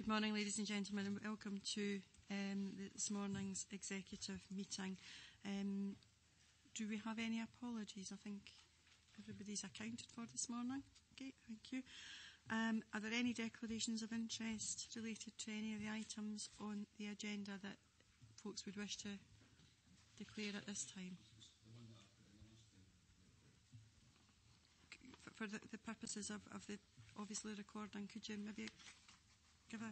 Good morning, ladies and gentlemen, and welcome to this morning's executive meeting. Do we have any apologies? I think everybody's accounted for this morning. Okay, thank you. Are there any declarations of interest related to any of the items on the agenda that folks would wish to declare at this time? For the purposes of the obviously recording, could you maybe give a... I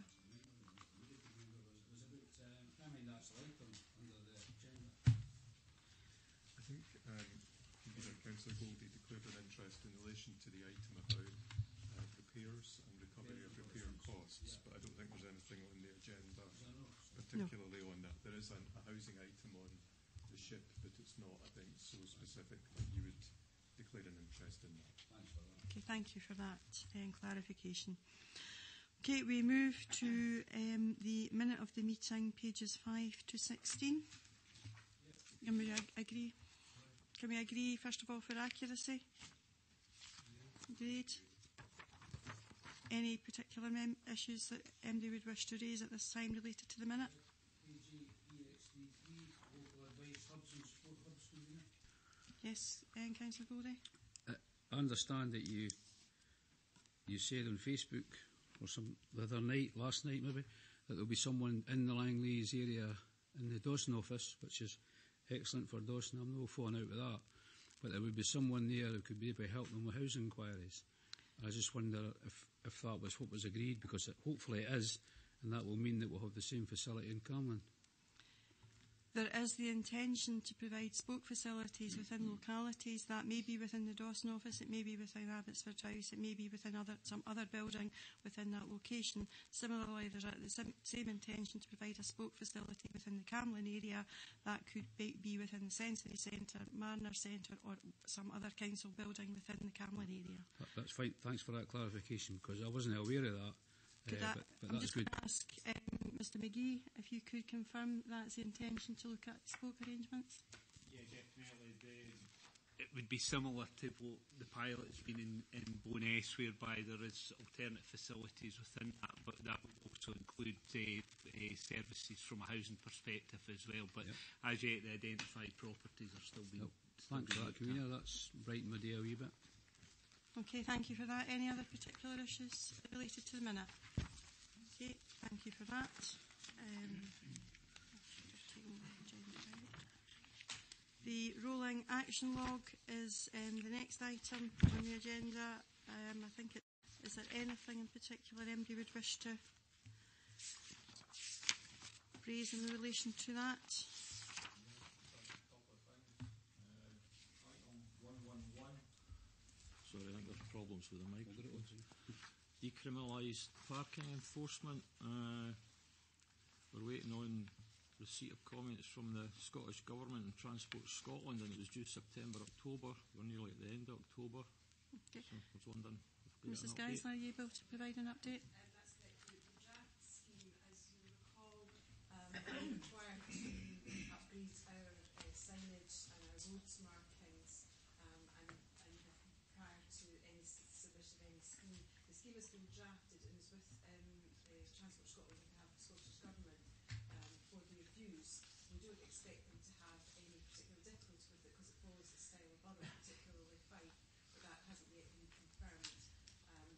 think Councillor Goldie declared an interest in relation to the item about repairs and recovery of repair costs, but I don't think there's anything on the agenda particularly on that. There is a housing item on the ship, but it's not, I think, so specific that you would declare an interest in that. Okay, thank you for that clarification. Okay, we move to the minute of the meeting, pages 5 to 16. Can we agree? Can we agree, first of all, for accuracy? Agreed. Any particular issues that MD would wish to raise at this time related to the minute? Yes, Councillor Goldie. I understand that you said on Facebook or the other night, last night maybe, that there will be someone in the Langleys area in the Dawson office, which is excellent for Dawson. I'm no falling out with that. But there would be someone there who could maybe help them with housing inquiries. I just wonder if that was what was agreed, because hopefully it is, and that will mean that we'll have the same facility in Camelon. There is the intention to provide spoke facilities within localities. That may be within the Dawson office, it may be within Abbotsford House, it may be within some other building within that location. Similarly, there's the same intention to provide a spoke facility within the Camelon area. That could be within the Sensory Centre, Mariner Centre, or some other council building within the Camelon area. That's fine. Thanks for that clarification, because I wasn't aware of that. But I'm just going to ask Mr McGee if you could confirm that's the intention to look at spoke arrangements. Yeah, definitely. It would be similar to the pilot's been in Bowness, whereby there is alternate facilities within that, but that would also include services from a housing perspective as well. But as yet, the identified properties are still being... Thanks for that, Convener. That's brightened my day a wee bit. Okay, thank you for that. Any other particular issues related to the minute? Okay, thank you for that. The rolling action log is the next item on the agenda. I think is there anything in particular MD would wish to raise in relation to that? Sorry, I think there's problems with the mic. Decriminalised parking enforcement. We're waiting on receipt of comments from the Scottish Government and Transport Scotland, and it was due September, October. We're nearly at the end of October. Okay. So I was wondering if Mrs. Geisler, are you able to provide an update? That's correct. The draft scheme, as you recall, required to upgrade our signage and our roads markings, and prior to any submission of any scheme. The scheme has been drafted and is with Transport Scotland and the Scottish Government for the reviews. We don't expect them to have any particular difficulty with it because it follows the style of other, particularly Fife, but that hasn't yet been confirmed.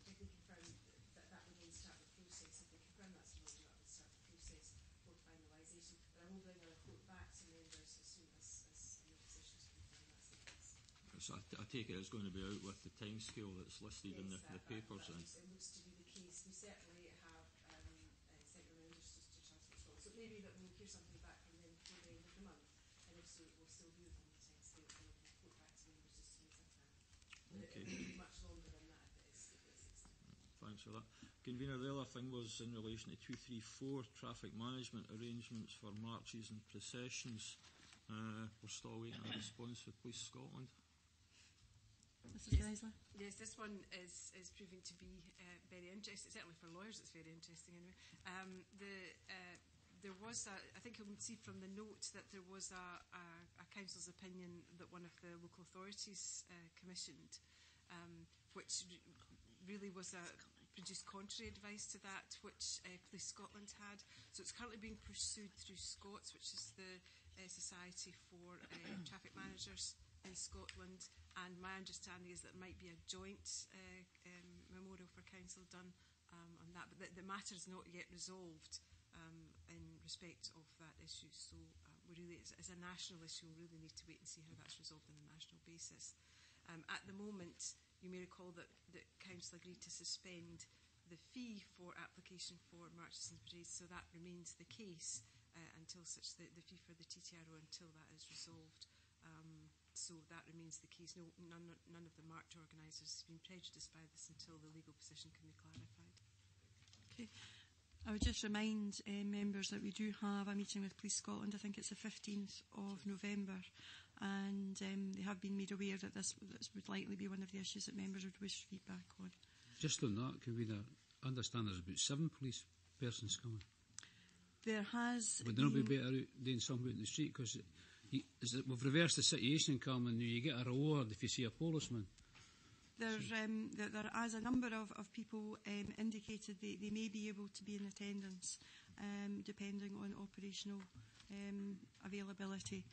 If they confirm that would then start the process. If they confirm that's the order, that would start the process for finalisation. But I will bring a report back to members as soon as I'm in a position to confirm that's the case. So I take it it's going to be out with the timescale that's listed in the papers. It looks to be the case. We certainly have sent reminders to Transport Scotland. So it may be that we'll hear something back from them before the end of the month, and if so, we'll still be within the timescale and we'll report back to members as soon as I can. Okay. It will be much longer than that if it is. Thanks for that. Convener, the other thing was in relation to 234 traffic management arrangements for marches and processions. We're still waiting a response with Police Scotland. Mrs. Geisler? Yes, this one is proving to be very interesting. Certainly for lawyers it's very interesting anyway. There was I think you'll see from the note that there was a council's opinion that one of the local authorities commissioned, which really was produced contrary advice to that which Police Scotland had. So it's currently being pursued through SCOTS, which is the Society for Traffic Managers in Scotland, and my understanding is that there might be a joint memorial for council done on that, but the matter is not yet resolved in respect of that issue. So we really, as a national issue, we really need to wait and see how that's resolved on a national basis. At the moment, you may recall that council agreed to suspend the fee for application for marches and parades, so that remains the case until such the fee for the TTRO until that is resolved. So that remains the case. None of the march organisers have been prejudiced by this until the legal position can be clarified. Okay. I would just remind members that we do have a meeting with Police Scotland. I think it's the 15th of November, and they have been made aware that this would likely be one of the issues that members would wish feedback on. Just on that, convener, I understand there's about 7 police persons coming. There has. Would there not be better out doing something in the street? Because we've reversed the situation, Carmen. You get a reward if you see a policeman. There as a number of people indicated they may be able to be in attendance depending on operational availability.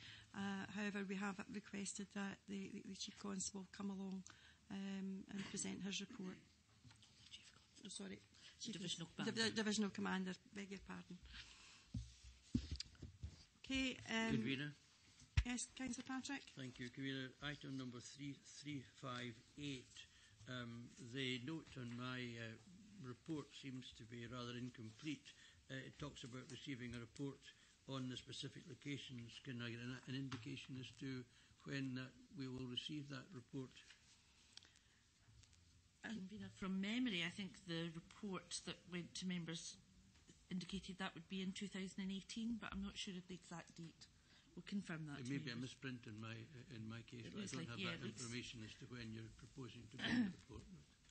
However, we have requested that the Chief Constable come along and present his report. Divisional Commander. Divisional Commander, beg your pardon. Okay. Convener. Yes, Councillor Patrick. Thank you, Convener. Item number 3358. The note on my report seems to be rather incomplete. It talks about receiving a report on the specific locations. Can I get an indication as to when we will receive that report? Convener, from memory, I think the report that went to members indicated that would be in 2018, but I'm not sure of the exact date. We'll confirm that. It may be a misprint in my case, but I don't have that information as to when you're proposing to bring the report.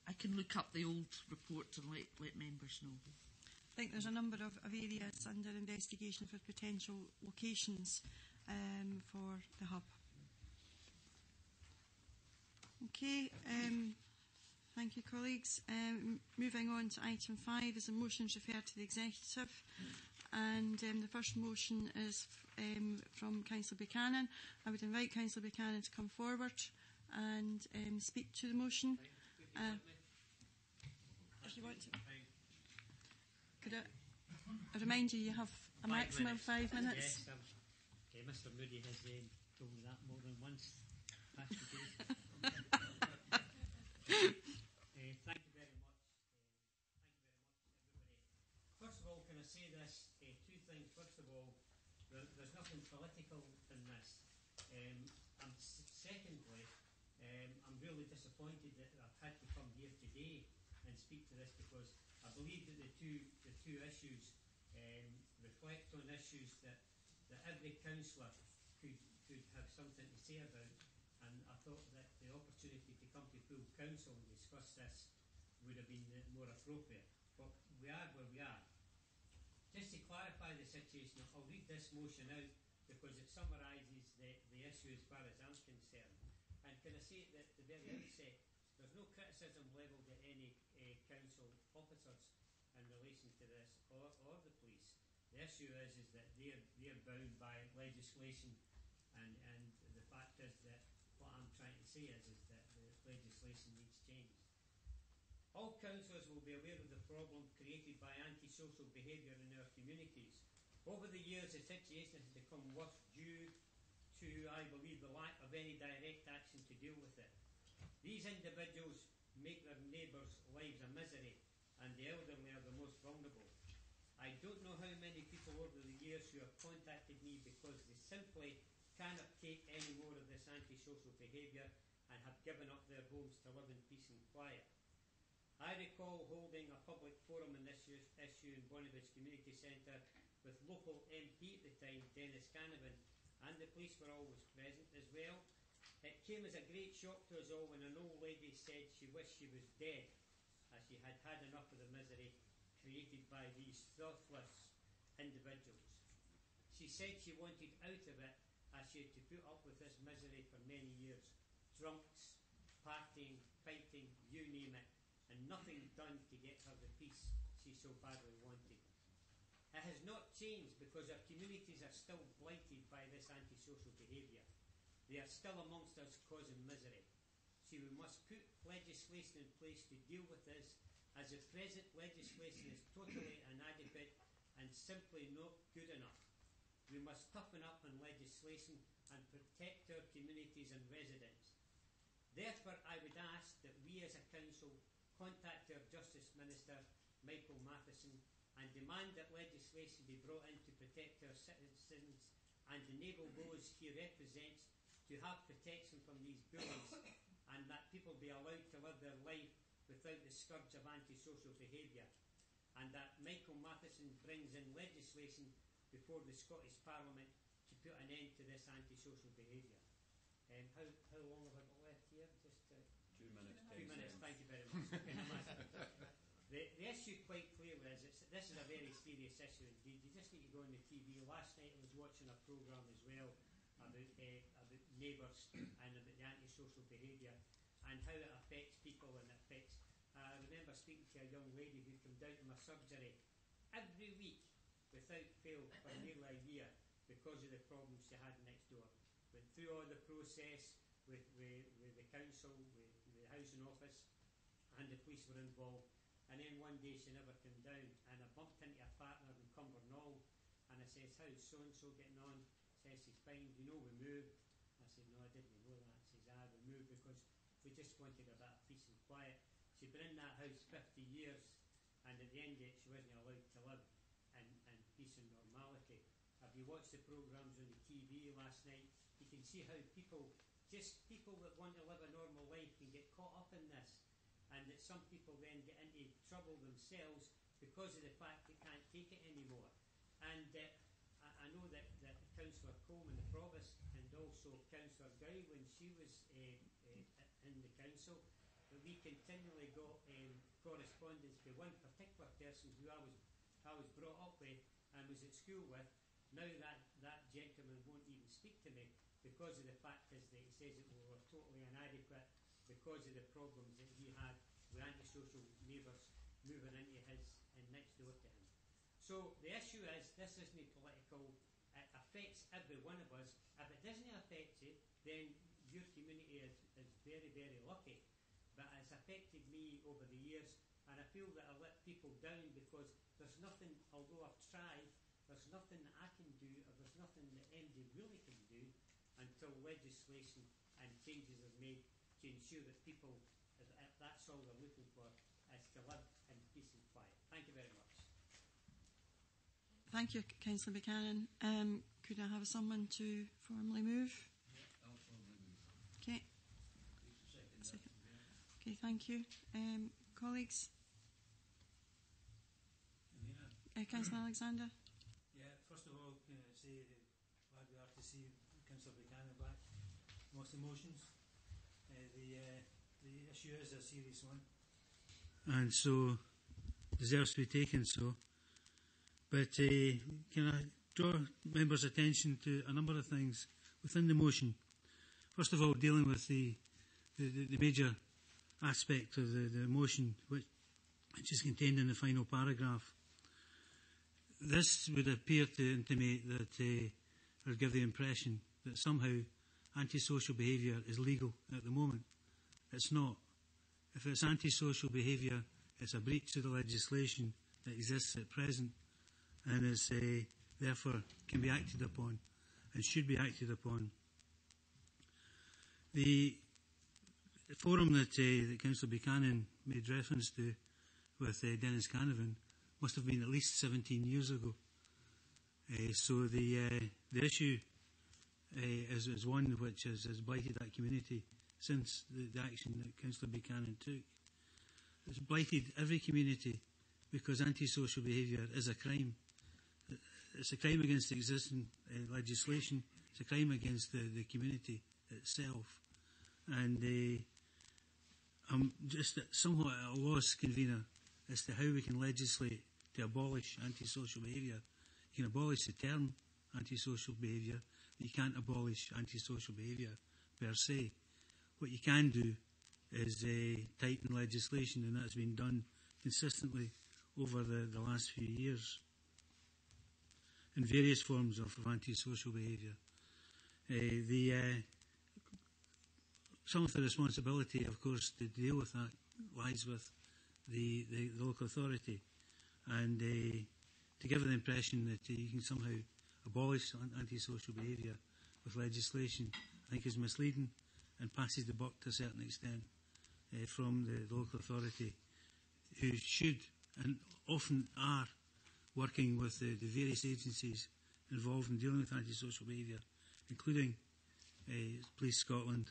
I can look up the old report and let members know. I think there's a number of areas under investigation for potential locations for the hub. Okay, thank you, colleagues. Moving on to item 5 is a motion referred to the executive, and the first motion is from Councillor Buchanan. I would invite Councillor Buchanan to come forward and speak to the motion. If you want to. Could I remind you, you have a maximum of 5 minutes. Yes, Mr Moody has told me that more than once. Thank you very much. Thank you very much, everybody. First of all, can I say this? 2 things. First of all, there's nothing political in this. Secondly, I'm really disappointed that I've had to come here today and speak to this, because I believe that the two issues reflect on issues that every councillor could have something to say about, and I thought that the opportunity to come to full council and discuss this would have been more appropriate. But we are where we are. Just to clarify the situation, I'll read this motion out because it summarises the issue as far as I'm concerned. And can I say at the very outset, there's no criticism levelled at any council officers in relation to this or the police. The issue is that they're bound by legislation, and the fact is that what I'm trying to say is that the legislation needs change. All councillors will be aware of the problem created by antisocial behaviour in our communities. Over the years, the situation has become worse due to, I believe, the lack of any direct action to deal with it. These individuals make their neighbours' lives a misery, and the elderly are the most vulnerable. I don't know how many people over the years who have contacted me because they simply cannot take any more of this antisocial behaviour and have given up their homes to live in peace and quiet. I recall holding a public forum on this issue in Bonnevitch Community Centre with local MP at the time, Dennis Canavan, and the police were always present as well. It came as a great shock to us all when an old lady said she wished she was dead, as she had had enough of the misery created by these thoughtless individuals. She said she wanted out of it, as she had to put up with this misery for many years. Drunks, partying, fighting, you name it, and nothing done to get her the peace she so badly wanted. It has not changed because our communities are still blighted by this antisocial behaviour. They are still amongst us causing misery. So we must put legislation in place to deal with this, as the present legislation is totally inadequate and simply not good enough. We must toughen up on legislation and protect our communities and residents. Therefore, I would ask that we as a council contact our Justice Minister, Michael Matheson, and demand that legislation be brought in to protect our citizens and enable those he represents to have protection from these bullies, and that people be allowed to live their life without the scourge of antisocial behaviour, and that Michael Matheson brings in legislation before the Scottish Parliament to put an end to this antisocial behaviour. How long have I got left here? Just 2 minutes. 2 minutes, thank you very much. The issue quite clearly is this is a very serious issue indeed. You just need to go on the TV. Last night I was watching a programme as well about neighbours and about the antisocial behaviour and how it affects people and it affects. I remember speaking to a young lady who came down to my surgery every week without fail for nearly a year because of the problems she had next door. Went through all the process with the council, with the housing office, and the police were involved. And then one day she never came down, and I bumped into a partner in Cumbernauld, and I says, "How's so-and-so getting on?" Says, "She's fine. Do you know we moved?" I said, "No, I didn't know that." Says, "We moved because we just wanted a bit of peace and quiet." She'd been in that house 50 years, and at the end of it, she wasn't allowed to live in peace and normality. If you watched the programmes on the TV last night, you can see how people that want to live a normal life can get caught up in this, and that some people then get into trouble themselves because of the fact they can't take it anymore. And I know that Councillor Coleman, the Provost, and also Councillor Guy, when she was in the council, that we continually got correspondence by one particular person who I was brought up with and was at school with. Now that gentleman won't even speak to me because of the fact is that he says that we were totally inadequate because of the problems that he had with antisocial neighbours moving into his and next door to him. So the issue is, this isn't political, it affects every one of us. If it doesn't affect you, then your community is very, very lucky. But it's affected me over the years, and I feel that I let people down because there's nothing, although I've tried, there's nothing that I can do, or there's nothing that MD really can do until legislation and changes are made to ensure that people, that's all they're looking for, is to live in peace and quiet. Thank you very much. Thank you, Councillor Buchanan. Could I have someone to formally move? Yeah, I'll formally move. Okay. Second. Okay, thank you. Colleagues? Councillor Alexander? Yeah, first of all, can I say glad we are to see Councillor Buchanan back. Most emotions. The issue is a serious one. And so deserves to be taken so. But can I draw members' attention to a number of things within the motion? First of all, dealing with the major aspect of the motion, which is contained in the final paragraph. This would appear to intimate that, or give the impression that somehow antisocial behaviour is legal at the moment. It's not. If it's antisocial behaviour, it's a breach of the legislation that exists at present and is therefore can be acted upon and should be acted upon. The forum that Councillor Buchanan made reference to with Dennis Canavan must have been at least 17 years ago. So the issue is one which has blighted that community since the action that Councillor Buchanan took. It's blighted every community because antisocial behaviour is a crime. It's a crime against existing legislation. It's a crime against the community itself. And I'm just somewhat at a loss, Convener, as to how we can legislate to abolish antisocial behaviour. You can abolish the term antisocial behaviour, but you can't abolish antisocial behaviour per se. What you can do is tighten legislation, and that's been done consistently over the last few years in various forms of antisocial behaviour. Some of the responsibility, of course, to deal with that lies with the local authority, and to give the impression that you can somehow abolish antisocial behaviour with legislation, I think is misleading and passes the buck to a certain extent from the local authority, who should and often are working with the various agencies involved in dealing with antisocial behaviour, including Police Scotland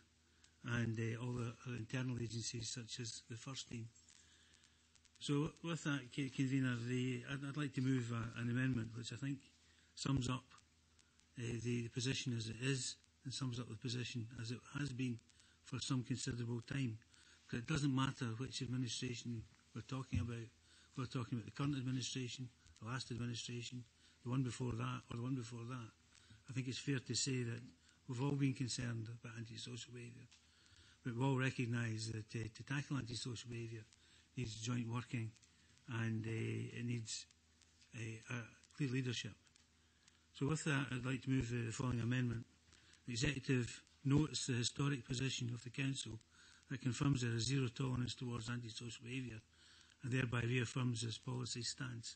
and all the other internal agencies such as the First Team. So with that, Convener, I'd like to move an amendment which I think sums up the position as it is, and sums up the position as it has been for some considerable time. Because it doesn't matter which administration we're talking about. We're talking about the current administration, the last administration, the one before that, or the one before that. I think it's fair to say that we've all been concerned about antisocial behaviour, but we all recognise that to tackle antisocial behaviour needs joint working, and it needs clear leadership. So with that, I'd like to move the following amendment. The Executive notes the historic position of the Council that confirms there is zero tolerance towards antisocial behaviour, and thereby reaffirms this policy stance.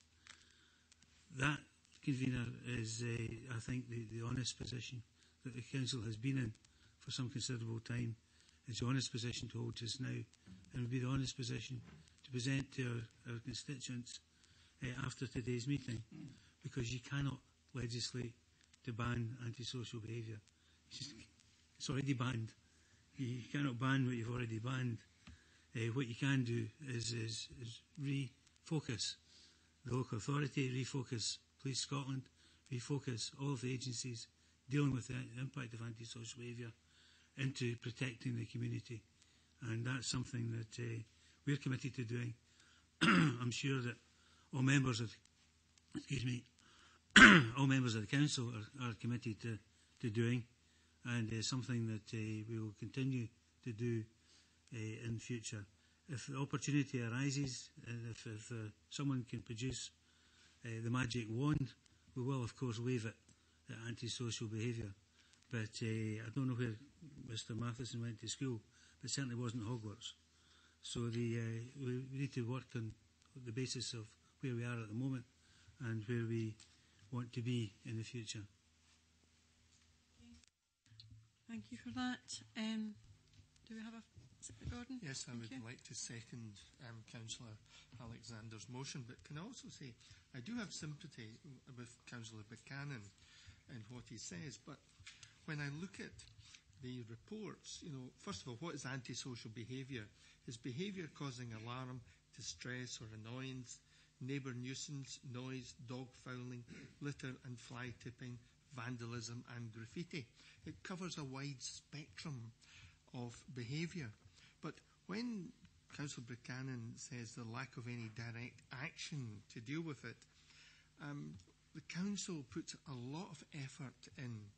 That, Convener, is, I think, the honest position that the Council has been in for some considerable time. It's the honest position to hold just now, and would be the honest position to present to our constituents after today's meeting, because you cannot legislate to ban antisocial behaviour. It's already banned. You cannot ban what you've already banned. What you can do is refocus the local authority, refocus Police Scotland, refocus all of the agencies dealing with the impact of antisocial behaviour into protecting the community. And that's something that we're committed to doing. I'm sure that all members of, all members of the Council are committed to doing, and something that we will continue to do in future. If the opportunity arises, and if someone can produce the magic wand, we will of course wave it at antisocial behaviour. But I don't know where Mr Matheson went to school, but certainly wasn't Hogwarts. So we need to work on the basis of where we are at the moment and where we want to be in the future. Thank you for that. Do we have a Gordon? Yes, I would like to second Councillor Alexander's motion, but can I also say I do have sympathy with Councillor Buchanan and what he says, but when I look at the reports, first of all, what is antisocial behaviour? Is behaviour causing alarm, distress or annoyance, neighbour nuisance, noise, dog fouling, litter and fly tipping, vandalism and graffiti? It covers a wide spectrum of behaviour. But when Councillor Buchanan says the lack of any direct action to deal with it, the Council puts a lot of effort in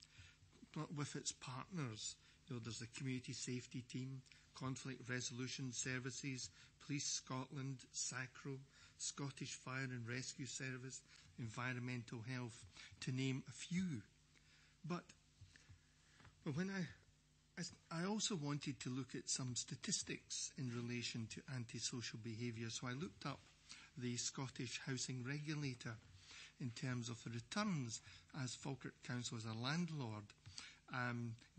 with its partners. There's the Community Safety Team, Conflict Resolution Services, Police Scotland, SACRO, Scottish Fire and Rescue Service, Environmental Health, to name a few. But when I also wanted to look at some statistics in relation to antisocial behaviour, so I looked up the Scottish Housing Regulator in terms of the returns, as Falkirk Council as a landlord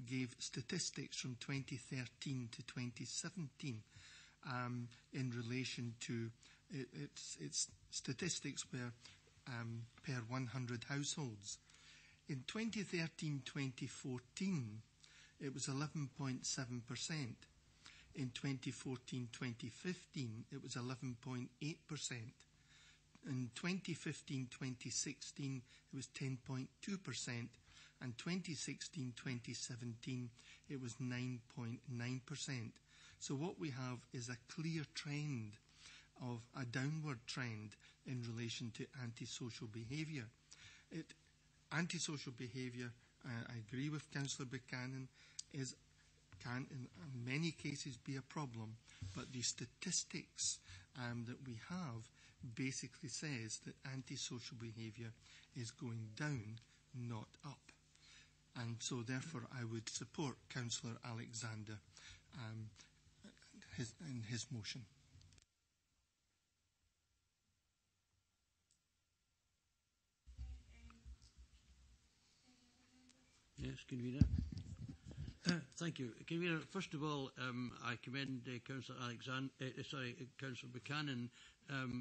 gave statistics from 2013 to 2017 in relation to its statistics were per 100 households. In 2013-2014, it was 11.7%. In 2014-2015, it was 11.8%. In 2015-2016, it was 10.2%. And 2016-2017, it was 9.9%. So what we have is a clear trend of a downward trend in relation to antisocial behaviour. Antisocial behaviour, I agree with Councillor Buchanan, is can in many cases be a problem, but the statistics that we have basically says that antisocial behaviour is going down, not up. And so therefore I would support Councillor Alexander in his motion. Yes, Convener. Thank you. Convener, first of all, I commend Councillor Councillor Buchanan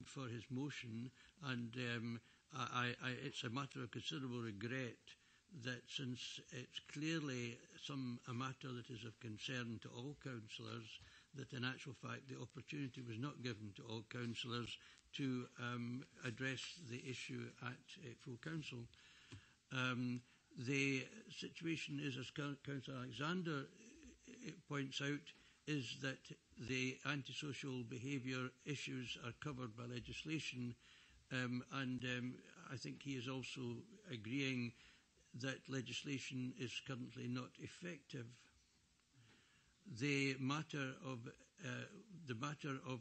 for his motion, and it's a matter of considerable regret that since it's clearly a matter that is of concern to all councillors, that in actual fact the opportunity was not given to all councillors to address the issue at full council. The situation is, as Councillor Alexander points out, is that the antisocial behaviour issues are covered by legislation, and I think he is also agreeing that legislation is currently not effective. The matter of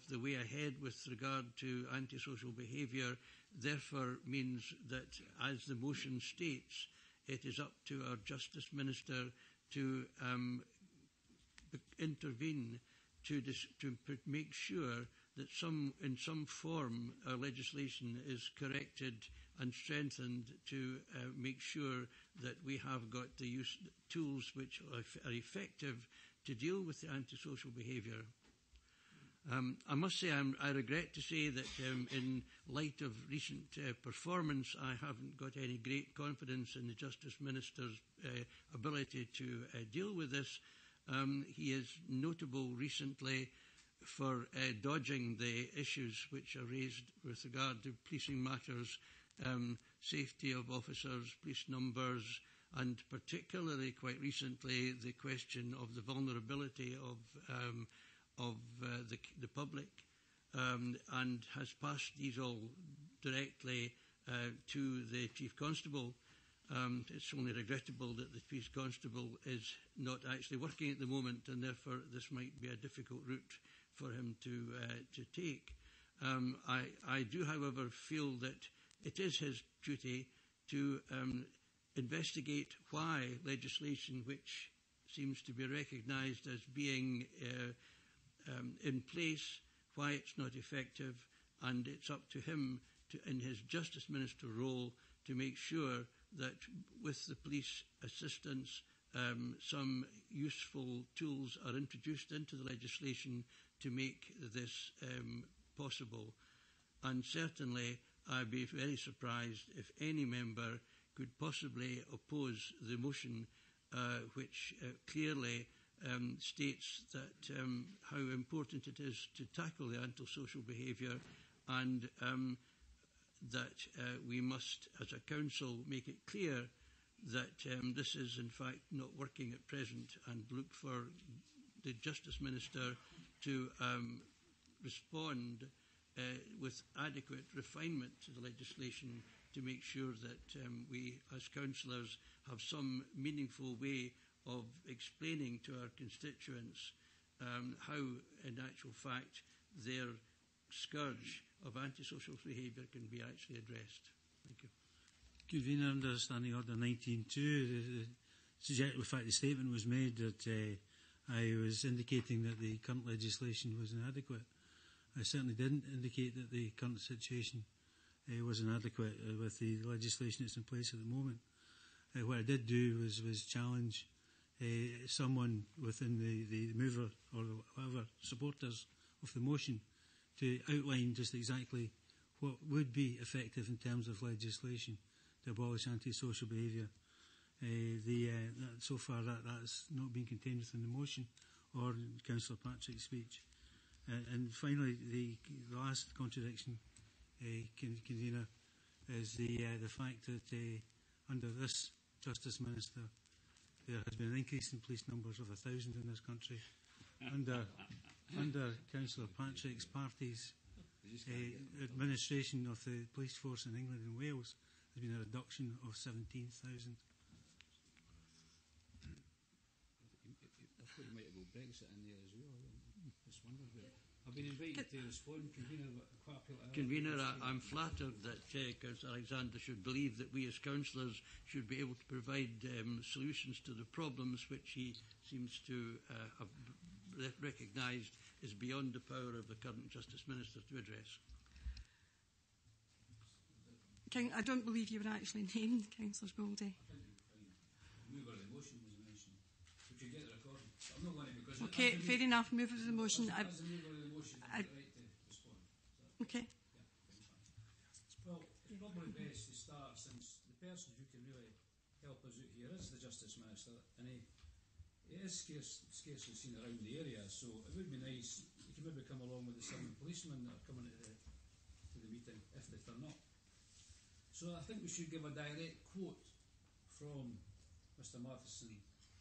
the way ahead with regard to antisocial behaviour therefore means that, as the motion states, it is up to our Justice Minister to intervene to make sure that in some form our legislation is corrected and strengthened to make sure that we have got the tools which are effective to deal with the antisocial behaviour. I must say I regret to say that in light of recent performance, I haven't got any great confidence in the Justice Minister's ability to deal with this. He is notable recently for dodging the issues which are raised with regard to policing matters, safety of officers, police numbers, and particularly quite recently the question of the vulnerability of the public, and has passed these all directly to the Chief Constable. It's only regrettable that the Chief Constable is not actually working at the moment, and therefore this might be a difficult route for him to take. I do, however, feel that it is his duty to investigate why legislation which seems to be recognised as being in place, why it's not effective, and it's up to him in his Justice Minister role to make sure that with the police assistance some useful tools are introduced into the legislation to make this possible. And certainly I'd be very surprised if any member could possibly oppose the motion which clearly states that how important it is to tackle the antisocial behaviour, and that we must, as a council, make it clear that this is in fact not working at present, and look for the Justice Minister to respond with adequate refinement to the legislation to make sure that we as councillors have some meaningful way of explaining to our constituents how in actual fact their scourge of antisocial behaviour can be actually addressed. Thank you. Convener, under Standing Order 19.2, the fact the statement was made that I was indicating that the current legislation was inadequate. I certainly didn't indicate that the current situation was inadequate with the legislation that's in place at the moment. What I did do was challenge someone within the mover or whatever supporters of the motion to outline just exactly what would be effective in terms of legislation to abolish antisocial behaviour. So far that's not been contained within the motion or in Councillor Patrick's speech. And finally, the last contradiction, Convener, is the fact that under this Justice Minister there has been an increase in police numbers of 1,000 in this country. Under Councillor Patrick's party's administration of the police force in England and Wales, there's been a reduction of 17,000. I thought you might have Brexit in there as well. I just wondered about it. I've been invited to respond, Convener, but quite a few Convener, I'm flattered that Councillor Alexander should believe that we as councillors should be able to provide solutions to the problems which he seems to have recognised is beyond the power of the current Justice Minister to address. I don't believe you were actually named, Councillor Goldie. The mover of the motion was mentioned. Would you get the recording? I'm not going to, because Okay, fair enough. Mover of the motion. as the mover of the motion, I have the right to respond. Okay. Well, it's probably best to start, since the person who can really help us out here is the Justice Minister, and he is scarcely seen around the area, so it would be nice he could maybe come along with the 7 policemen that are coming to the meeting, if they turn up. So I think we should give a direct quote from Mr Matheson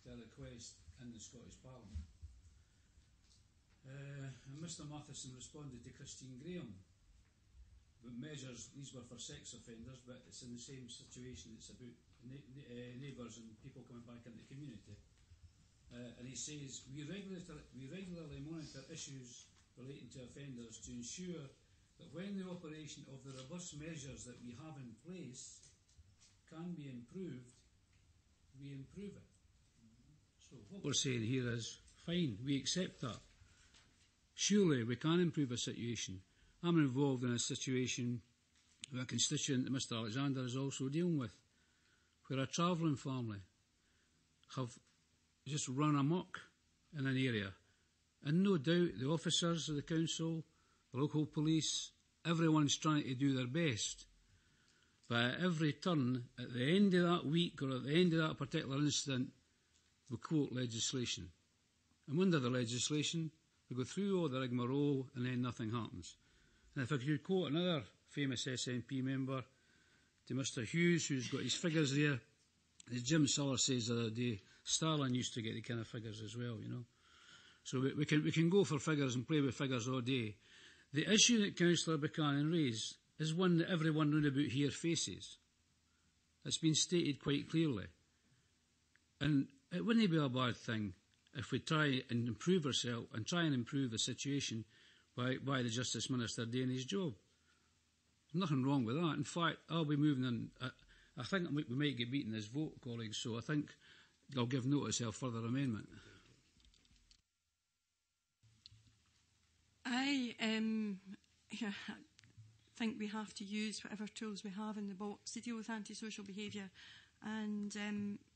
to a request in the Scottish Parliament. And Mr Matheson responded to Christine Graham. But measures, these were for sex offenders, but it's in the same situation. It's about neighbours and people coming back into the community. And he says, we regularly monitor issues relating to offenders to ensure that when the operation of the robust measures that we have in place can be improved, we improve it. So what we're saying here is, fine, we accept that. Surely we can improve a situation. I'm involved in a situation with a constituent that Mr Alexander is also dealing with, where a travelling family have just run amok in an area. And no doubt the officers of the council, the local police, everyone's trying to do their best. But at every turn, at the end of that week or at the end of that particular incident, we quote legislation. And under the legislation, we go through all the rigmarole and then nothing happens. And if I could quote another famous SNP member, to Mr Hughes, who's got his figures there, as Jim Suller says the other day, Stalin used to get the kind of figures as well, you know. So we can go for figures and play with figures all day. The issue that Councillor Buchanan raised is one that everyone round about here faces. It's been stated quite clearly. And it wouldn't be a bad thing if we try and improve ourselves and try and improve the situation by the Justice Minister doing his job. There's nothing wrong with that. In fact, I'll be moving on. I think we might get beaten this vote, colleagues, so I think I'll give notice of further amendment. I think we have to use whatever tools we have in the box to deal with antisocial behaviour, and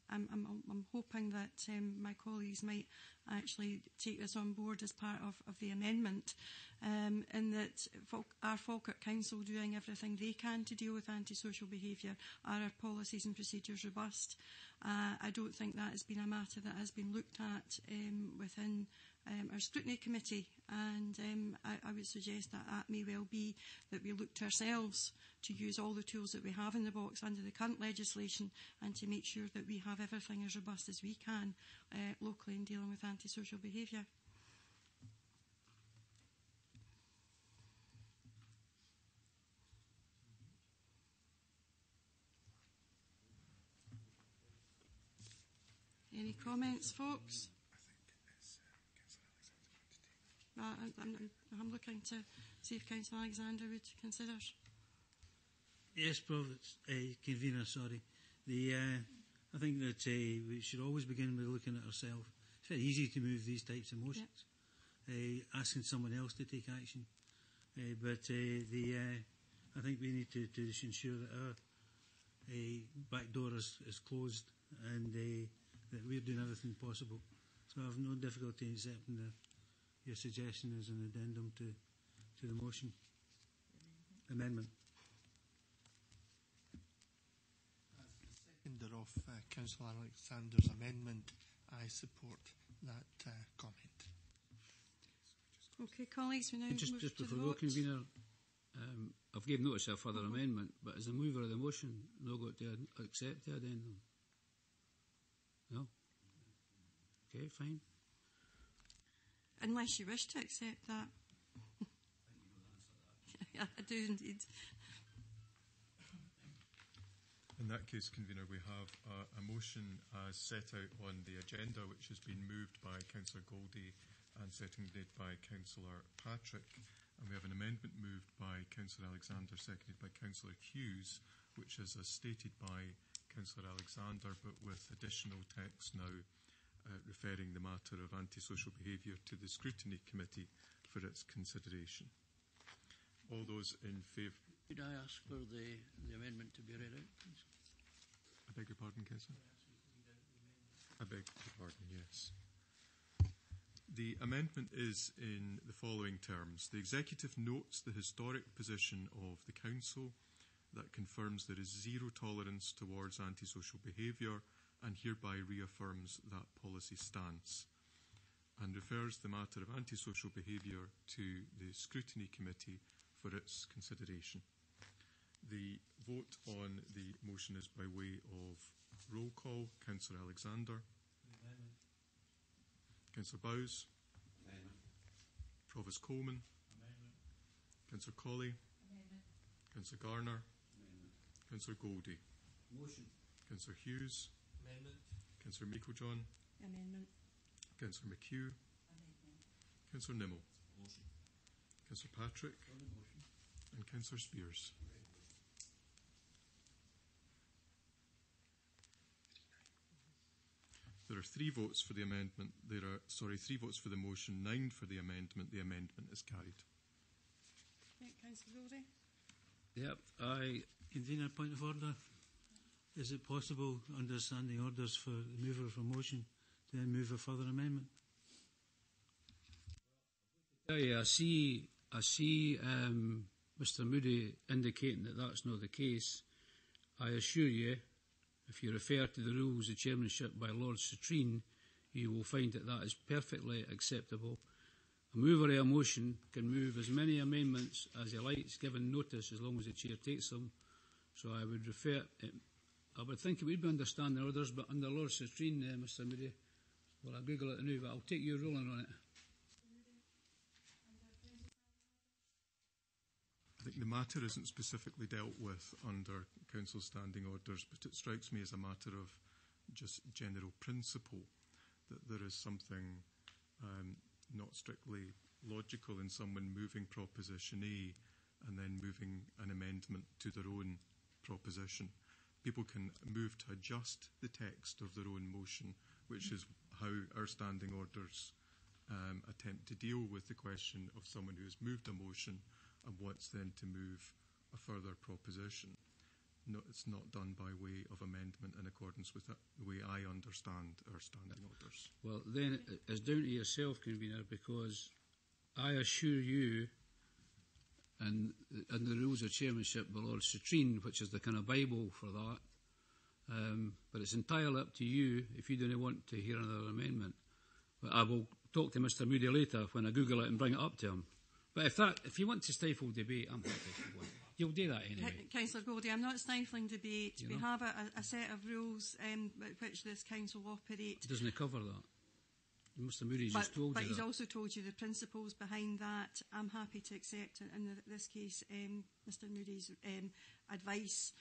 I'm hoping that my colleagues might actually take this on board as part of the amendment, and that our Falkirk Council doing everything they can to deal with antisocial behaviour. Are our policies and procedures robust? I don't think that has been a matter that has been looked at within our scrutiny committee, and I would suggest that that may well be that we look to ourselves to use all the tools that we have in the box under the current legislation and to make sure that we have everything as robust as we can locally in dealing with antisocial behaviour. Any comments, folks? I'm looking to see if Councillor Alexander would consider. Yes, Convener, sorry. I think that we should always begin with looking at ourselves. It's very easy to move these types of motions, asking someone else to take action. But I think we need to ensure that our back door is closed and that we're doing everything possible. So I have no difficulty in accepting your suggestion as an addendum to the motion amendment. Seconder of Councillor Alexander's amendment, I support that comment. Okay, colleagues, we now just move to before the we go, vote. Convener, I've given notice of further amendment, but as the mover of the motion, no got to accept the addendum. No? Okay, fine. Unless you wish to accept that. Yeah, I do indeed. In that case, Convener, we have a motion as set out on the agenda, which has been moved by Councillor Goldie and seconded by Councillor Patrick. And we have an amendment moved by Councillor Alexander, seconded by Councillor Hughes, which is as stated by Councillor Alexander, but with additional text now referring the matter of antisocial behaviour to the Scrutiny Committee for its consideration. All those in favour... Could I ask for the amendment to be read out, please? I beg your pardon, Councillor? I beg your pardon, yes. The amendment is in the following terms. The Executive notes the historic position of the Council that confirms there is zero tolerance towards antisocial behaviour and hereby reaffirms that policy stance, and refers the matter of antisocial behaviour to the Scrutiny Committee for its consideration. The vote on the motion is by way of roll call. Councillor Alexander. Amendment. Councillor Bowes. Amendment. Provost Coleman. Amendment. Councillor Colley. Amendment. Councillor Garner. Amendment. Councillor Goldie. Motion. Councillor Hughes. Amendment. Councillor Meiklejohn. Amendment. Councillor McHugh. Amendment. Councillor Nimmo. Motion. Councillor Patrick. And Councillor Spears. There are 3 votes for the amendment. 3 votes for the motion, 9 for the amendment. The amendment is carried. Okay, Councillor Goldie. Yep, Convener, point of order. Is it possible, under standing orders, for the mover of a motion to then move a further amendment? I see Mr Moody indicating that that's not the case. I assure you, if you refer to the rules of chairmanship by Lord Citrine, you will find that that is perfectly acceptable. A mover of a motion can move as many amendments as he likes, given notice, as long as the chair takes them. So I would I would think it would be under standing orders, but under Lord Citrine, Mr Moody, well, I'll Google it now, but I'll take your ruling on it. I think the matter isn't specifically dealt with under Council standing orders, but it strikes me as a matter of just general principle that there is something not strictly logical in someone moving proposition A and then moving an amendment to their own proposition. People can move to adjust the text of their own motion, which is how our standing orders attempt to deal with the question of someone who has moved a motion and wants then to move a further proposition. No, it's not done by way of amendment in accordance with the way I understand our standing orders. Well, then it's down to yourself, Convener, because I assure you, and the rules of chairmanship by Lord Citrine, which is the kind of Bible for that, but it's entirely up to you if you don't want to hear another amendment. But I will talk to Mr Moody later when I Google it and bring it up to him. But if you want to stifle debate, I'm happy. You'll do that anyway. Councillor Goldie, I'm not stifling debate. You we know? have a set of rules by which this council operate. Doesn't it cover that? Mr Moody just told but you he's that. also told you the principles behind that. I'm happy to accept, in this case, Mr Moody's advice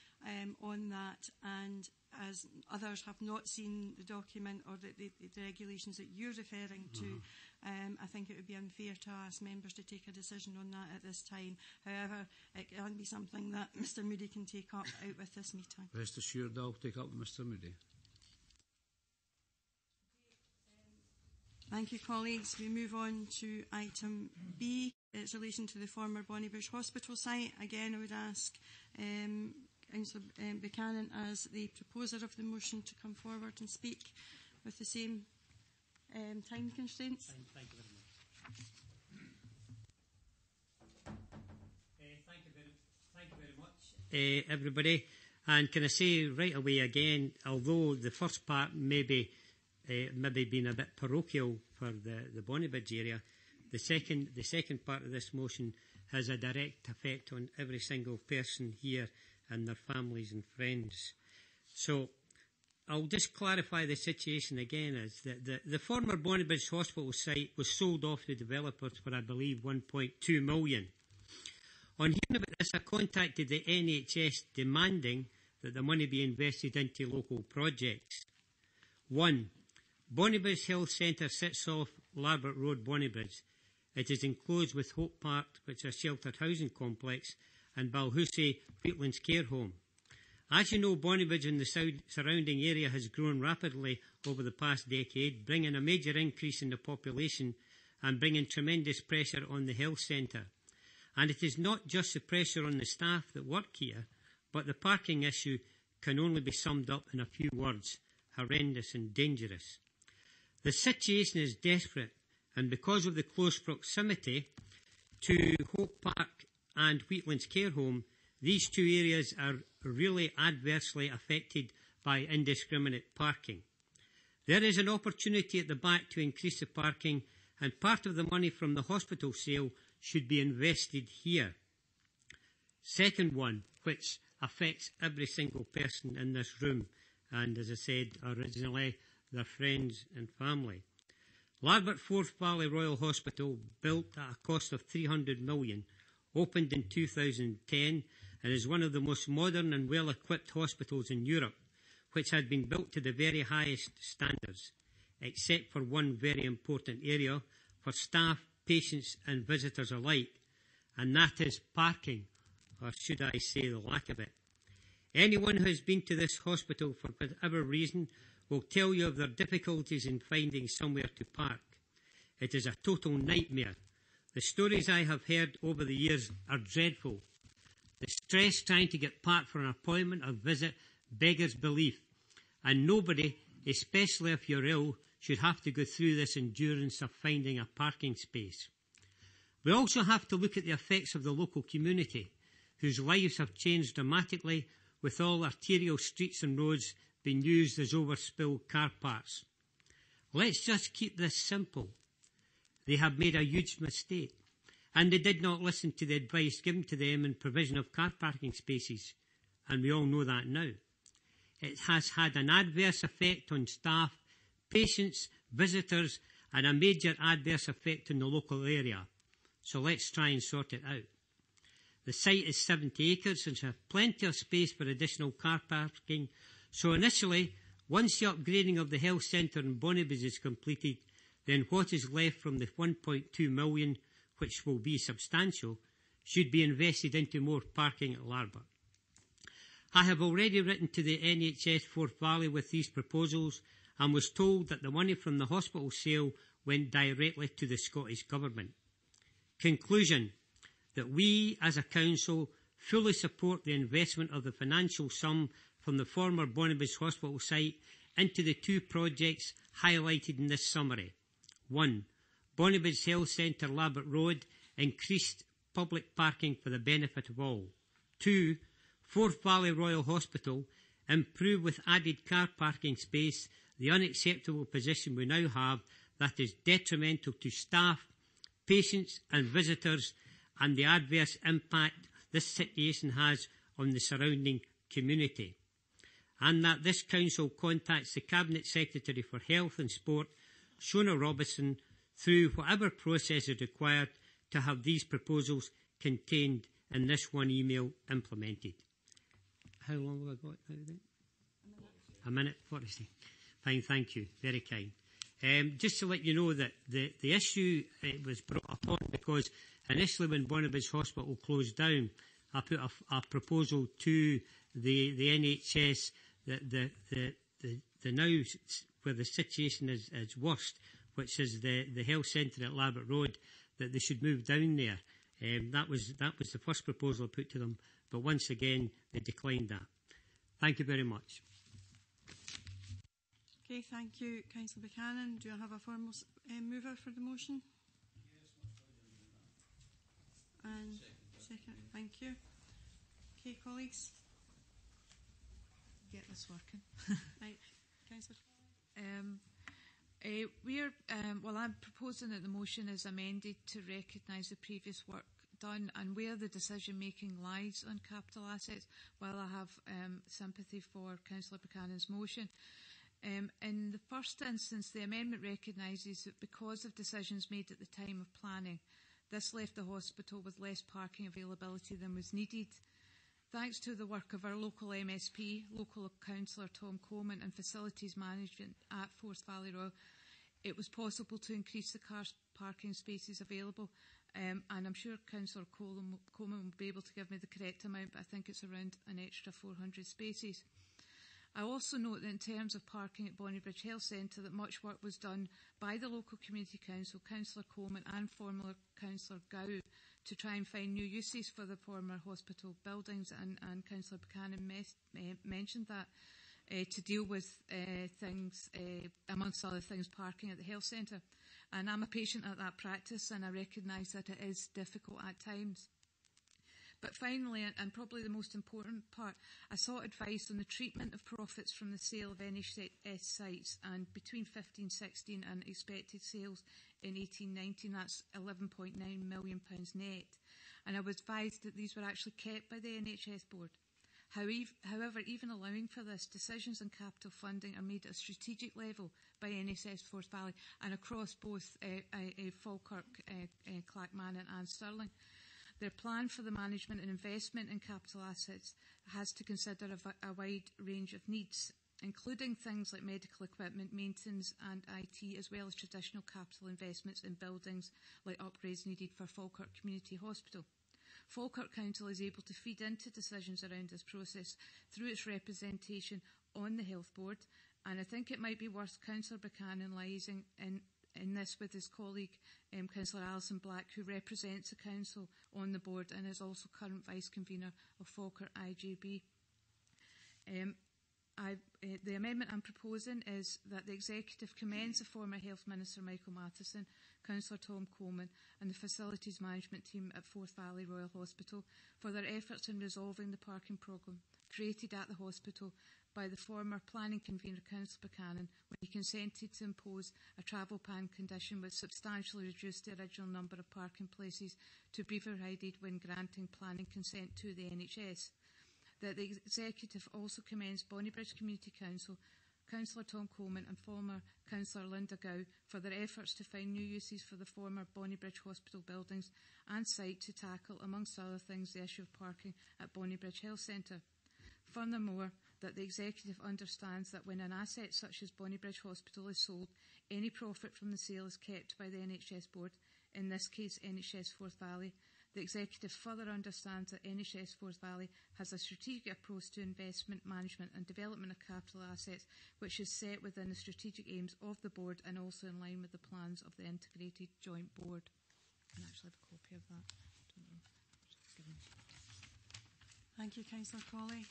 on that. And as others have not seen the document or the regulations that you're referring to, I think it would be unfair to ask members to take a decision on that at this time. However, it can be something that Mr Moody can take up out with this meeting. Rest assured, I'll take up with Mr Moody. Thank you, colleagues. We move on to item B. It's in relation to the former Bonnybush Hospital site. Again, I would ask Councillor Buchanan, as the proposer of the motion, to come forward and speak with the same time constraints. Thank you very much. Thank you very much, everybody. And can I say right away again, although the first part maybe been a bit parochial for the Bonnybridge area, the second part of this motion has a direct effect on every single person here and their families and friends. So I'll just clarify the situation again. Is that the former Bonnybridge Hospital site was sold off to developers for, I believe, 1.2 million. On hearing about this, I contacted the NHS demanding that the money be invested into local projects. 1. Bonnybridge Health Centre sits off Larbert Road, Bonnybridge. It is enclosed with Hope Park, which is a sheltered housing complex, and Balhussey Wheatlands Care Home. As you know, Bonnybridge and the surrounding area has grown rapidly over the past decade, bringing a major increase in the population and bringing tremendous pressure on the health centre. And it is not just the pressure on the staff that work here, but the parking issue can only be summed up in a few words: horrendous and dangerous. The situation is desperate, and because of the close proximity to Hope Park and Wheatlands Care Home, these two areas are really adversely affected by indiscriminate parking. There is an opportunity at the back to increase the parking, and part of the money from the hospital sale should be invested here. Second one, which affects every single person in this room, and as I said originally, their friends and family. Larbert Forth Valley Royal Hospital, built at a cost of $300 million, opened in 2010 and is one of the most modern and well-equipped hospitals in Europe, which had been built to the very highest standards, except for one very important area for staff, patients and visitors alike, and that is parking, or should I say the lack of it. Anyone who has been to this hospital for whatever reason will tell you of their difficulties in finding somewhere to park. It is a total nightmare. The stories I have heard over the years are dreadful. The stress trying to get parked for an appointment or visit beggars belief, and nobody, especially if you're ill, should have to go through this endurance of finding a parking space. We also have to look at the effects of the local community, whose lives have changed dramatically with all arterial streets and roads being used as overspilled car parks. Let's just keep this simple. They have made a huge mistake, and they did not listen to the advice given to them in provision of car parking spaces, and we all know that now. It has had an adverse effect on staff, patients, visitors, and a major adverse effect on the local area. So let's try and sort it out. The site is 70 acres and has plenty of space for additional car parking. So initially, once the upgrading of the health centre in Bonnybridge is completed, then what is left from the 1.2 million, which will be substantial, should be invested into more parking at Larbert. I have already written to the NHS Forth Valley with these proposals and was told that the money from the hospital sale went directly to the Scottish Government. Conclusion, that we as a council fully support the investment of the financial sum from the former Bonnybridge Hospital site into the two projects highlighted in this summary. 1. Bonnybridge Health Centre, Larbert Road, increased public parking for the benefit of all. 2. Forth Valley Royal Hospital, improve with added car parking space the unacceptable position we now have that is detrimental to staff, patients and visitors, and the adverse impact this situation has on the surrounding community. And that this council contacts the Cabinet Secretary for Health and Sport, Shona Robertson, through whatever process is required to have these proposals contained in this one email implemented. How long have I got now then? A minute, 40. Fine, thank you. Very kind. Just to let you know that the issue was brought upon because initially when Bonnybridge Hospital closed down, I put a proposal to the NHS that the now where the situation is worst, which is the health centre at Larbert Road, that they should move down there. That was the first proposal I put to them, but once again they declined that. Thank you very much. Okay, thank you, Councillor Buchanan. Do I have a formal mover for the motion? And second, thank you. Okay, colleagues. Get this working. Right, Councillor. I'm proposing that the motion is amended to recognise the previous work done and where the decision-making lies on capital assets, while I have sympathy for Councillor Buchanan's motion. In the first instance, the amendment recognises that because of decisions made at the time of planning, this left the hospital with less parking availability than was needed. Thanks to the work of our local MSP, local councillor Tom Coleman and facilities management at Forth Valley Royal, it was possible to increase the car parking spaces available. And I'm sure Councillor Coleman will be able to give me the correct amount, but I think it's around an extra 400 spaces. I also note that in terms of parking at Bonnybridge Health Centre, that much work was done by the local community council, Councillor Coleman and former Councillor Gow, to try and find new uses for the former hospital buildings, and Councillor Buchanan mentioned that, to deal with things, amongst other things, parking at the health centre. And I'm a patient at that practice, and I recognise that it is difficult at times. But finally, and probably the most important part, I sought advice on the treatment of profits from the sale of NHS sites, and between 15-16 and expected sales in 18-19, that's £11.9 million net. And I was advised that these were actually kept by the NHS board. However, even allowing for this, decisions on capital funding are made at a strategic level by NHS Forth Valley and across both Falkirk, Clackmannan and Stirling. Their plan for the management and investment in capital assets has to consider a wide range of needs, including things like medical equipment, maintenance and IT, as well as traditional capital investments in buildings like upgrades needed for Falkirk Community Hospital. Falkirk Council is able to feed into decisions around this process through its representation on the Health Board, and I think it might be worth Councillor Buchanan liaising in this with his colleague, Councillor Alison Black, who represents the Council on the board and is also current Vice Convener of Falkirk IJB. The amendment I'm proposing is that the Executive commends the former Health Minister Michael Matheson, Councillor Tom Coleman and the Facilities Management team at Forth Valley Royal Hospital for their efforts in resolving the parking problem created at the hospital by the former Planning Convener Councillor Buchanan when he consented to impose a travel ban condition which substantially reduced the original number of parking places to be provided when granting planning consent to the NHS. That the Executive also commends Bonnybridge Community Council, Councillor Tom Coleman and former Councillor Linda Gow for their efforts to find new uses for the former Bonnybridge Hospital buildings and site to tackle, amongst other things, the issue of parking at Bonnybridge Health Centre. Furthermore, that the Executive understands that when an asset such as Bonnybridge Hospital is sold, any profit from the sale is kept by the NHS Board, in this case NHS Forth Valley. The Executive further understands that NHS Forth Valley has a strategic approach to investment, management and development of capital assets, which is set within the strategic aims of the Board and also in line with the plans of the Integrated Joint Board. I actually have a copy of that. Thank you, Councillor Colley.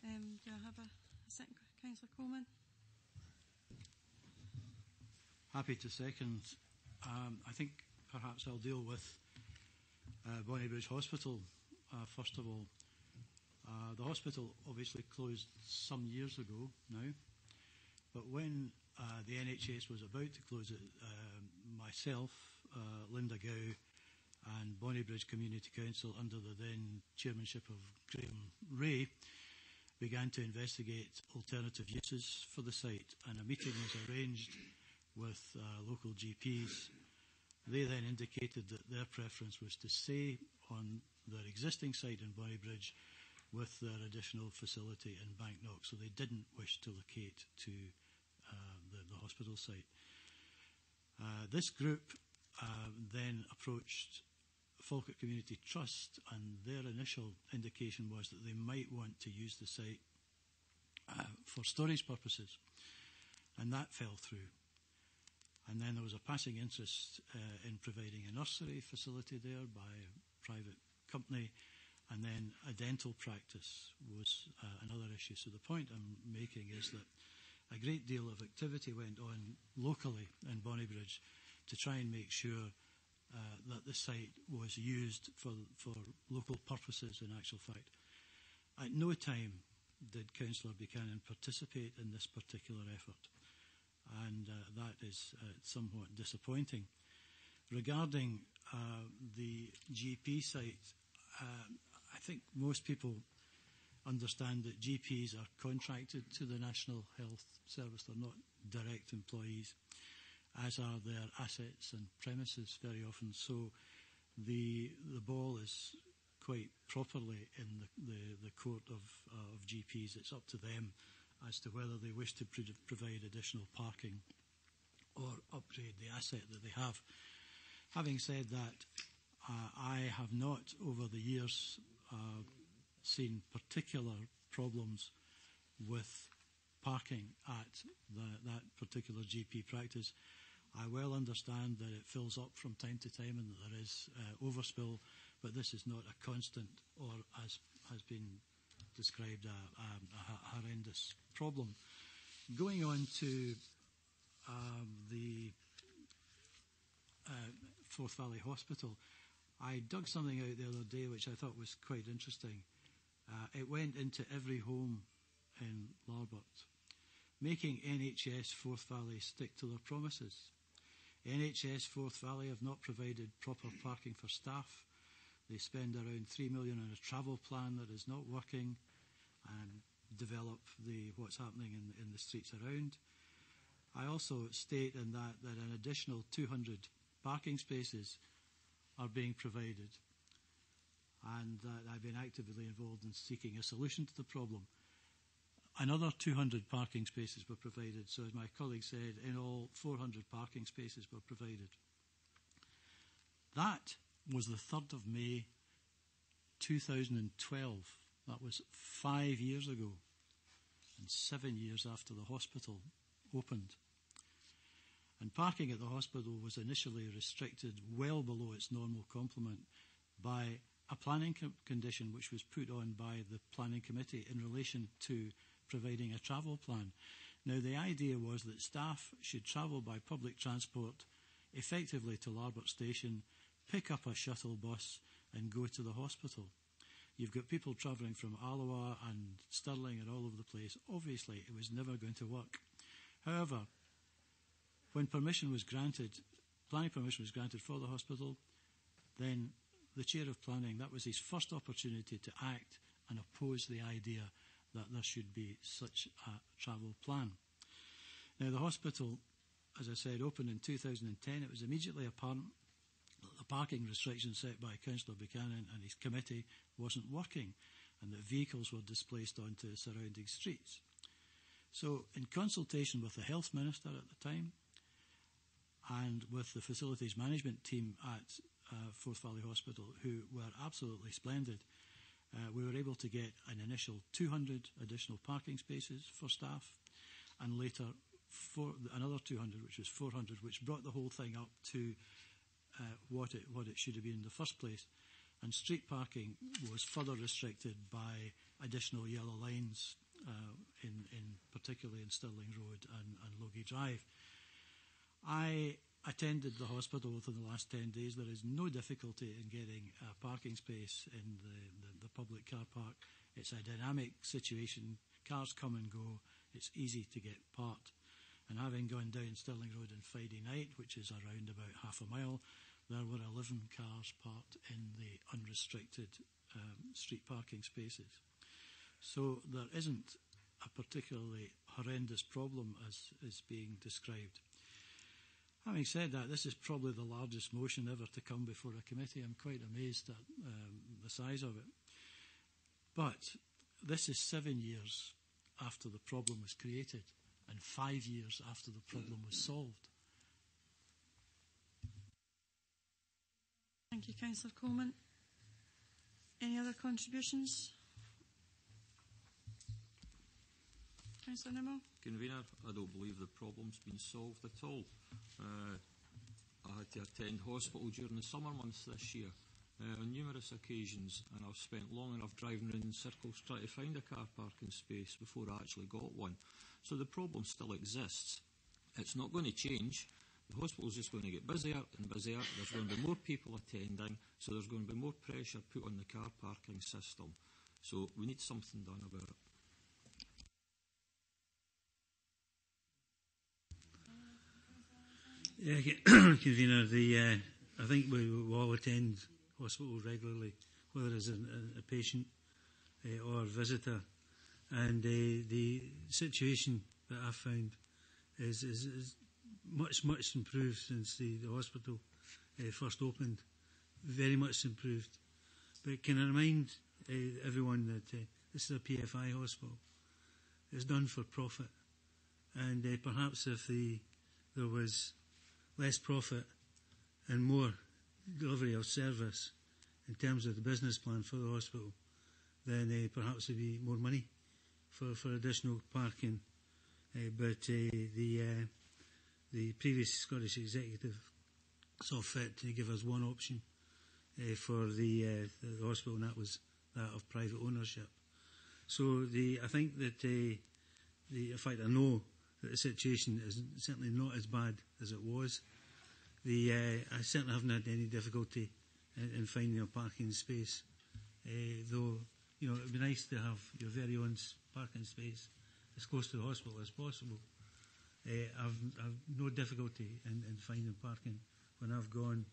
Do I have a second, Councillor Coleman? Happy to second. I think perhaps I'll deal with Bonnybridge Hospital first of all. The hospital obviously closed some years ago now, but when the NHS was about to close it, myself, Linda Gow and Bonnybridge Community Council under the then chairmanship of Graham Ray began to investigate alternative uses for the site, and a meeting was arranged with local GPs. They then indicated that their preference was to stay on their existing site in Bonnybridge with their additional facility in Banknock, so they didn't wish to locate to the hospital site. This group then approached Falkirk Community Trust, and their initial indication was that they might want to use the site for storage purposes, and that fell through. And then there was a passing interest in providing a nursery facility there by a private company, and then a dental practice was another issue. So the point I'm making is that a great deal of activity went on locally in Bonnybridge to try and make sure that the site was used for local purposes in actual fact. At no time did Councillor Buchanan participate in this particular effort, and that is somewhat disappointing. Regarding the GP site, I think most people understand that GPs are contracted to the National Health Service. They're not direct employees, as are their assets and premises very often. So the ball is quite properly in the court of GPs. It's up to them as to whether they wish to provide additional parking or upgrade the asset that they have. Having said that, I have not over the years seen particular problems with parking at that particular GP practice. I well understand that it fills up from time to time and that there is overspill, but this is not a constant or, as has been described, a horrendous problem. Going on to the Forth Valley Hospital, I dug something out the other day which I thought was quite interesting. It went into every home in Larbert, making NHS Forth Valley stick to their promises. NHS Forth Valley have not provided proper parking for staff. They spend around $3 million on a travel plan that is not working and develop what's happening in the streets around. I also state in that an additional 200 parking spaces are being provided, and that I've been actively involved in seeking a solution to the problem. Another 200 parking spaces were provided, so as my colleague said, in all 400 parking spaces were provided. That was the 3rd of May 2012. That was 5 years ago, and 7 years after the hospital opened. And parking at the hospital was initially restricted well below its normal complement by a planning condition which was put on by the planning committee in relation to providing a travel plan. Now, the idea was that staff should travel by public transport effectively to Larbert Station, pick up a shuttle bus and go to the hospital. You've got people travelling from Alloa and Stirling and all over the place. Obviously, it was never going to work. However, when permission was granted, planning permission was granted for the hospital, then the chair of planning, that was his first opportunity to act and oppose the idea that there should be such a travel plan. Now, the hospital, as I said, opened in 2010. It was immediately apparent that the parking restrictions set by Councillor Buchanan and his committee wasn't working, and that vehicles were displaced onto surrounding streets. So, in consultation with the Health Minister at the time and with the facilities management team at Forth Valley Hospital, who were absolutely splendid, we were able to get an initial 200 additional parking spaces for staff, and later another 200, which was 400, which brought the whole thing up to what it should have been in the first place. And street parking was further restricted by additional yellow lines, particularly in Stirling Road and Logie Drive. I attended the hospital within the last 10 days. There is no difficulty in getting a parking space in the public car park. It's a dynamic situation. Cars come and go. It's easy to get parked. And having gone down Stirling Road on Friday night, which is around about half a mile, there were 11 cars parked in the unrestricted street parking spaces. So there isn't a particularly horrendous problem as is being described. Having said that, this is probably the largest motion ever to come before a committee. I'm quite amazed at the size of it. But this is 7 years after the problem was created and 5 years after the problem was solved. Thank you, Councillor Coleman. Any other contributions? Councillor Nimmo? Convener, I don't believe the problem's been solved at all. I had to attend hospital during the summer months this year on numerous occasions, and I've spent long enough driving around in circles trying to find a car parking space before I actually got one. So the problem still exists. It's not going to change. The hospital's just going to get busier and busier. There's going to be more people attending, so there's going to be more pressure put on the car parking system. So we need something done about it. Yeah, Convener, I think we all attend hospital regularly, whether as a patient or visitor, and the situation that I've found is much improved since the hospital first opened. Very much improved. But can I remind everyone that this is a PFI hospital. It's done for profit. And perhaps if there was less profit and more delivery of service in terms of the business plan for the hospital, then perhaps there would be more money for additional parking. But the previous Scottish Executive saw fit to give us one option for the hospital, and that was that of private ownership. So I think that in fact, I know that the situation is certainly not as bad as it was. I certainly haven't had any difficulty in finding a parking space, though it would be nice to have your very own parking space as close to the hospital as possible. I've no difficulty in finding parking when I've gone,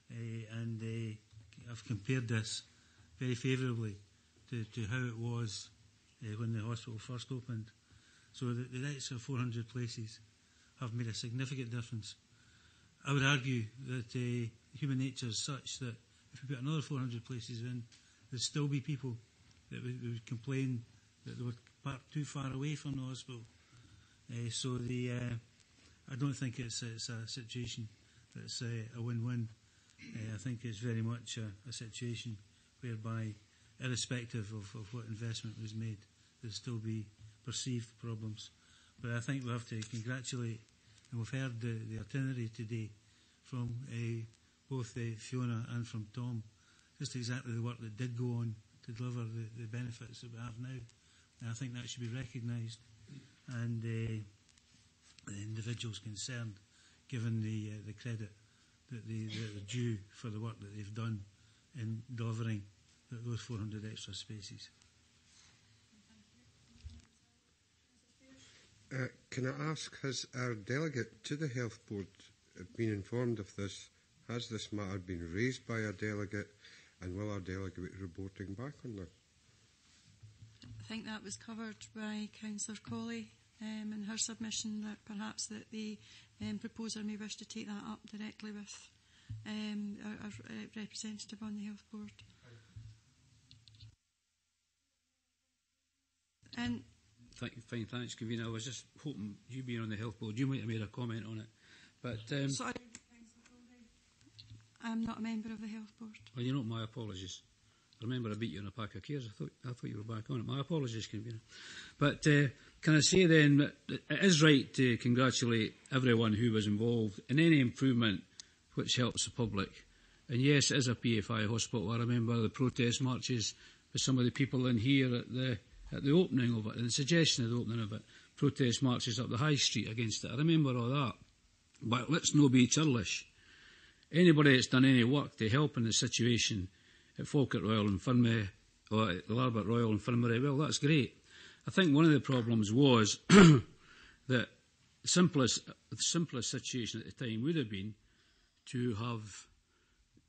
and I've compared this very favourably to how it was when the hospital first opened. So the extra 400 places have made a significant difference. I would argue that human nature is such that if we put another 400 places in, there'd still be people that would complain that they were parked too far away from the hospital. So I don't think it's a situation that's a win-win. I think it's very much a situation whereby, irrespective of what investment was made, there'll still be perceived problems. But I think we have to congratulate, and we've heard the itinerary today from both Fiona and from Tom, just exactly the work that did go on to deliver the benefits that we have now. And I think that should be recognised, and the individuals concerned given the credit that they're due for the work that they've done in delivering those 400 extra spaces. Can I ask, has our delegate to the Health Board been informed of this? Has this matter been raised by our delegate, and will our delegate be reporting back on that? I think that was covered by Councillor Colley in her submission, that perhaps that the proposer may wish to take that up directly with our representative on the Health Board. And fine, thanks, Convener. I was just hoping, you being on the Health Board, you might have made a comment on it. But sorry, I'm not a member of the Health Board. Well, you know, my apologies. I remember I beat you in a pack of cares. I thought you were back on it. My apologies, Convener. But can I say then that it is right to congratulate everyone who was involved in any improvement which helps the public. And yes, it is a PFI hospital. I remember the protest marches with some of the people in here at the opening of it, and the suggestion of the opening of it, protest marches up the High Street against it. I remember all that. But let's no be churlish. Anybody that's done any work to help in the situation at Falkirk Royal Infirmary, or at the Larbert Royal Infirmary, well, that's great. I think one of the problems was that the simplest situation at the time would have been to have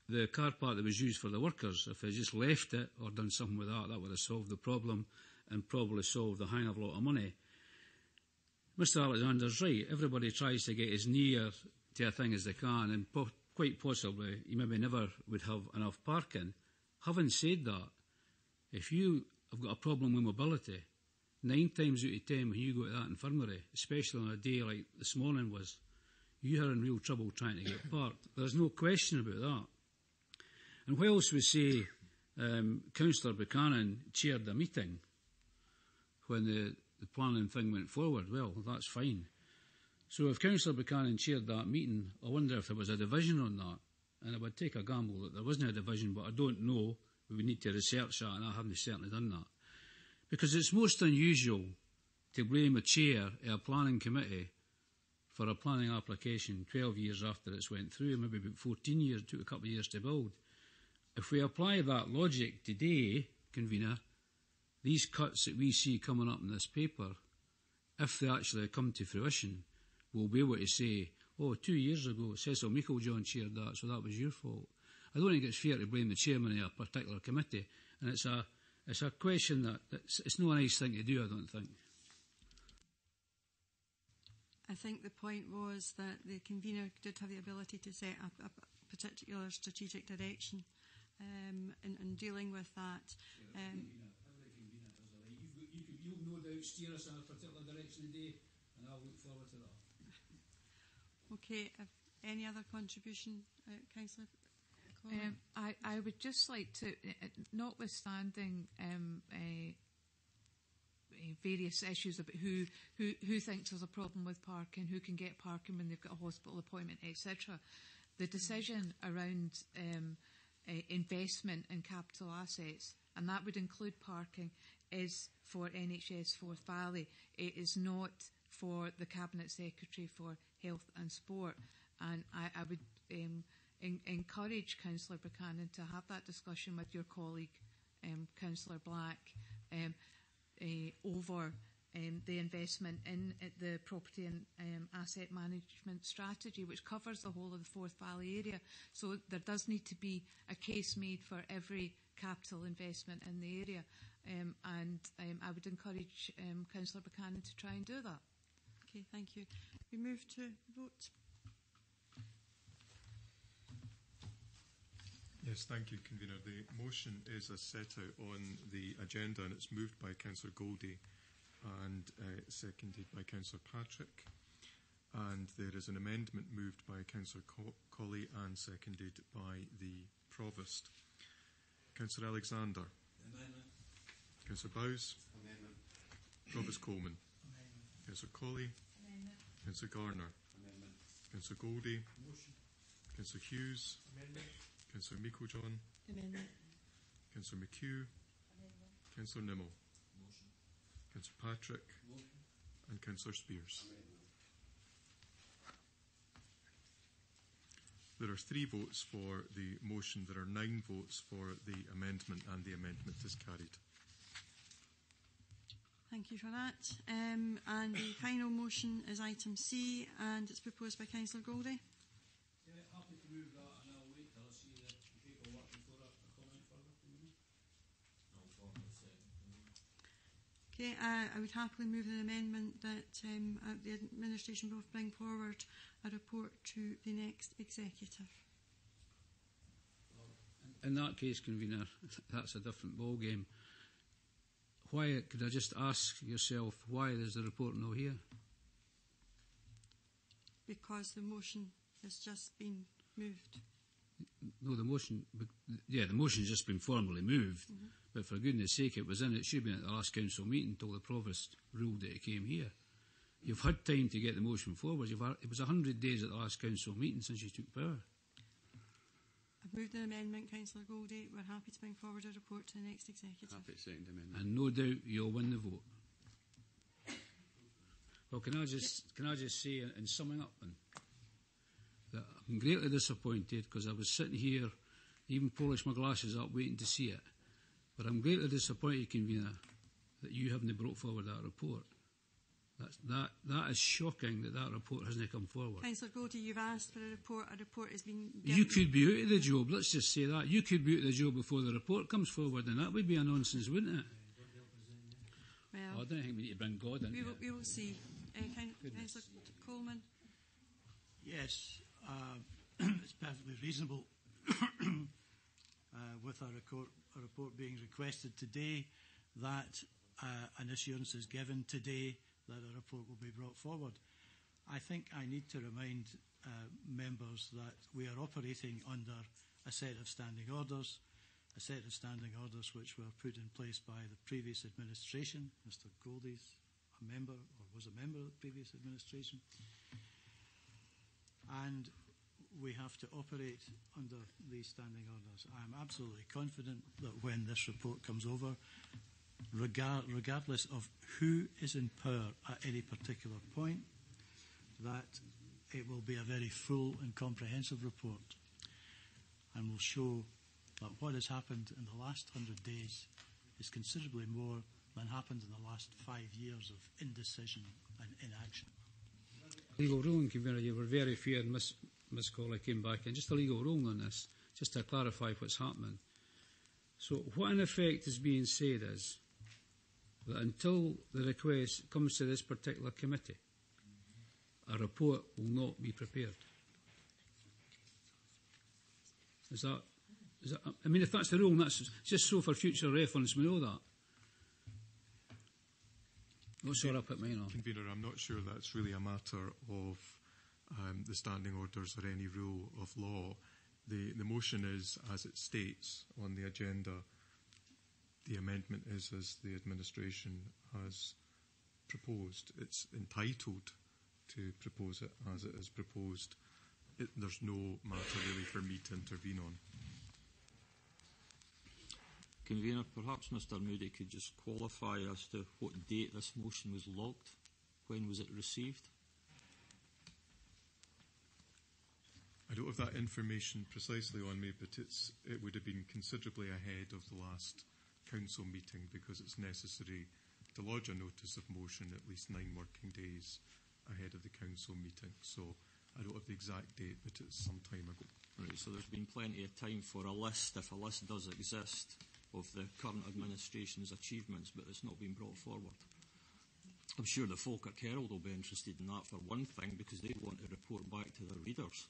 the car park that was used for the workers. If they just left it or done something with that, that would have solved the problem and probably solved a hang of a lot of money. Mr. Alexander's right. Everybody tries to get as near to a thing as they can, and quite possibly you maybe never would have enough parking. Having said that, if you have got a problem with mobility, 9 times out of 10 when you go to that infirmary, especially on a day like this morning was, you are in real trouble trying to get parked. There's no question about that. And whilst we say Councillor Buchanan chaired the meeting when the planning thing went forward, well, that's fine. So if Councillor Buchanan chaired that meeting, I wonder if there was a division on that. And I would take a gamble that there wasn't a division, but I don't know. We would need to research that, and I haven't certainly done that. Because it's most unusual to blame a chair of a planning committee for a planning application 12 years after it's went through, maybe about 14 years, it took a couple of years to build. If we apply that logic today, Convener, these cuts that we see coming up in this paper, if they actually come to fruition, we'll be able to say, oh, 2 years ago, Cecil Meiklejohn chaired that, so that was your fault. I don't think it's fair to blame the chairman of a particular committee, and it's a question that it's not a nice thing to do, I don't think. I think the point was that the convener did have the ability to set up a particular strategic direction, in dealing with that. You'll no doubt steer us in a particular direction today, and I'll look forward to that. Okay, any other contribution, Councillor? I would just like to, notwithstanding various issues about who thinks there's a problem with parking, who can get parking when they've got a hospital appointment, etc. The decision around investment in capital assets, and that would include parking, is for NHS Forth Valley. It is not for the Cabinet Secretary for Health and Sport. And I would encourage Councillor Buchanan to have that discussion with your colleague, Councillor Black, over the investment in the property and asset management strategy, which covers the whole of the Forth Valley area. So there does need to be a case made for every capital investment in the area. And I would encourage Councillor Buchanan to try and do that. Okay, thank you. We move to vote. Yes, thank you, Convener. The motion is as set out on the agenda, and it's moved by Councillor Goldie and seconded by Councillor Patrick. And there is an amendment moved by Councillor Colley and seconded by the Provost. Councillor Alexander. Amendment. Councillor Bowes. Amendment. Provost Coleman. Amendment. Councillor Colley. Amendment. Councillor Garner. Amendment. Councillor Goldie. Motion. Councillor Hughes. Amendment. Councillor Meikle-John. Amendment. Councillor McHugh. Amendment. Councillor Nimmo. Motion. Councillor Patrick. Motion. And Councillor Spears. Amendment. There are 3 votes for the motion. There are 9 votes for the amendment, and the amendment is carried. Thank you for that. And the final motion is item C, and it's proposed by Councillor Goldie. Yeah, happy to move that, and I'll wait till I see the paperwork before I comment further. Okay, I would happily move an amendment that the administration both bring forward a report to the next executive. In that case, Convener, that's a different ball game. Why, could I just ask yourself, why is the report not here? Because the motion has just been moved. No, the motion, the motion's just been formally moved, but for goodness sake, it should have been at the last council meeting until the Provost ruled that it came here. You've had time to get the motion forward. It was 100 days at the last council meeting since you took power. I've moved an amendment, Councillor Goldie. We're happy to bring forward a report to the next executive. Happy to second amendment. And no doubt you'll win the vote. Well, can I just say, in summing up, that I'm greatly disappointed because I was sitting here, even polish my glasses up, waiting to see it. But I'm greatly disappointed, Convener, that you haven't brought forward that report. That is shocking that report hasn't come forward. Councillor Goldie, you've asked for a report. A report has been given. You could be out of the job, let's just say that. You could be out of the job before the report comes forward, and that would be a nonsense, wouldn't it? Well, I don't think we need to bring God into it. We will see. Councillor Coleman. Yes, it's perfectly reasonable with a report being requested today that an assurance is given today that a report will be brought forward. I think I need to remind members that we are operating under a set of standing orders, which were put in place by the previous administration. Mr. Goldie's a member, or was a member of the previous administration. And we have to operate under these standing orders. I am absolutely confident that when this report comes over, regardless of who is in power at any particular point, that it will be a very full and comprehensive report and will show that what has happened in the last 100 days is considerably more than happened in the last 5 years of indecision and inaction. Legal ruling, Convener, you were very fair, and Miss Colley came back in. Just a legal ruling on this, just to clarify what's happening. So what in effect is being said is that until the request comes to this particular committee, a report will not be prepared. Is that Is that, I mean, if that's the rule, and that's just so for future reference, we know that. What's sure I put mine on? Convener, I'm not sure that's really a matter of the standing orders or any rule of law. The motion is, as it states on the agenda, the amendment is as the administration has proposed. It's entitled to propose it as it is proposed. There's no matter really for me to intervene on. Convener, perhaps Mr Moody could just qualify as to what date this motion was logged. When was it received? I don't have that information precisely on me, but it would have been considerably ahead of the last council meeting because it's necessary to lodge a notice of motion at least 9 working days ahead of the council meeting. So I don't have the exact date, but it's some time ago. Right, so there's been plenty of time for a list, if a list does exist, of the current administration's achievements, but it's not been brought forward. I'm sure the Falkirk Herald will be interested in that for one thing, because they want to report back to their readers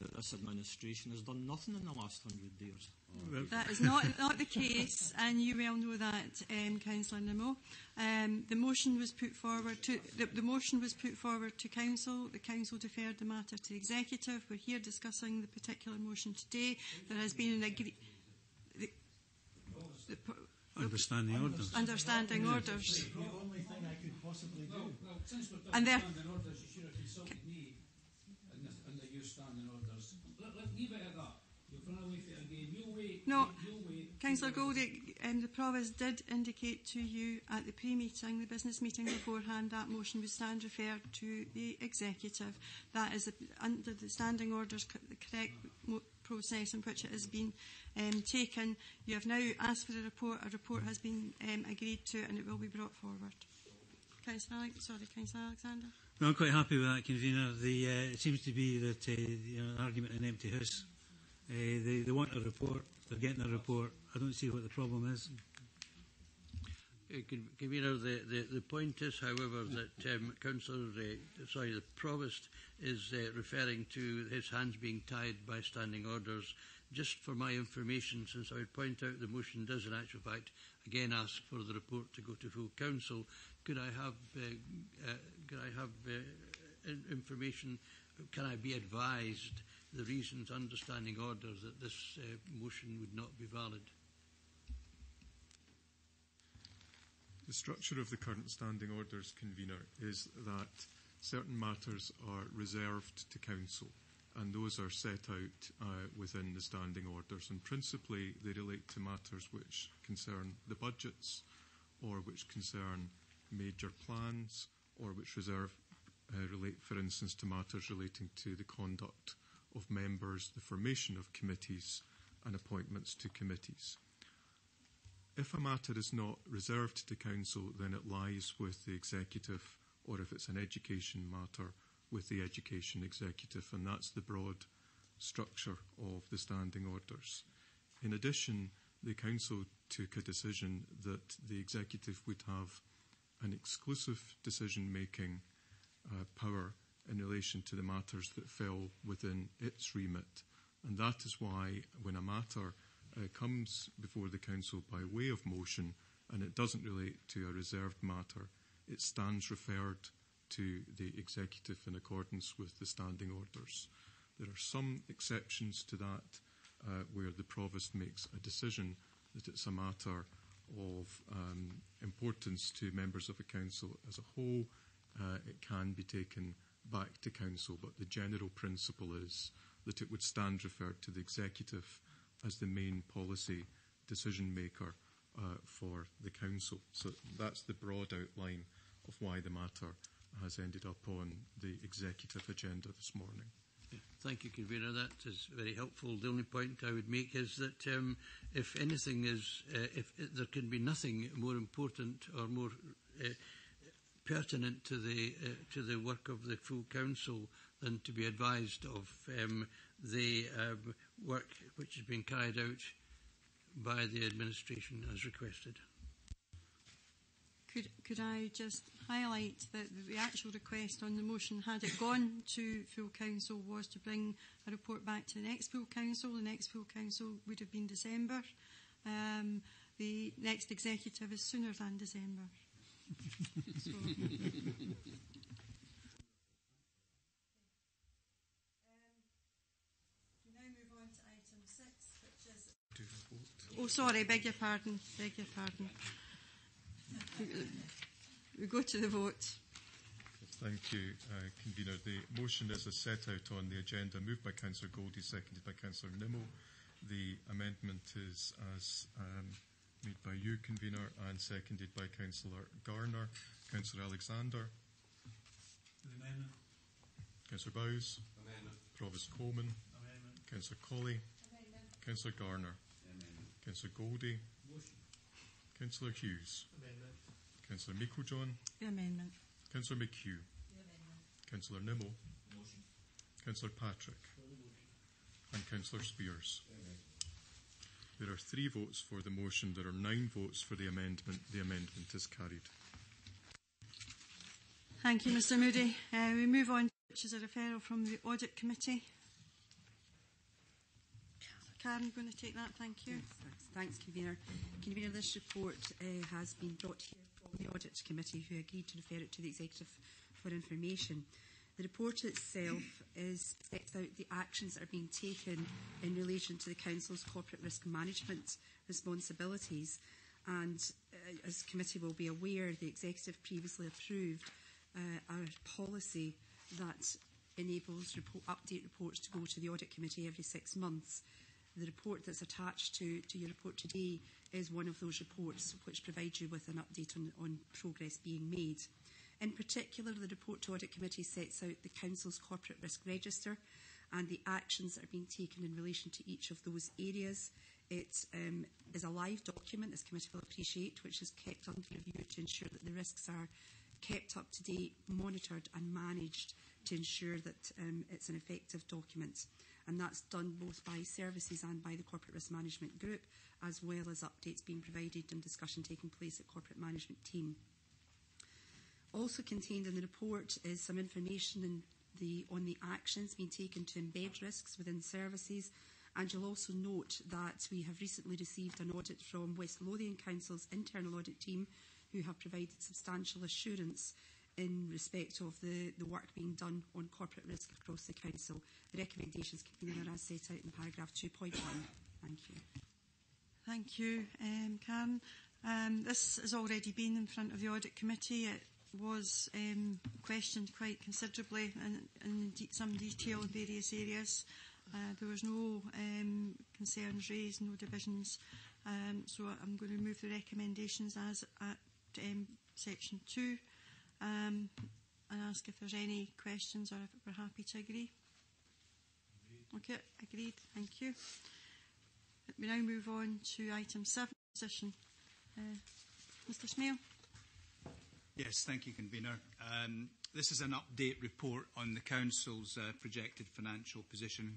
that this administration has done nothing in the last 100 years. That is not the case, and you well know that, Councillor Nimmo. The motion was put forward to the motion was put forward to council. The council deferred the matter to the executive. We're here discussing the particular motion today. There has been an Understanding orders. Understanding orders. The only thing I could possibly do. Well, since we're And talking standing orders, you should have consulted me under your standing orders. Leave it at that. You've run away from it again. You'll wait. No, you'll wait. Councillor Goldie, the province did indicate to you at the pre-meeting, the business meeting beforehand, that motion would stand referred to the executive. That is under the standing orders, the correct process in which it has been taken. You have now asked for a report. A report has been agreed to, and it will be brought forward. Councillor Alexander. No, I'm quite happy with that, Convener. It seems to be that an argument in an empty house. They want a report. They're getting a report. I don't see what the problem is. Convener, the point is, however, that the Provost is referring to his hands being tied by standing orders. Just for my information, since I would point out the motion does in actual fact again ask for the report to go to full council, could I have information? Can I be advised the reasons under standing orders that this motion would not be valid? The structure of the current standing orders, Convener, is that certain matters are reserved to council, and those are set out within the standing orders, and principally they relate to matters which concern the budgets or which concern major plans or which relate, for instance, to matters relating to the conduct of members, the formation of committees and appointments to committees. If a matter is not reserved to council, then it lies with the executive, or if it's an education matter, with the education executive, and that's the broad structure of the standing orders. In addition, the council took a decision that the executive would have an exclusive decision-making power in relation to the matters that fell within its remit, and that is why when a matter comes before the council by way of motion and it doesn't relate to a reserved matter, it stands referred to the executive in accordance with the standing orders. There are some exceptions to that where the provost makes a decision that it's a matter of importance to members of the council as a whole. It can be taken back to council, but the general principle is that it would stand referred to the executive as the main policy decision maker for the council. So that's the broad outline of why the matter has ended up on the executive agenda this morning. Thank you, Convener. That is very helpful. The only point I would make is that if anything is, if there can be nothing more important or more pertinent to the work of the full council than to be advised of the work which has been carried out by the administration as requested. Could I just highlight that the actual request on the motion, had it gone to full council, was to bring a report back to the next full council. The next full council would have been December. The next executive is sooner than December. So. We now move on to item 6, which is... Oh, sorry, beg your pardon. We go to the vote. Thank you, Convener. The motion is as set out on the agenda, moved by Councillor Goldie, seconded by Councillor Nimmo. The amendment is as made by you, Convener, and seconded by Councillor Garner. Councillor Alexander. Amendment. Councillor Bowes. Amendment. Provost Coleman. Amendment. Councillor Colley. Amendment. Councillor Garner. Amendment. Councillor Goldie. Motion. Councillor Hughes. Amendment. Councillor Meiklejohn. The amendment. Councillor McHugh. The amendment. Councillor Nimmo. Motion. Councillor Patrick. And Councillor Spears. Amen. There are 3 votes for the motion. There are 9 votes for the amendment. The amendment is carried. Thank you, Mr Moody. We move on, which is a referral from the Audit Committee. Karen, going to take that, thank you. Yes, thanks, Convener. Convener, this report has been brought here from the Audit Committee, who agreed to refer it to the Executive for information. The report itself sets out the actions that are being taken in relation to the Council's corporate risk management responsibilities. And as the committee will be aware, the Executive previously approved a policy that enables update reports to go to the Audit Committee every 6 months. The report that's attached to your report today is one of those reports which provides you with an update on progress being made. In particular, the report to Audit Committee sets out the Council's corporate risk register and the actions that are being taken in relation to each of those areas. It is a live document, as committee will appreciate, which is kept under review to ensure that the risks are kept up to date, monitored and managed to ensure that it's an effective document. And that's done both by services and by the Corporate Risk Management Group, as well as updates being provided and discussion taking place at Corporate Management Team. Also contained in the report is some information on the actions being taken to embed risks within services, and you'll also note that we have recently received an audit from West Lothian Council's internal audit team, who have provided substantial assurance in respect of the work being done on corporate risk across the Council. The recommendations convener are as set out in paragraph 2.1. Thank you. Thank you, Karen. This has already been in front of the Audit Committee. It was questioned quite considerably in some detail in various areas. There was no concerns raised, no divisions. So I'm going to move the recommendations as at section 2 and ask if there's any questions or if we're happy to agree. Okay, agreed. Thank you. We now move on to item 7, position. Mr Smale. Yes, thank you, Convener. This is an update report on the Council's projected financial position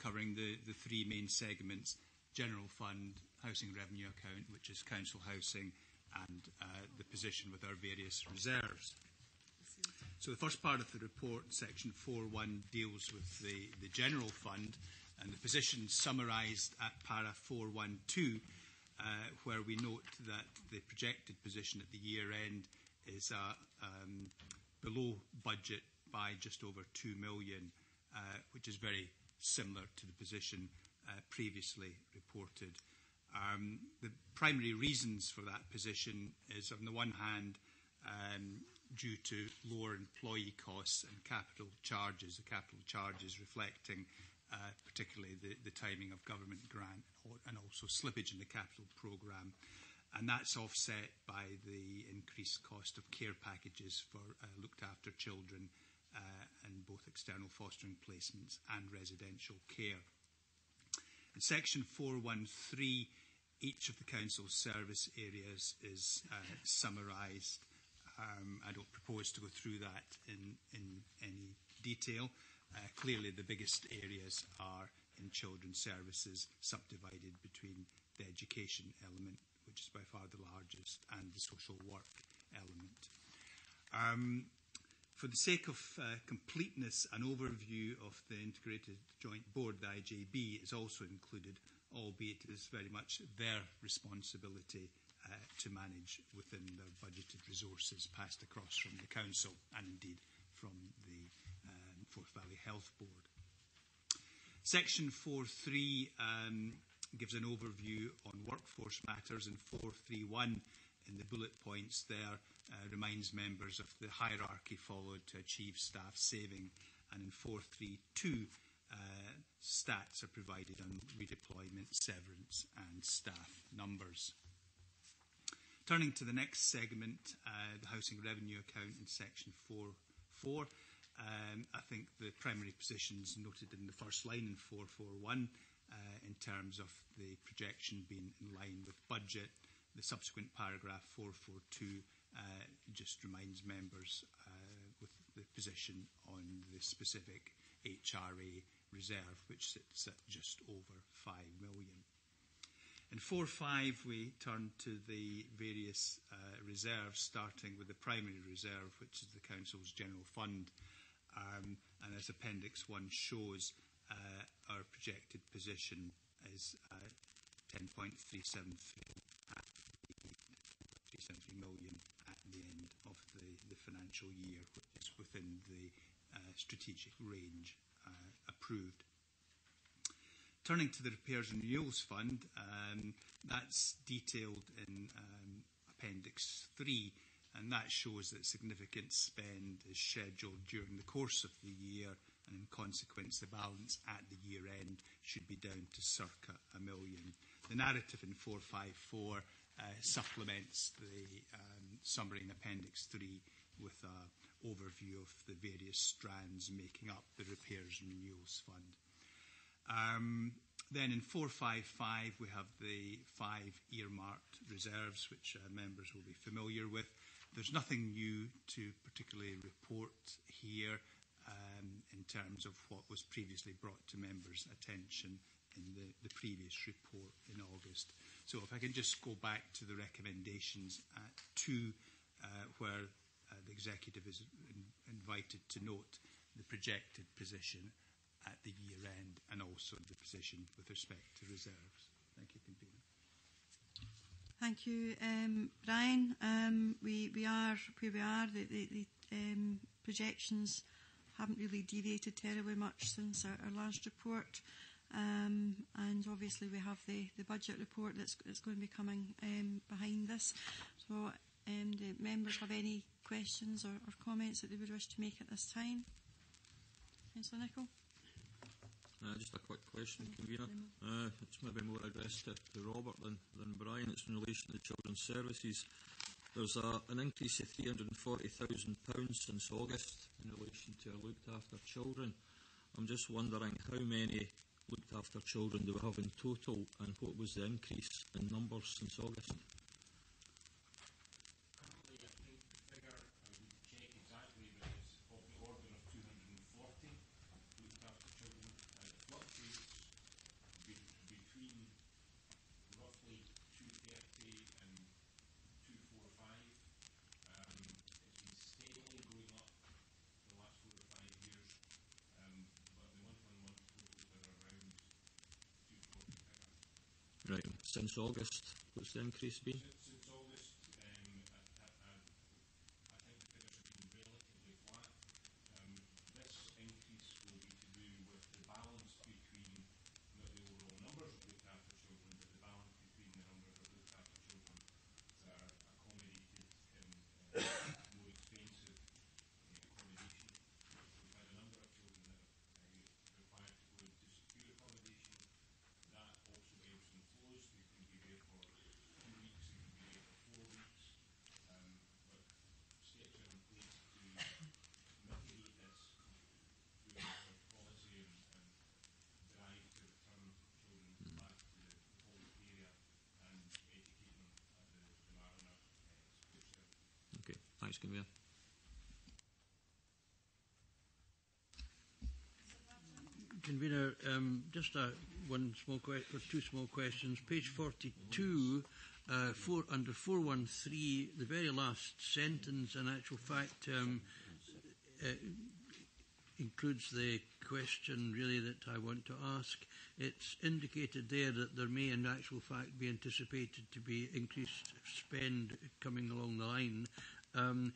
covering the 3 main segments: General Fund, Housing Revenue Account, which is Council Housing, and the position with our various reserves. So the first part of the report, section 4.1, deals with the General Fund, and the position summarised at para 4.1.2, where we note that the projected position at the year end is below budget by just over 2 million, which is very similar to the position previously reported. The primary reasons for that position is, on the one hand, due to lower employee costs and capital charges, the capital charges reflecting particularly the timing of government grant and also slippage in the capital programme. And that's offset by the increased cost of care packages for looked after children in both external fostering placements and residential care. In section 4.1.3, each of the Council's service areas is summarised. I don't propose to go through that in any detail. Clearly the biggest areas are in children's services, subdivided between the education element, which is by far the largest, and the social work element. For the sake of completeness, an overview of the Integrated Joint Board, the IJB, is also included, albeit it is very much their responsibility to manage within their budgeted resources passed across from the Council and indeed from the Forth Valley Health Board. Section 4.3 gives an overview on workforce matters, and 4.3.1 in the bullet points there reminds members of the hierarchy followed to achieve staff saving, and in 4.3.2 stats are provided on redeployment, severance and staff numbers. Turning to the next segment, the housing revenue account in section 4.4, I think the primary positions noted in the first line in 4.4.1 in terms of the projection being in line with budget. The subsequent paragraph 4.4.2 just reminds members with the position on the specific HRA reserve, which sits at just over 5 million. In 4.5 we turn to the various reserves, starting with the primary reserve, which is the Council's general fund, and as Appendix 1 shows, our projected position is 10.373 million at the end of the financial year, which is within the strategic range approved. Turning to the Repairs and Renewals Fund, that's detailed in Appendix 3, and that shows that significant spend is scheduled during the course of the year, and in consequence the balance at the year end should be down to circa $1 million. The narrative in 4.5.4 supplements the summary in Appendix 3 with an overview of the various strands making up the Repairs and Renewals Fund. Then in 4.5.5 we have the 5 earmarked reserves, which members will be familiar with. There's nothing new to particularly report here in terms of what was previously brought to members' attention in the previous report in August. So if I can just go back to the recommendations at 2, where the Executive is invited to note the projected position at the year end and also the position with respect to reserves. Thank you, Convener. Thank you, Brian. We are where we are. The projections haven't really deviated terribly much since our last report. And obviously we have the budget report that's going to be coming behind this. So do members have any questions or comments that they would wish to make at this time? Councillor Nicholl? Just a quick question, Convener. It's maybe more addressed to Robert than Brian. It's in relation to Children's Services. There's an increase of £340,000 since August in relation to looked after children. I'm just wondering how many looked after children do we have in total, and what was the increase in numbers since August? Currently, I think the figure, I would check exactly, but it's of the order of 240 looked after children. It fluctuates between roughly 230 and 245. It's been steadily going up for the last 4 or 5 years, but the month-on-month totals are around 240 figure. Right, since August, what's the increase been? Since August, I think the figures have been relatively flat. This increase will be to do with the balance between not the overall numbers of looked after children, but the balance between the numbers of looked after children that are accommodated in more expensive accommodation. We've had a number of children that are required to go into secure accommodation. That also ebbs and flows. They can be there for 2 weeks, they can be there for 4 weeks. But steps are in place to mitigate this through our policy and drive to return children back to the Holwick area and educate them at the Mariner Support Service. Okay, thanks, Convener. Convener, just two small questions. Page 42, under 413, the very last sentence, in actual fact, includes the question really that I want to ask. It's indicated there that there may in actual fact be anticipated to be increased spend coming along the line, and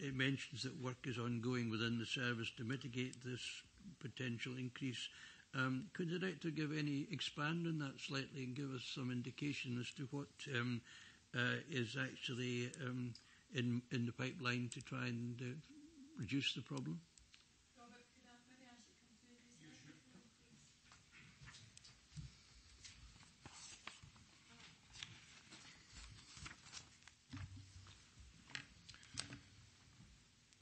it mentions that work is ongoing within the service to mitigate this potential increase. Could the Director expand on that slightly and give us some indication as to what is actually in the pipeline to try and reduce the problem? Robert, could I maybe ask you to come through this?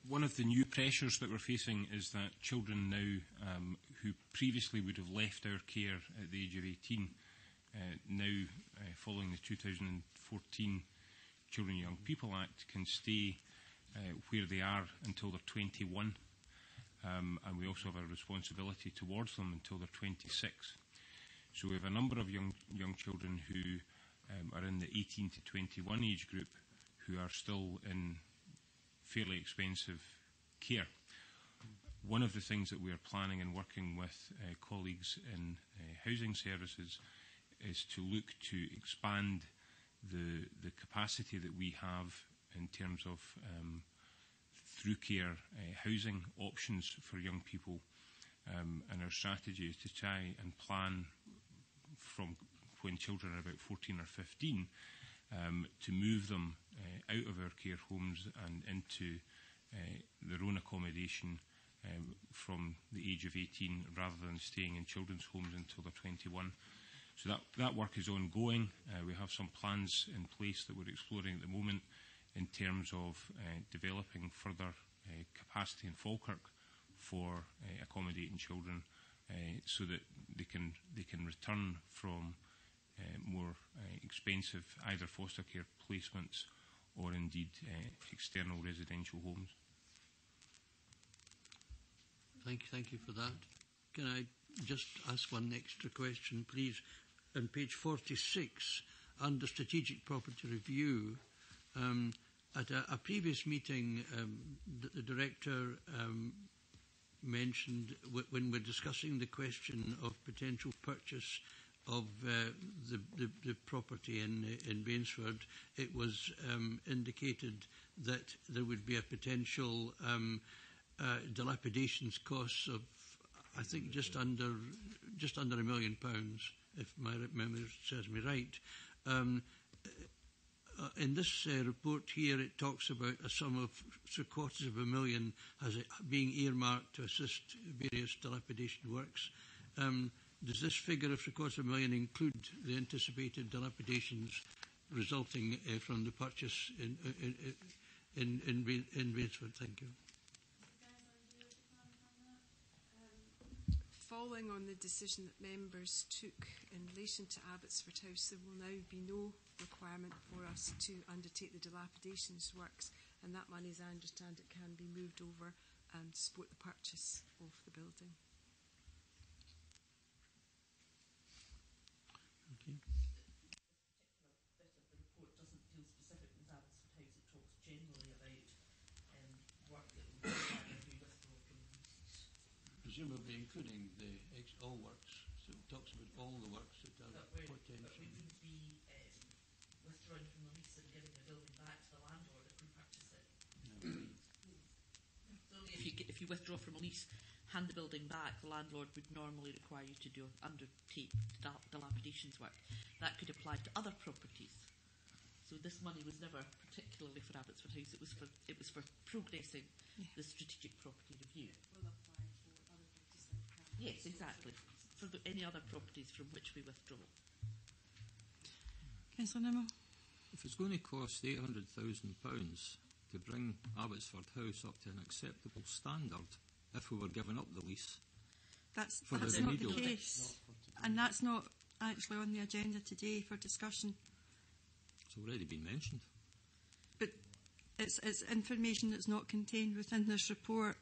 One of the new pressures that we're facing is that children now who previously would have left our care at the age of 18, now following the 2014 Children and Young People Act, can stay where they are until they're 21. And we also have a responsibility towards them until they're 26. So we have a number of young children who are in the 18 to 21 age group who are still in fairly expensive care. One of the things that we are planning and working with colleagues in housing services is to look to expand the capacity that we have in terms of through care housing options for young people, and our strategy is to try and plan from when children are about 14 or 15 to move them out of our care homes and into their own accommodation from the age of 18 rather than staying in children's homes until they're 21. So that work is ongoing. We have some plans in place that we're exploring at the moment in terms of developing further capacity in Falkirk for accommodating children so that they can return from more expensive either foster care placements or indeed external residential homes. Thank you for that. Can I just ask one extra question, please? On page 46, under Strategic Property Review, at a previous meeting, the Director mentioned when we're discussing the question of potential purchase of the property in Bainsford, it was indicated that there would be a potential dilapidations costs of, I think, just under £1 million, if my memory serves me right. In this report here, it talks about a sum of £750,000 as it being earmarked to assist various dilapidation works. Does this figure of £750,000 include the anticipated dilapidations resulting from the purchase in Bainsford? Thank you. Following on the decision that members took in relation to Abbotsford House, there will now be no requirement for us to undertake the dilapidations works, and that money, as I understand it, can be moved over to support the purchase of the building. Okay. This bit of the report doesn't deal specifically with Abbotsford House. It talks generally about work that will be required to be withdrawn from the lease. Presumably including all works. So it talks about all the works that are potential. But we wouldn't be withdrawing from the lease and giving the building back to the landlord if we purchase it. No. So if you withdraw from a lease, hand the building back, the landlord would normally require you to undertake dilapidations work. That could apply to other properties. So this money was never particularly for Abbotsford House. It was for progressing the strategic property review. Will apply for other properties like Yes, exactly. For any other properties from which we withdraw. Councillor Nimmo. If it's going to cost £800,000 to bring Abbotsford House up to an acceptable standard, if we were giving up the lease, that's the not remedial the case, and that's not actually on the agenda today for discussion. It's already been mentioned. But it's information that's not contained within this report.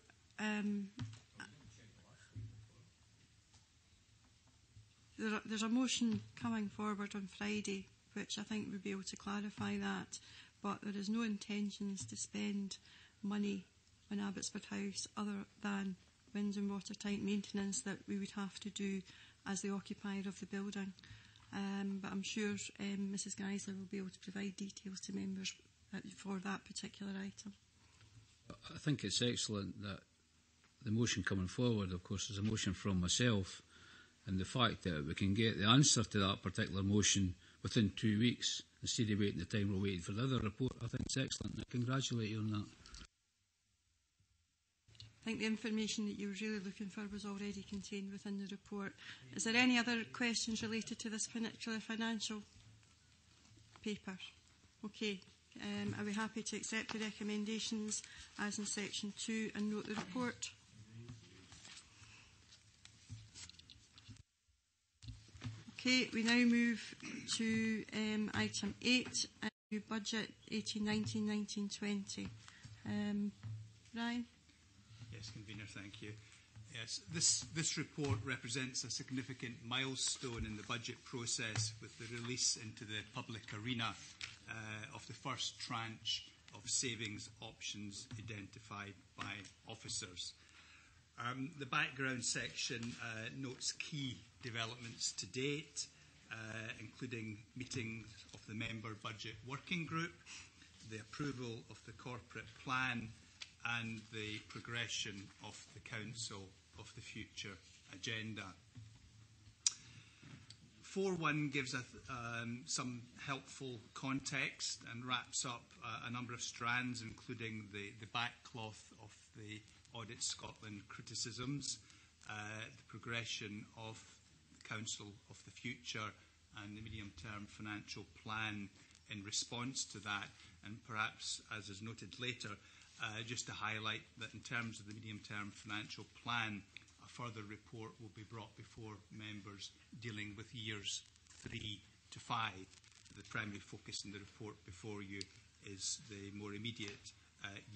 There's a motion coming forward on Friday which I think would be able to clarify that. But there is no intentions to spend money on Abbotsford House other than wind and watertight maintenance that we would have to do as the occupier of the building. But I'm sure Mrs Geisler will be able to provide details to members for that particular item. I think it's excellent that the motion coming forward, of course, is a motion from myself, and the fact that we can get the answer to that particular motion within 2 weeks instead of waiting the time we're waiting for the other report, I think it's excellent. I congratulate you on that. I think the information that you were really looking for was already contained within the report. Is there any other questions related to this particular financial paper? Okay. Are we happy to accept the recommendations as in section 2 and note the report? Okay, we now move to item 8, budget 1819, 1920. Brian? Yes, Convener, thank you. Yes, this report represents a significant milestone in the budget process with the release into the public arena of the first tranche of savings options identified by officers. The background section notes key developments to date, including meetings of the Member Budget Working Group, the approval of the corporate plan, and the progression of the Council of the Future agenda. 4.1 gives some helpful context and wraps up a number of strands, including the backcloth of the Audit Scotland criticisms, the progression of the Council of the Future and the medium-term financial plan in response to that, and perhaps, as is noted later, just to highlight that in terms of the medium-term financial plan, a further report will be brought before members dealing with years 3 to 5. The primary focus in the report before you is the more immediate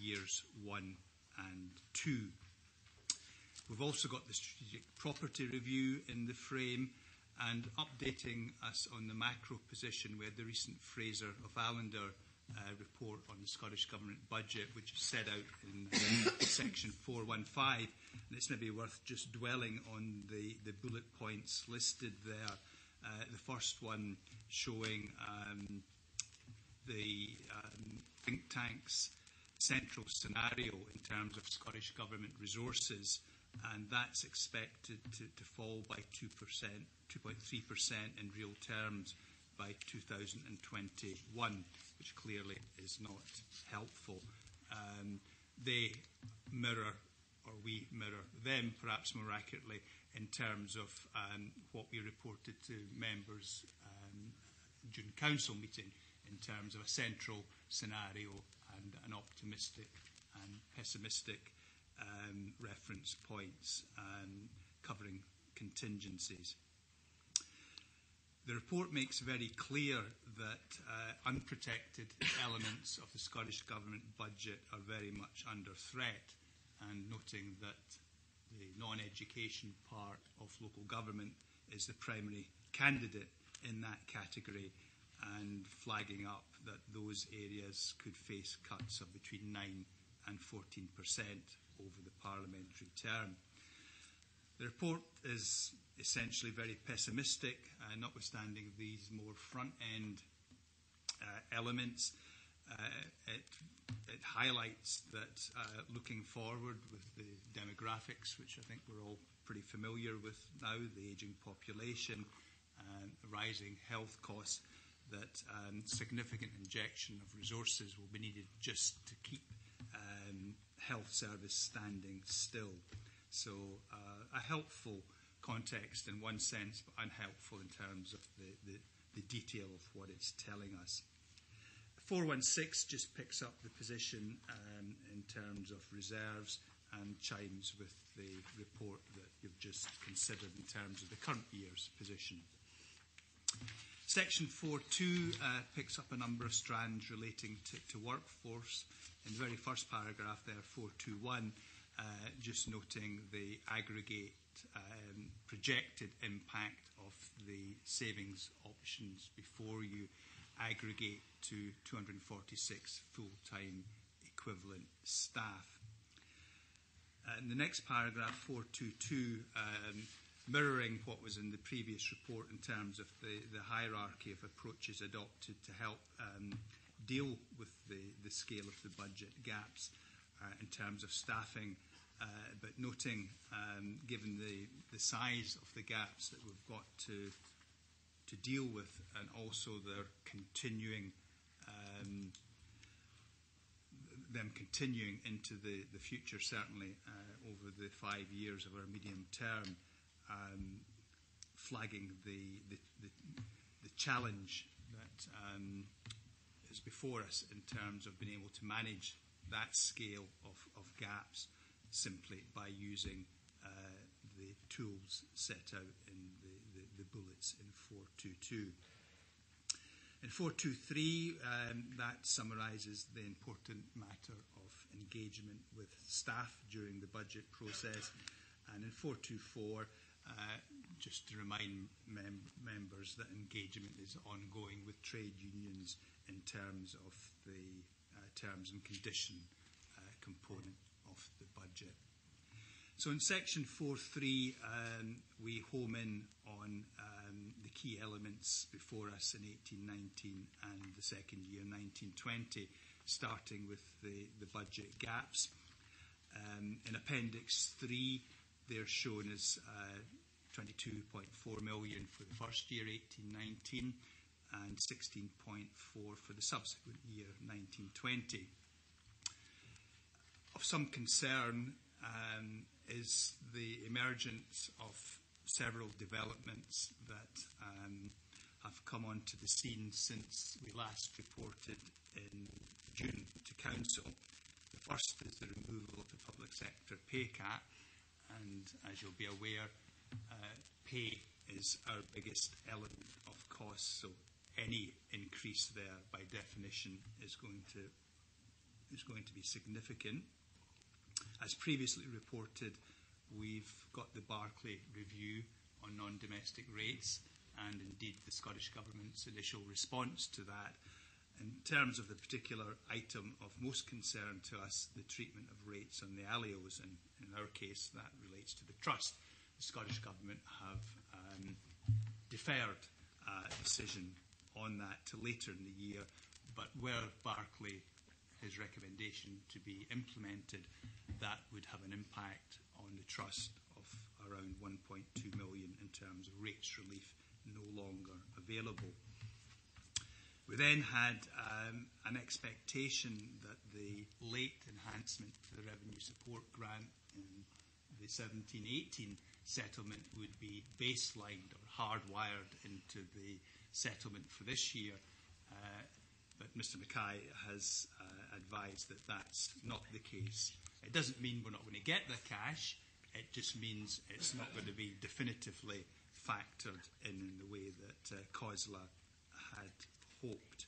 years 1 and 2. We've also got the strategic property review in the frame, and updating us on the macro position, we had the recent Fraser of Allender report on the Scottish Government budget, which is set out in section 4.15, and it's maybe worth just dwelling on the bullet points listed there. The first one showing the think tank's central scenario in terms of Scottish Government resources, and that's expected to fall by 2%, 2.3% in real terms by 2021, which clearly is not helpful. They mirror, or we mirror them perhaps more accurately, in terms of what we reported to members during Council meeting in terms of a central scenario and an optimistic and pessimistic reference points covering contingencies. The report makes very clear that unprotected elements of the Scottish Government budget are very much under threat, and noting that the non-education part of local government is the primary candidate in that category, and flagging up that those areas could face cuts of between 9 and 14% over the parliamentary term. The report is essentially very pessimistic, notwithstanding these more front-end elements. It highlights that looking forward with the demographics, which I think we're all pretty familiar with now, the ageing population, rising health costs, that significant injection of resources will be needed just to keep health service standing still. So a helpful context in one sense, but unhelpful in terms of the detail of what it's telling us. 416 just picks up the position in terms of reserves and chimes with the report that you've just considered in terms of the current year's position. Section 4.2 picks up a number of strands relating to workforce. In the very first paragraph there, 4.2.1, just noting the aggregate projected impact of the savings options before you aggregate to 246 full-time equivalent staff. In the next paragraph, 422, mirroring what was in the previous report in terms of the hierarchy of approaches adopted to help deal with the scale of the budget gaps in terms of staffing, but noting, given the size of the gaps that we've got to deal with, and also their continuing them continuing into the future, certainly over the 5 years of our medium term, flagging the challenge that is before us in terms of being able to manage that scale of gaps simply by using the tools set out in the bullets in 422. In 423, that summarises the important matter of engagement with staff during the budget process. And in 424, just to remind members that engagement is ongoing with trade unions in terms of the terms and condition component of the budget. So in section 4.3, we home in on the key elements before us in 1819 and the second year, 1920, starting with the budget gaps. In Appendix 3, they're shown as 22.4 million for the first year, 1819, and 16.4 for the subsequent year, 1920. Of some concern is the emergence of several developments that have come onto the scene since we last reported in June to Council. The first is the removal of the public sector pay cap, and as you'll be aware, pay is our biggest element of cost, so any increase there by definition is going to be significant. As previously reported, we've got the Barclay review on non-domestic rates, and indeed the Scottish Government's initial response to that. In terms of the particular item of most concern to us, the treatment of rates on the ALIOs, and in our case that relates to the Trust, the Scottish Government have deferred a decision on that to later in the year, but where Barclay, his recommendation to be implemented, that would have an impact on the Trust of around 1.2 million in terms of rates relief no longer available. We then had an expectation that the late enhancement to the revenue support grant in the 17-18 settlement would be baselined or hardwired into the settlement for this year, but Mr Mackay has advised that that's not the case. It doesn't mean we're not going to get the cash, it just means it's not going to be definitively factored in the way that COSLA had hoped.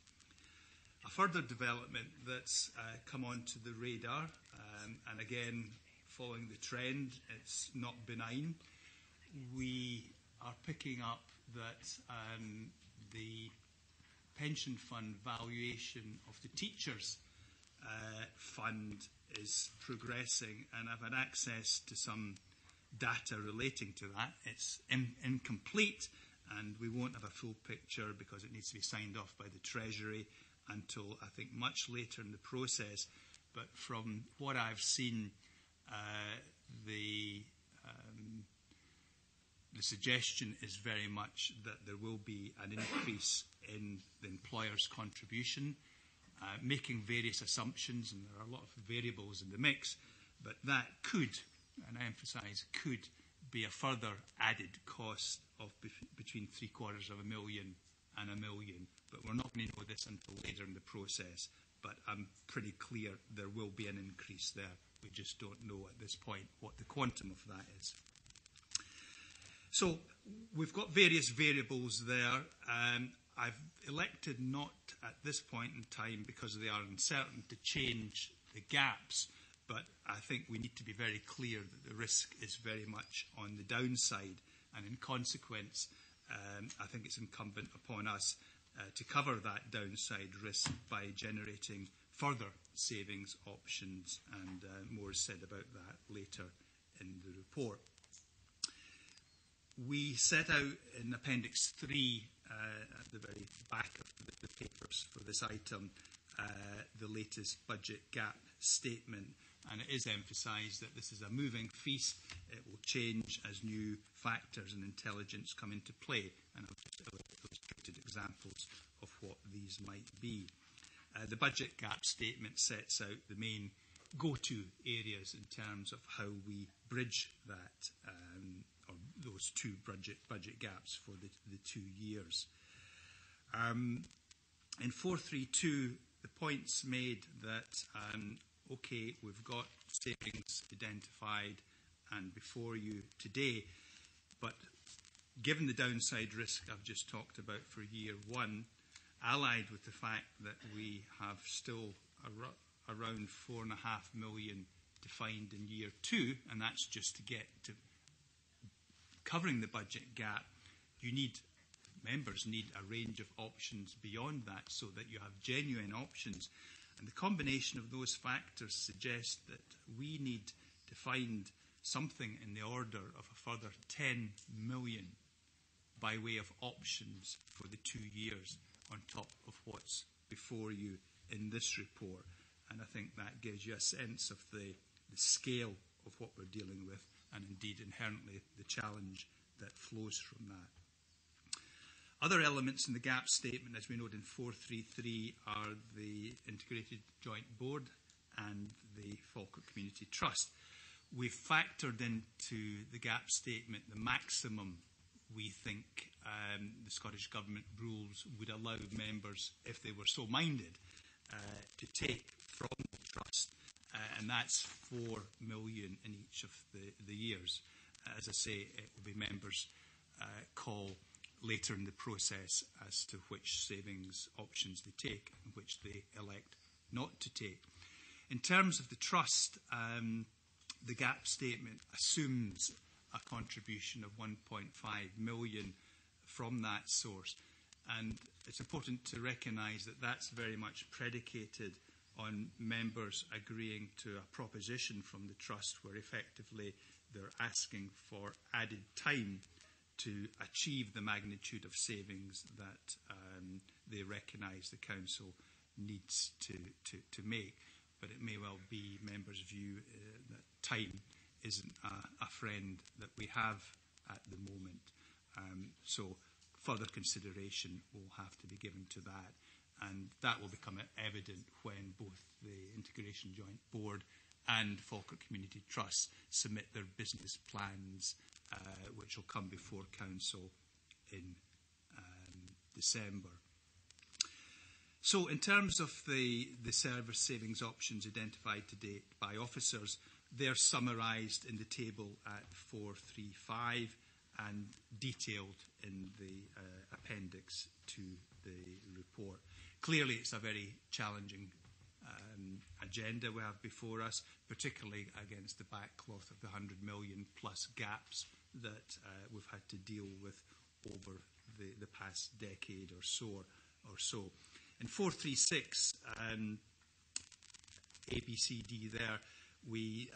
A further development that's come onto the radar, and again, following the trend, it's not benign. We are picking up that the pension fund valuation of the teachers fund is progressing, and I've had access to some data relating to that. It's incomplete, and we won't have a full picture because it needs to be signed off by the Treasury until, I think, much later in the process. But from what I've seen, the suggestion is very much that there will be an increase in the employer's contribution, making various assumptions, and there are a lot of variables in the mix, but that could, and I emphasise could, be a further added cost of between $750,000 and $1 million. But we're not going to know this until later in the process. But I'm pretty clear there will be an increase there. We just don't know at this point what the quantum of that is. So we've got various variables there. I've elected not at this point in time, because they are uncertain, to change the gaps but I think we need to be very clear that the risk is very much on the downside, and in consequence, I think it's incumbent upon us to cover that downside risk by generating further savings options, and more is said about that later in the report. We set out in Appendix 3, at the very back of the papers for this item, the latest budget gap statement, and it is emphasised that this is a moving feast. It will change as new factors and intelligence come into play, and I've just illustrated examples of what these might be. The budget gap statement sets out the main go-to areas in terms of how we bridge that, or those two budget gaps for the 2 years. In 432, the point's made that, okay, we've got savings identified and before you today, but given the downside risk I've just talked about for year 1, allied with the fact that we have still around 4.5 million defined in year 2, and that's just to get to covering the budget gap, members need a range of options beyond that so that you have genuine options. And the combination of those factors suggests that we need to find something in the order of a further 10 million by way of options for the 2 years on top of what's before you in this report. And I think that gives you a sense of the scale of what we're dealing with, and indeed inherently the challenge that flows from that. Other elements in the gap statement, as we note in 433, are the Integrated Joint Board and the Falkirk Community Trust. We've factored into the gap statement the maximum we think the Scottish Government rules would allow members, if they were so minded, to take from the Trust, and that's 4 million in each of the years. As I say, it will be members' call later in the process as to which savings options they take and which they elect not to take. In terms of the Trust, the gap statement assumes a contribution of 1.5 million from that source, and it's important to recognise that that's very much predicated on members agreeing to a proposition from the Trust where effectively they're asking for added time to achieve the magnitude of savings that they recognise the Council needs to make. But it may well be members' view that time isn't a friend that we have at the moment. So further consideration will have to be given to that, and that will become evident when both the Integration Joint Board and Falkirk Community Trust submit their business plans, which will come before Council in December. So in terms of the service savings options identified to date by officers, they're summarised in the table at 435 and detailed in the appendix to the report. Clearly it's a very challenging agenda we have before us, particularly against the backcloth of the 100 million plus gaps that we've had to deal with over the past decade or so. In 436, ABCD there, we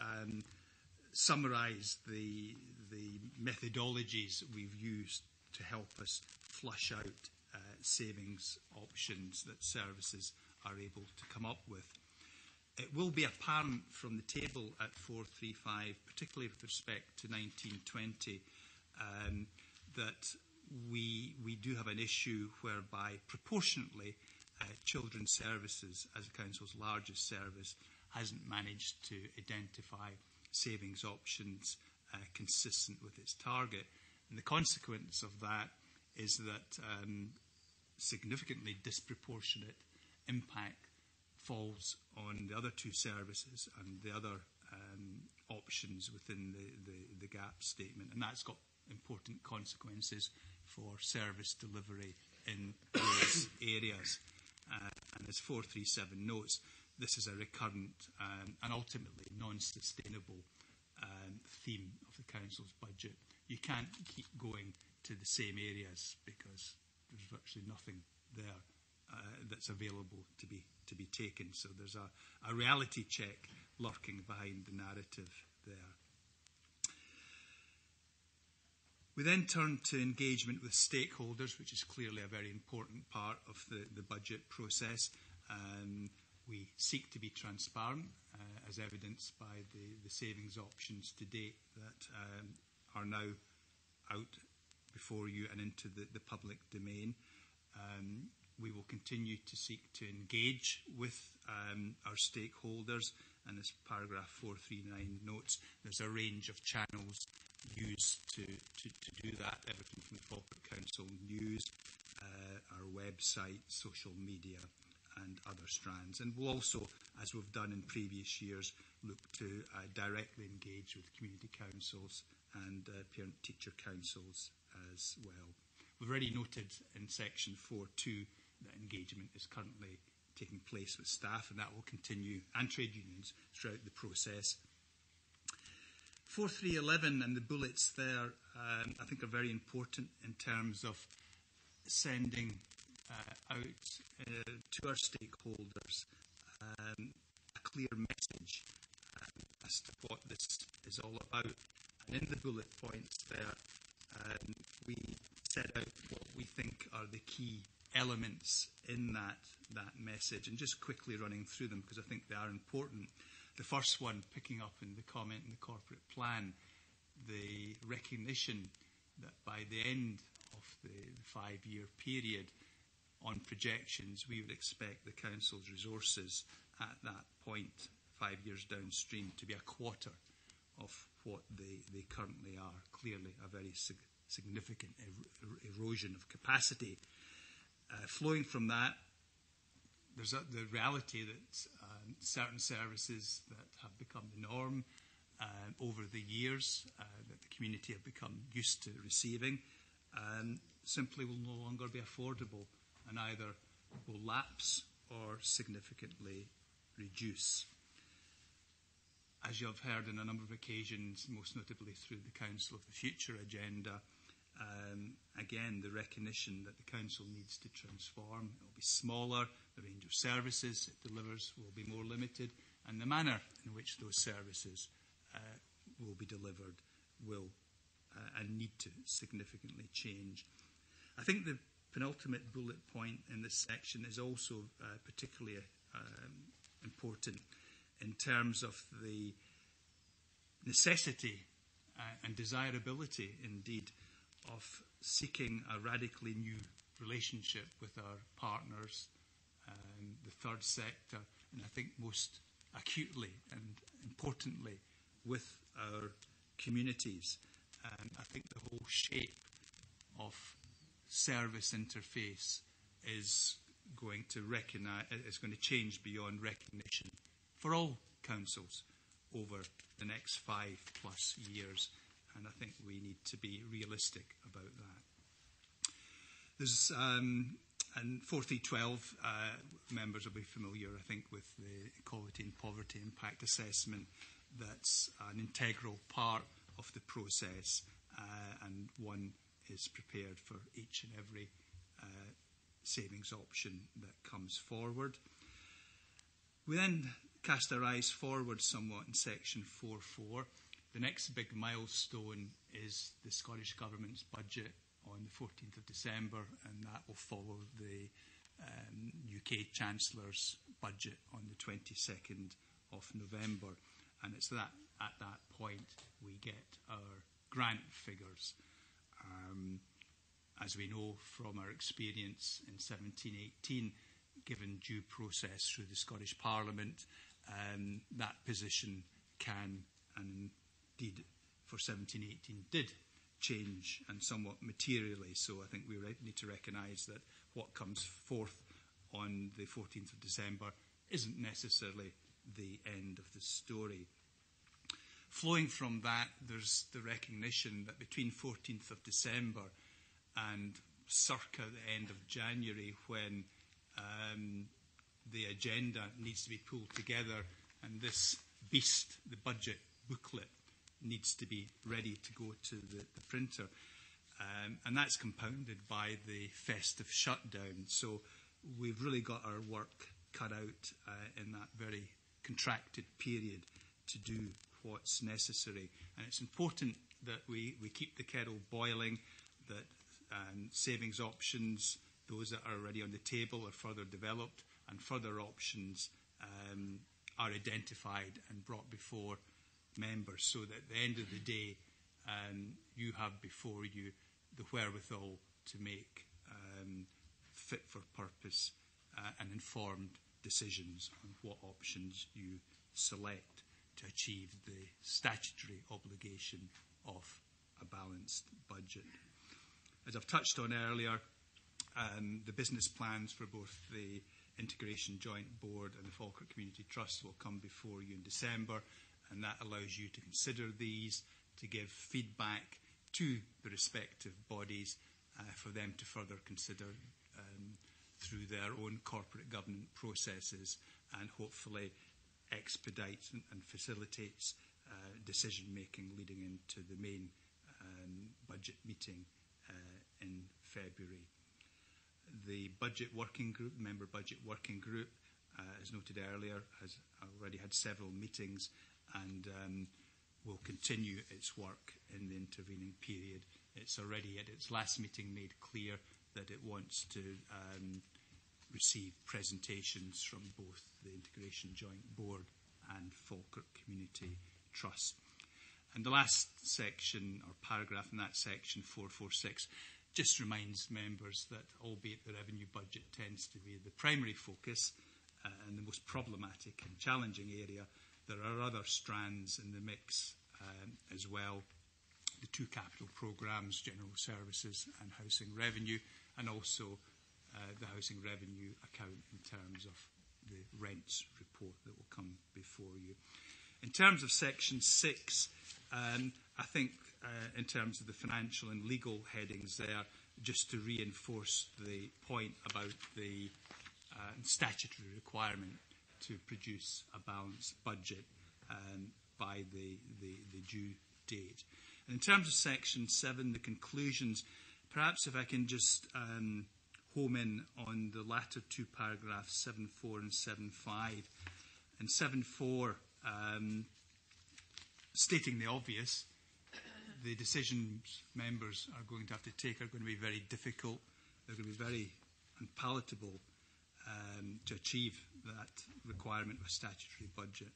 summarise the methodologies we've used to help us flush out savings options that services are able to come up with. It will be apparent from the table at 435, particularly with respect to 1920, that we do have an issue whereby proportionately Children's Services, as the Council's largest service, hasn't managed to identify savings options consistent with its target. And the consequence of that is that significantly disproportionate impact falls on the other two services and the other options within the gap statement. And that's got important consequences for service delivery in those areas. And as 437 notes, this is a recurrent and ultimately non-sustainable theme of the Council's budget. You can't keep going to the same areas because there's virtually nothing there that's available to be taken. So there's a reality check lurking behind the narrative there. We then turn to engagement with stakeholders, which is clearly a very important part of the budget process. We seek to be transparent, as evidenced by the savings options to date that are now out before you and into the public domain. We will continue to seek to engage with our stakeholders, and as paragraph 439 notes, there's a range of channels used to do that, everything from the Corporate Council news, our website, social media, and other strands. And we'll also, as we've done in previous years, look to directly engage with community councils and parent-teacher councils as well. We've already noted in section 4.2 that engagement is currently taking place with staff, and that will continue, and trade unions, throughout the process. 4.3.11 and the bullets there, I think, are very important in terms of sending out to our stakeholders a clear message as to what this is all about. And in the bullet points there, we set out what we think are the key elements in that message, and just quickly running through them because I think they are important. The first one, picking up in the comment in the corporate plan, the recognition that by the end of the 5-year period, on projections, we would expect the Council's resources at that point, 5 years downstream, to be a quarter of what they currently are. Clearly a very significant erosion of capacity. Flowing from that, there's the reality that certain services that have become the norm over the years, that the community have become used to receiving, simply will no longer be affordable and either will lapse or significantly reduce. As you have heard on a number of occasions, most notably through the Council of the Future agenda, again, the recognition that the Council needs to transform. It will be smaller, the range of services it delivers will be more limited, and the manner in which those services will be delivered will and need to significantly change. I think the penultimate bullet point in this section is also particularly important in terms of the necessity and desirability, indeed, of seeking a radically new relationship with our partners, the third sector, and I think most acutely and importantly with our communities. I think the whole shape of service interface is going to change beyond recognition for all councils over the next 5+ years, and I think we need to be realistic about that. There's and 4.3.12, members will be familiar, I think, with the Equality and Poverty Impact Assessment. That's an integral part of the process, and one is prepared for each and every savings option that comes forward. We then cast our eyes forward somewhat in section 4.4. The next big milestone is the Scottish Government's budget on the 14th of December, and that will follow the UK Chancellor's budget on the 22nd of November. And it's at that point we get our grant figures. As we know from our experience in 17-18, given due process through the Scottish Parliament, that position can, and indeed for 17-18 did, change, and somewhat materially. So I think we need to recognise that what comes forth on the 14th of December isn't necessarily the end of the story. Flowing from that, there's the recognition that between 14th of December and circa the end of January, when the agenda needs to be pulled together, and this beast, the budget booklet, needs to be ready to go to the printer. And that's compounded by the festive shutdown. So we've really got our work cut out in that very contracted period to do what's necessary. And it's important that we keep the kettle boiling, that savings options, those that are already on the table, are further developed, and further options are identified and brought before members, so that at the end of the day you have before you the wherewithal to make fit for purpose and informed decisions on what options you select to achieve the statutory obligation of a balanced budget. As I've touched on earlier, the business plans for both the Integration Joint Board and the Falkirk Community Trust will come before you in December, and that allows you to consider these, to give feedback to the respective bodies for them to further consider through their own corporate governance processes, and hopefully expedites and facilitates decision making leading into the main budget meeting in February. The budget working group, member budget working group, as noted earlier, has already had several meetings and will continue its work in the intervening period. It's already at its last meeting made clear that it wants to receive presentations from both the Integration Joint Board and Falkirk Community Trust. And the last section, or paragraph in that section, 446, just reminds members that, albeit the revenue budget tends to be the primary focus and the most problematic and challenging area, there are other strands in the mix as well. The two capital programmes, General Services and Housing Revenue, and also the Housing Revenue account in terms of the rents report that will come before you. In terms of Section 6, I think in terms of the financial and legal headings there, just to reinforce the point about the statutory requirement to produce a balanced budget by the due date. And in terms of Section 7, the conclusions, perhaps if I can just home in on the latter two paragraphs, 7.4 and 7.5. And 7.4, stating the obvious, the decisions members are going to have to take are going to be very difficult. They're going to be very unpalatable to achieve that requirement of a statutory budget,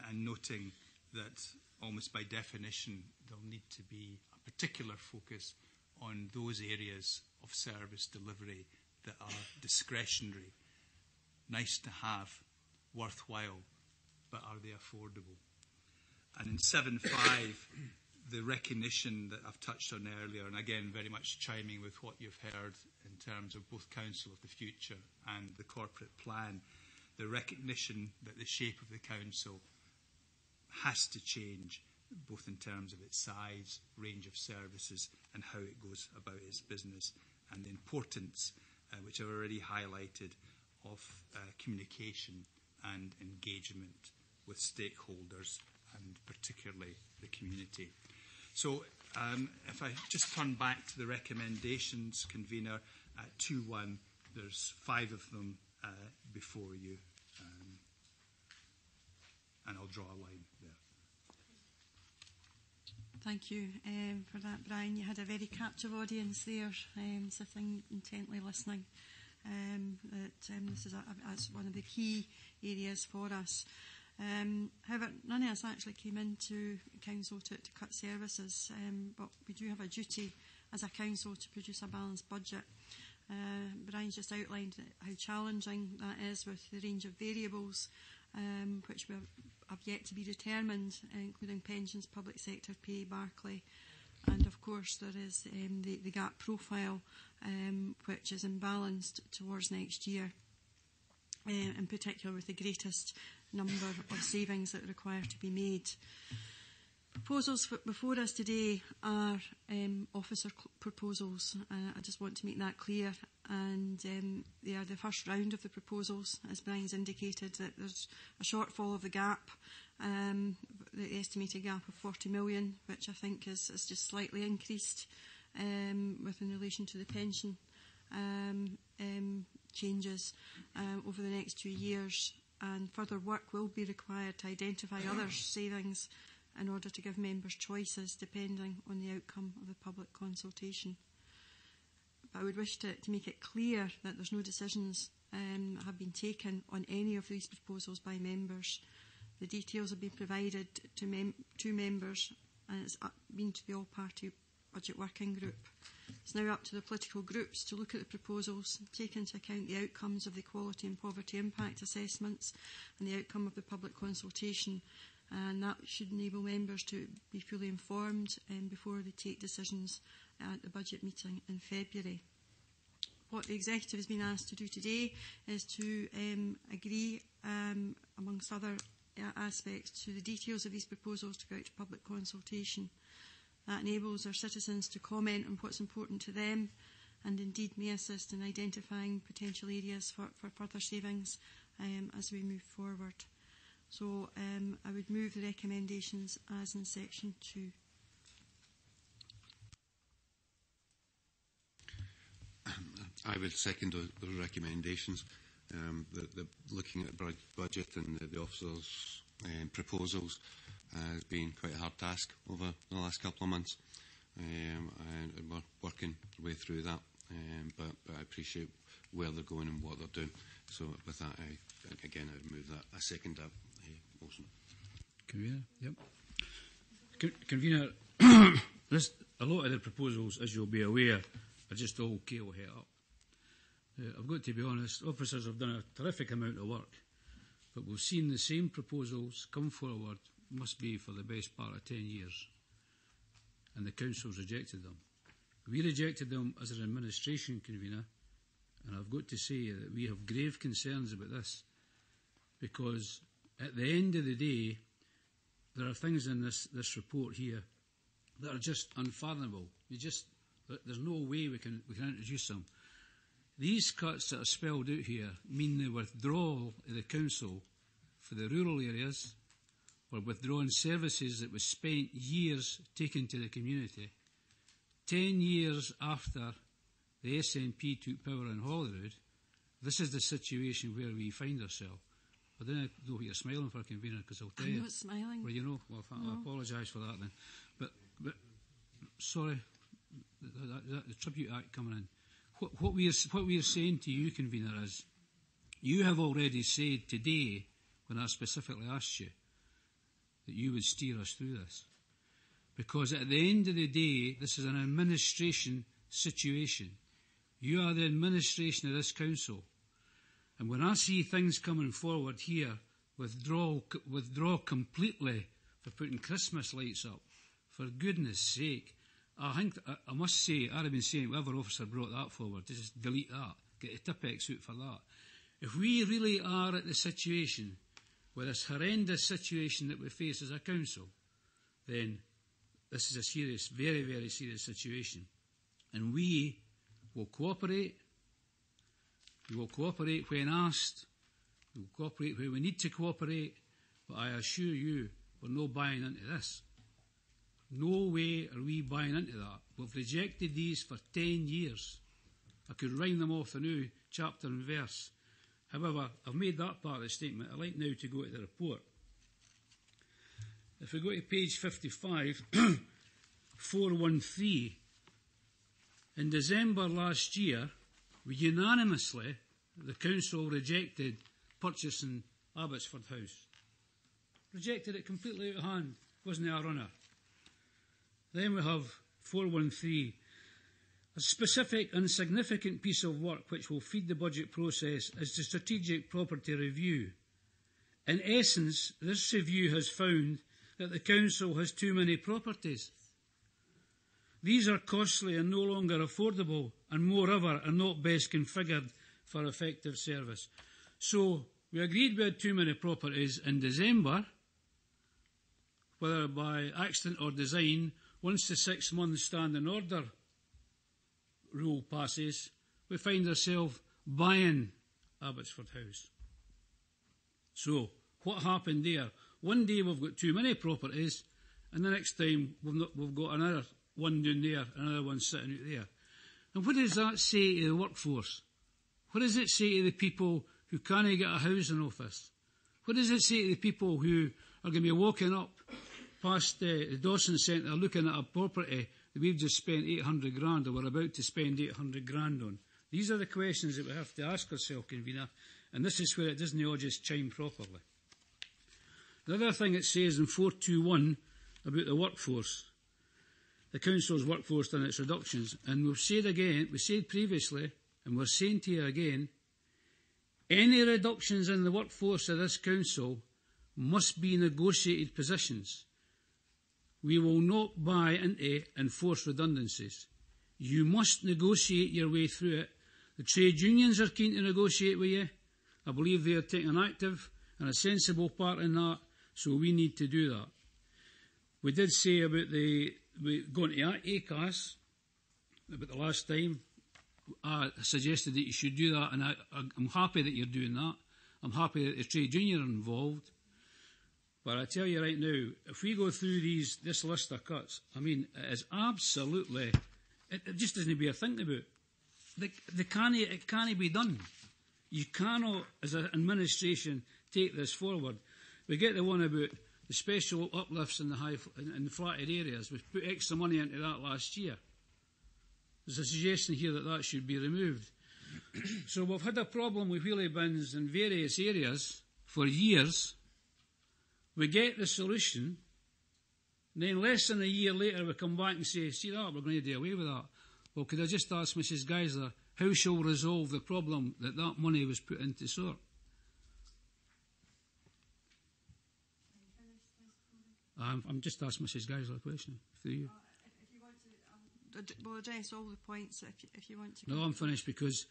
and noting that almost by definition there'll need to be a particular focus on those areas of service delivery that are discretionary, nice to have, worthwhile, but are they affordable? And in 7.5, the recognition that I've touched on earlier, and again very much chiming with what you've heard in terms of both Council of the Future and the corporate plan, the recognition that the shape of the Council has to change, both in terms of its size, range of services, and how it goes about its business, and the importance, which I've already highlighted, of communication and engagement with stakeholders, and particularly the community. So if I just turn back to the recommendations, Convener, at 2.1, there's 5 of them before you, and I'll draw a line there. Thank you for that, Brian. You had a very captive audience there, sitting intently listening. This is that's one of the key areas for us. However, none of us actually came into council to cut services, but we do have a duty as a council to produce a balanced budget. Brian's just outlined how challenging that is with the range of variables which have yet to be determined, including pensions, public sector pay, Barclay, and of course there is the gap profile, which is imbalanced towards next year, in particular with the greatest number of savings that require to be made. Proposals before us today are officer proposals. I just want to make that clear. And they are the first round of the proposals. As Brian's indicated, that there's a shortfall of the gap, the estimated gap of 40 million, which I think is just slightly increased in relation to the pension changes over the next 2 years. And further work will be required to identify other savings in order to give members choices depending on the outcome of the public consultation. But I would wish to make it clear that there's no decisions that have been taken on any of these proposals by members. The details have been provided to members, and it's been to the all-party budget working group. It's now up to the political groups to look at the proposals, take into account the outcomes of the equality and poverty impact assessments and the outcome of the public consultation, and that should enable members to be fully informed before they take decisions at the budget meeting in February. What the Executive has been asked to do today is to agree, amongst other aspects, to the details of these proposals to go out to public consultation. That enables our citizens to comment on what's important to them, and indeed may assist in identifying potential areas for further savings as we move forward. So I would move the recommendations as in section 2. I would second those recommendations. Looking at the budget and the officers' proposals has been quite a hard task over the last couple of months, and we're working our way through that. But I appreciate where they're going and what they're doing. So with that, I would move that. I second that motion. Convener, yep. Convener, a lot of the proposals, as you'll be aware, are just all kale het up. I've got to be honest, officers have done a terrific amount of work, but we've seen the same proposals come forward, must be for the best part of 10 years, and the Council's rejected them. We rejected them as an administration, Convener, and I've got to say that we have grave concerns about this, because at the end of the day, there are things in this report here that are just unfathomable. There's no way we can introduce them. These cuts that are spelled out here mean the withdrawal of the Council for the rural areas. We're withdrawing services that was spent years taking to the community. 10 years after the SNP took power in Holyrood, this is the situation where we find ourselves. I don't know what you're smiling for, Convener, because I'll tell you. I'm not smiling. Well, no. I apologise for that then. But sorry, the Tribute Act coming in. What we are saying to you, Convener, is you have already said today, when I specifically asked you, that you would steer us through this. Because at the end of the day, this is an administration situation. You are the administration of this council. And when I see things coming forward here, withdraw completely for putting Christmas lights up, for goodness sake, I must say, I'd have been saying, whoever officer brought that forward, just delete that, get a Tipex out for that. If we really are at the situation, with this horrendous situation that we face as a council, then this is a serious, very, very serious situation. And we will cooperate. We will cooperate when asked. We will cooperate where we need to cooperate. But I assure you, we're not buying into this. No way are we buying into that. We've rejected these for 10 years. I could rhyme them off the new chapter and verse. However, I've made that part of the statement. I'd like now to go to the report. If we go to page 55, 413, in December last year, we unanimously, the Council rejected purchasing Abbotsford House. Rejected it completely out of hand. Wasn't our runner. Then we have 413, a specific and significant piece of work which will feed the budget process is the Strategic Property Review. In essence, this review has found that the Council has too many properties. These are costly and no longer affordable, and moreover are not best configured for effective service. So we agreed we had too many properties in December. whether by accident or design, once the 6 months standing order rule passes, we find ourselves buying Abbotsford House. So, what happened there? One day we've got too many properties, and the next time we've got another one down there, another one sitting out there. And what does that say to the workforce? What does it say to the people who can't get a housing office? What does it say to the people who are going to be walking up past the Dawson Centre looking at a property that we've just spent 800 grand or we're about to spend 800 grand on? These are the questions that we have to ask ourselves, Convener, and this is where it doesn't all just chime properly. The other thing it says in 421 about the workforce, the Council's workforce and its reductions, and we've said previously, and we're saying to you again, any reductions in the workforce of this Council must be negotiated positions. We will not buy into enforced redundancies. You must negotiate your way through it. The trade unions are keen to negotiate with you. I believe they are taking an active and a sensible part in that, so we need to do that. We did say about going to ACAS about the last time. I suggested that you should do that, and I'm happy that you're doing that. I'm happy that the trade union are involved. But I tell you right now, if we go through this list of cuts, I mean, it is absolutely, it just doesn't be a thing about. It can't be done. You cannot, as an administration, take this forward. We get the one about the special uplifts in the flatted areas. We've put extra money into that last year. There's a suggestion here that should be removed. So we've had a problem with wheelie bins in various areas for years. We get the solution, and then less than a year later we come back and say, see that, we're going to do away with that. Well, could I just ask Mrs Geisler, how shall we resolve the problem that money was put into sort? I'm just asking Mrs Geisler a question, through you. If you want to, we'll address all the points if you want to. No, I'm finished because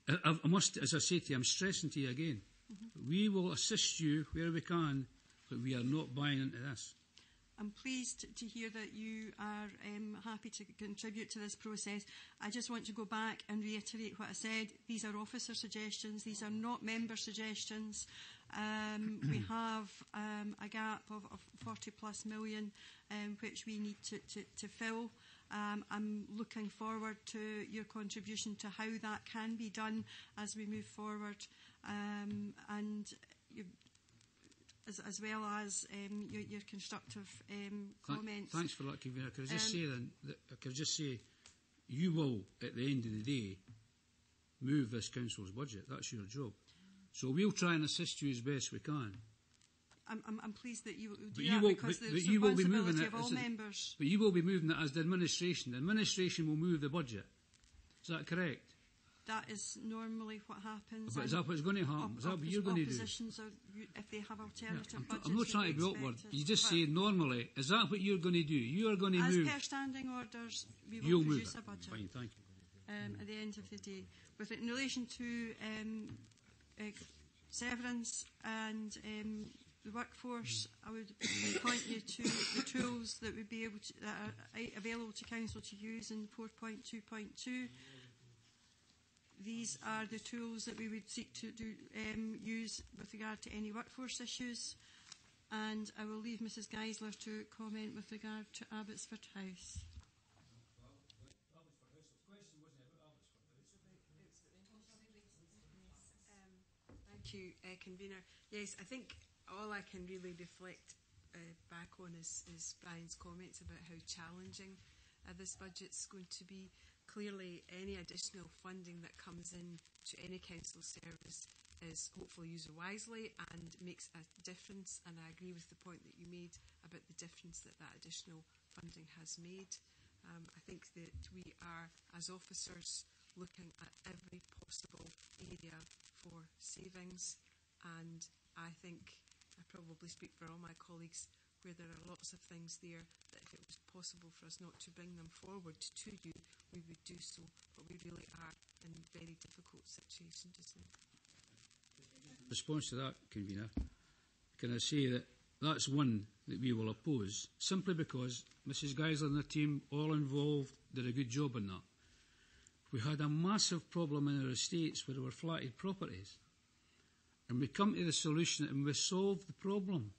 right. I must, as I say to you, I'm stressing to you again. We will assist you where we can, but we are not buying into this. I'm pleased to hear that you are happy to contribute to this process. I just want to go back and reiterate what I said. These are officer suggestions. These are not member suggestions. We have a gap of 40 plus million which we need to fill. I'm looking forward to your contribution to how that can be done as we move forward, and as well as your constructive comments. Thanks for that, Convener. Could I just say then, you will, at the end of the day, move this council's budget. That's your job. So we'll try and assist you as best we can. I'm pleased that you will do that because the responsibility of all members. But you will be moving it as the administration. The administration will move the budget. Is that correct? That is normally what happens. But is that what's going to happen? Is that what you're going to do? If they have alternative budgets. I'm not trying to be awkward. You just say normally. Is that what you're going to do? You are going to move. As per standing orders, we will produce a budget. Fine, thank you. At the end of the day. In relation to severance and the workforce, I would point you to the tools that would be that are available to Council to use in 4.2.2. These are the tools that we would seek to use with regard to any workforce issues. And I will leave Mrs Geisler to comment with regard to Abbotsford House. Thank you, Convener. Yes, I think all I can really reflect back on is Brian's comments about how challenging this budget's going to be. Clearly, any additional funding that comes in to any council service is hopefully used wisely and makes a difference. And I agree with the point that you made about the difference that additional funding has made. I think that we are, as officers, looking at every possible area for savings. And I think I probably speak for all my colleagues where there are lots of things there that if it was possible for us not to bring them forward to you, we would do so. But we really are in a very difficult situation just now. In response to that, Convener, can I say that That's one that we will oppose, simply because Mrs Geisler and the team, all involved, did a good job on that. We had a massive problem in our estates where there were flatted properties. And we come to the solution and we solve the problem.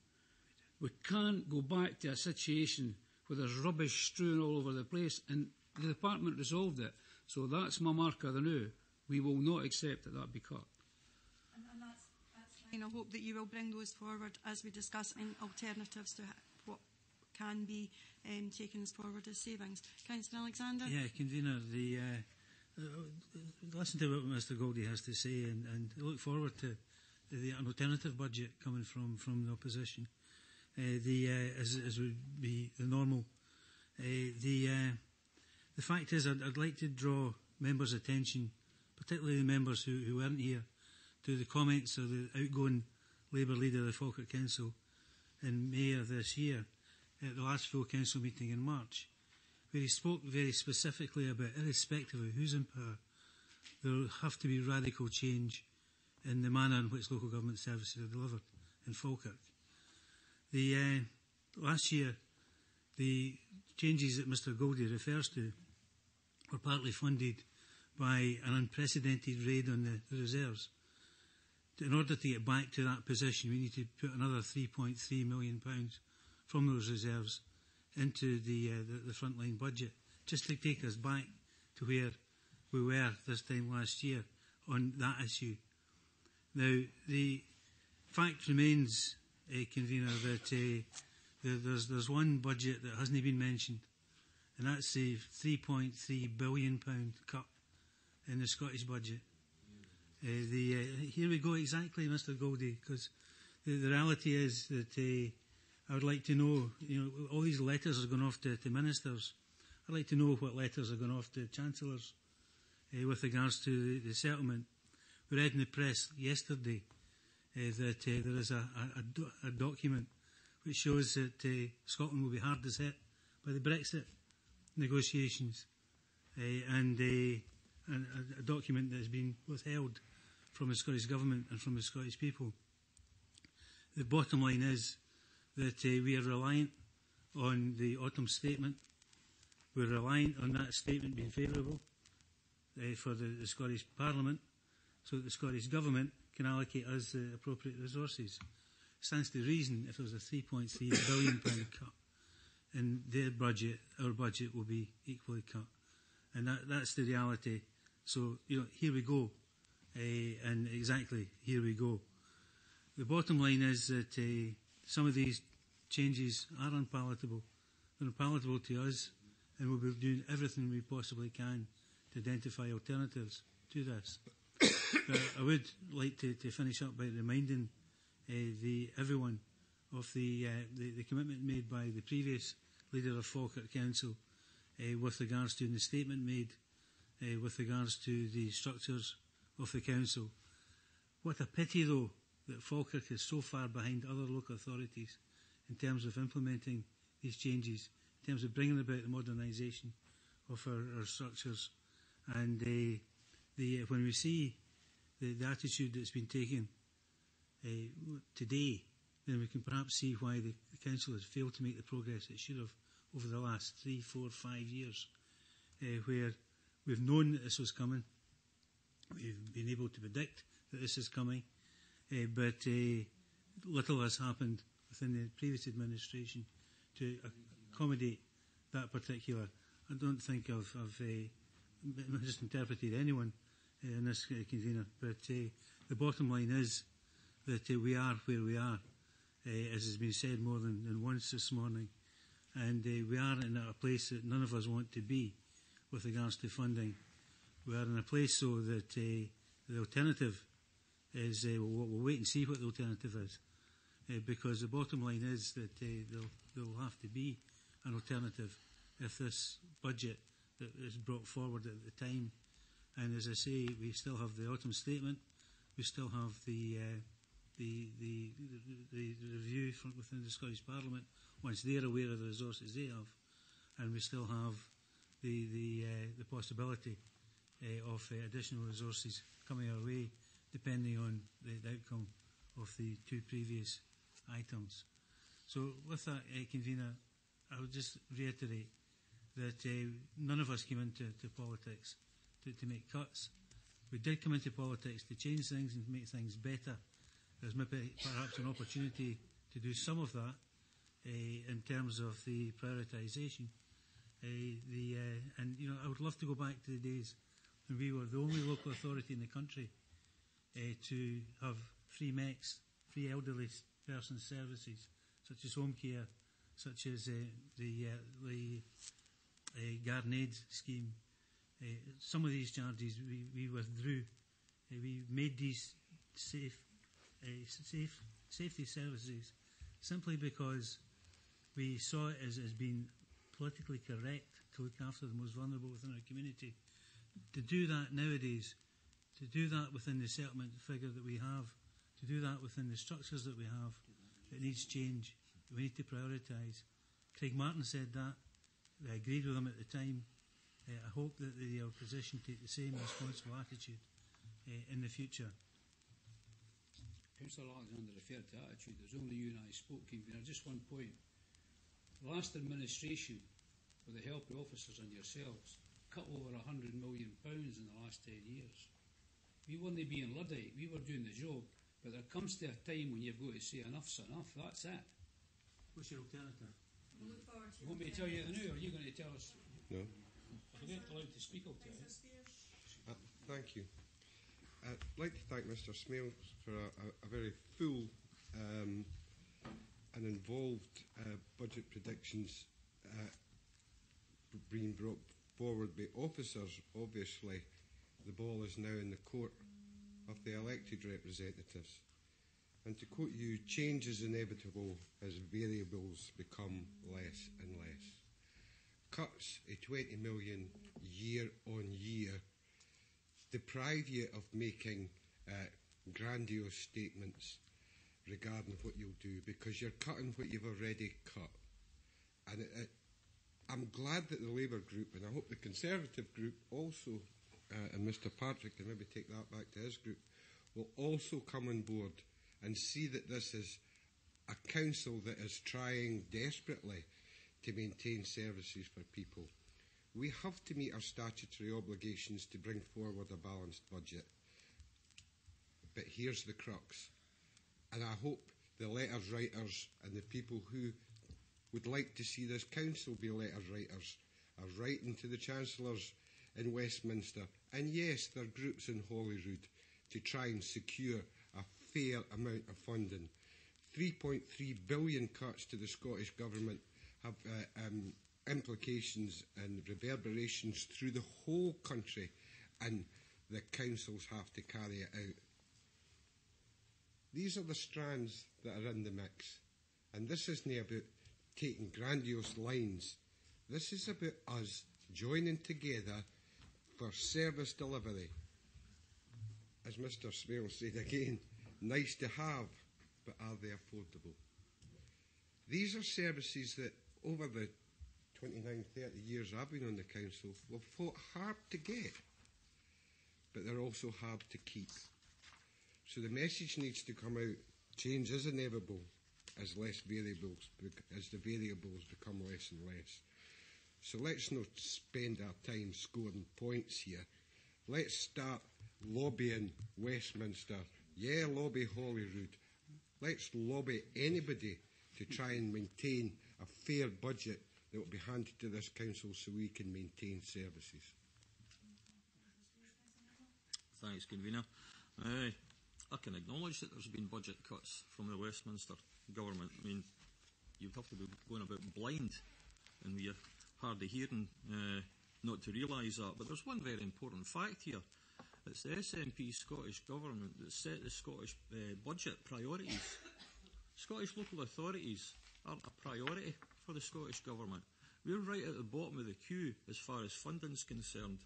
We can't go back to a situation where there's rubbish strewn all over the place, and the department resolved it. So that's my mark of the new. We will not accept that be cut. And that's fine. I hope that you will bring those forward as we discuss in alternatives to what can be taken as forward as savings. Councillor Alexander? Yeah, Convener, listen to what Mr Goldie has to say and look forward to an alternative budget coming from the opposition. As would be the normal. The fact is, I'd like to draw members' attention, particularly the members who weren't here, to the comments of the outgoing Labour leader of the Falkirk Council in May of this year, at the last full council meeting in March, where he spoke very specifically about, irrespective of who's in power, there will have to be radical change in the manner in which local government services are delivered in Falkirk. Last year, the changes that Mr Goldie refers to were partly funded by an unprecedented raid on the reserves. In order to get back to that position, we need to put another £3.3 million from those reserves into the frontline budget, just to take us back to where we were this time last year on that issue. Now, the fact remains, Convener, that there's one budget that hasn't been mentioned, and that's the £3.3 billion cut in the Scottish budget. Here we go exactly, Mr Goldie, because the reality is that I would like to know, all these letters are going off to ministers. I'd like to know what letters are going off to chancellors with regards to the settlement. We read in the press yesterday that there is a document which shows that Scotland will be hardest hit by the Brexit negotiations, and a document that has been withheld from the Scottish Government and from the Scottish people. The bottom line is that we are reliant on the autumn statement. We're reliant on that statement being favourable for the Scottish Parliament, so that the Scottish Government can allocate us the appropriate resources. Stands to reason, if there was a £3.3 billion cut in their budget, our budget will be equally cut. And that's the reality. So, here we go. And exactly, here we go. The bottom line is that some of these changes are unpalatable. They're unpalatable to us, and we'll be doing everything we possibly can to identify alternatives to this. But I would like to finish up by reminding everyone of the commitment made by the previous leader of Falkirk Council with regards to the statement made with regards to the structures of the council. What a pity, though, that Falkirk is so far behind other local authorities in terms of implementing these changes, in terms of bringing about the modernisation of our structures. And when we see the attitude that's been taken today, then we can perhaps see why the council has failed to make the progress it should have over the last 3, 4, 5 years, where we've known that this was coming, we've been able to predict that this is coming, but little has happened within the previous administration to accommodate that particular. I don't think I've just interpreted anyone in this convener, but the bottom line is that we are where we are, as has been said more than once this morning, and we are in a place that none of us want to be with regards to funding. We are in a place so that the alternative is, we'll wait and see what the alternative is, because the bottom line is that there will have to be an alternative if this budget that is brought forward at the time. And as I say, we still have the autumn statement, we still have the review from within the Scottish Parliament once they're aware of the resources they have, and we still have the possibility of additional resources coming our way depending on the outcome of the two previous items. So with that, Convener, I would just reiterate that none of us came into politics to make cuts. We did come into politics to change things and to make things better. There's maybe perhaps an opportunity to do some of that in terms of the prioritisation. And I would love to go back to the days when we were the only local authority in the country to have free MECs, free elderly person services, such as home care, such as the Garden Aid scheme. Some of these charges we withdrew. We made these safety services simply because we saw it as being politically correct to look after the most vulnerable within our community. To do that nowadays, to do that within the settlement figure that we have, to do that within the structures that we have, it needs change. We need to prioritise. Craig Martin said that. I agreed with him at the time. I hope that the opposition take the same responsible attitude in the future. Councillor Alexander referred to attitude. There's only you and I spoke, Convener. Just one point. The last administration, with the help of officers and yourselves, cut over £100 million in the last 10 years. We weren't being Luddite, we were doing the job, but there comes to a time when you've got to say enough's enough, that's it. What's your alternative? You want me to tell you it now, or are you going to tell us? No. If I get allowed to speak, I'll tell you. Thank you. I'd like to thank Mr. Smales for a very full and involved budget predictions being brought forward by officers. Obviously, the ball is now in the court of the elected representatives. And to quote you, change is inevitable as variables become less and less. Cuts of 20 million year on year deprive you of making grandiose statements regarding what you'll do, because you're cutting what you've already cut. And I'm glad that the Labour group, and I hope the Conservative group also, and Mr. Patrick can maybe take that back to his group, will also come on board and see that this is a council that is trying desperately to maintain services for people. We have to meet our statutory obligations to bring forward a balanced budget. But here's the crux. And I hope the letters writers and the people who would like to see this council be letters writers are writing to the Chancellors in Westminster, and yes, there are groups in Holyrood, to try and secure a fair amount of funding. 3.3 billion cuts to the Scottish Government have implications and reverberations through the whole country, and the councils have to carry it out. These are the strands that are in the mix, and this isn't about taking grandiose lines. This is about us joining together for service delivery. As Mr. Smale said again, nice to have, but are they affordable? These are services that over the 29, 30 years I've been on the council, we've fought hard to get, but they're also hard to keep. So the message needs to come out. Change is inevitable as the variables become less and less. So let's not spend our time scoring points here. Let's start lobbying Westminster. Yeah, lobby Holyrood. Let's lobby anybody to try and maintain a fair budget that will be handed to this council so we can maintain services. Thanks, Convener. I can acknowledge that there's been budget cuts from the Westminster government. I mean, you'd have to be going about blind, and we're hard of hearing not to realise that. But there's one very important fact here. It's the SNP Scottish Government that set the Scottish budget priorities. Scottish local authorities aren't a priority for the Scottish Government. We're right at the bottom of the queue as far as funding is concerned.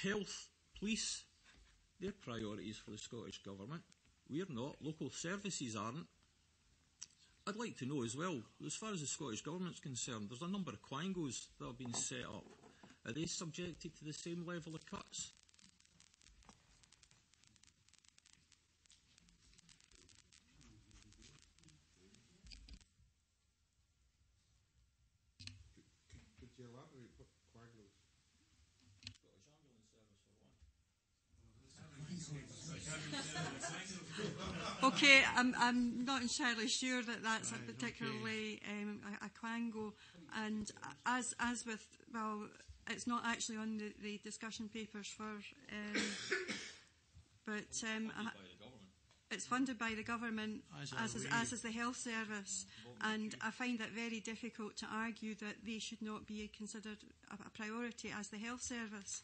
Health, police, they're priorities for the Scottish Government. We're not. Local services aren't. I'd like to know as well, as far as the Scottish Government's concerned, there's a number of quangos that have been set up. Are they subjected to the same level of cuts? you elaborate what Quaglow is? Scottish Ambulance Service for one. Okay, I'm not entirely sure that that's particularly a Quango, and as with, well, it's not actually on the discussion papers for, but it's funded by the government, as is the health service, and I find it very difficult to argue that they should not be considered a priority as the health service,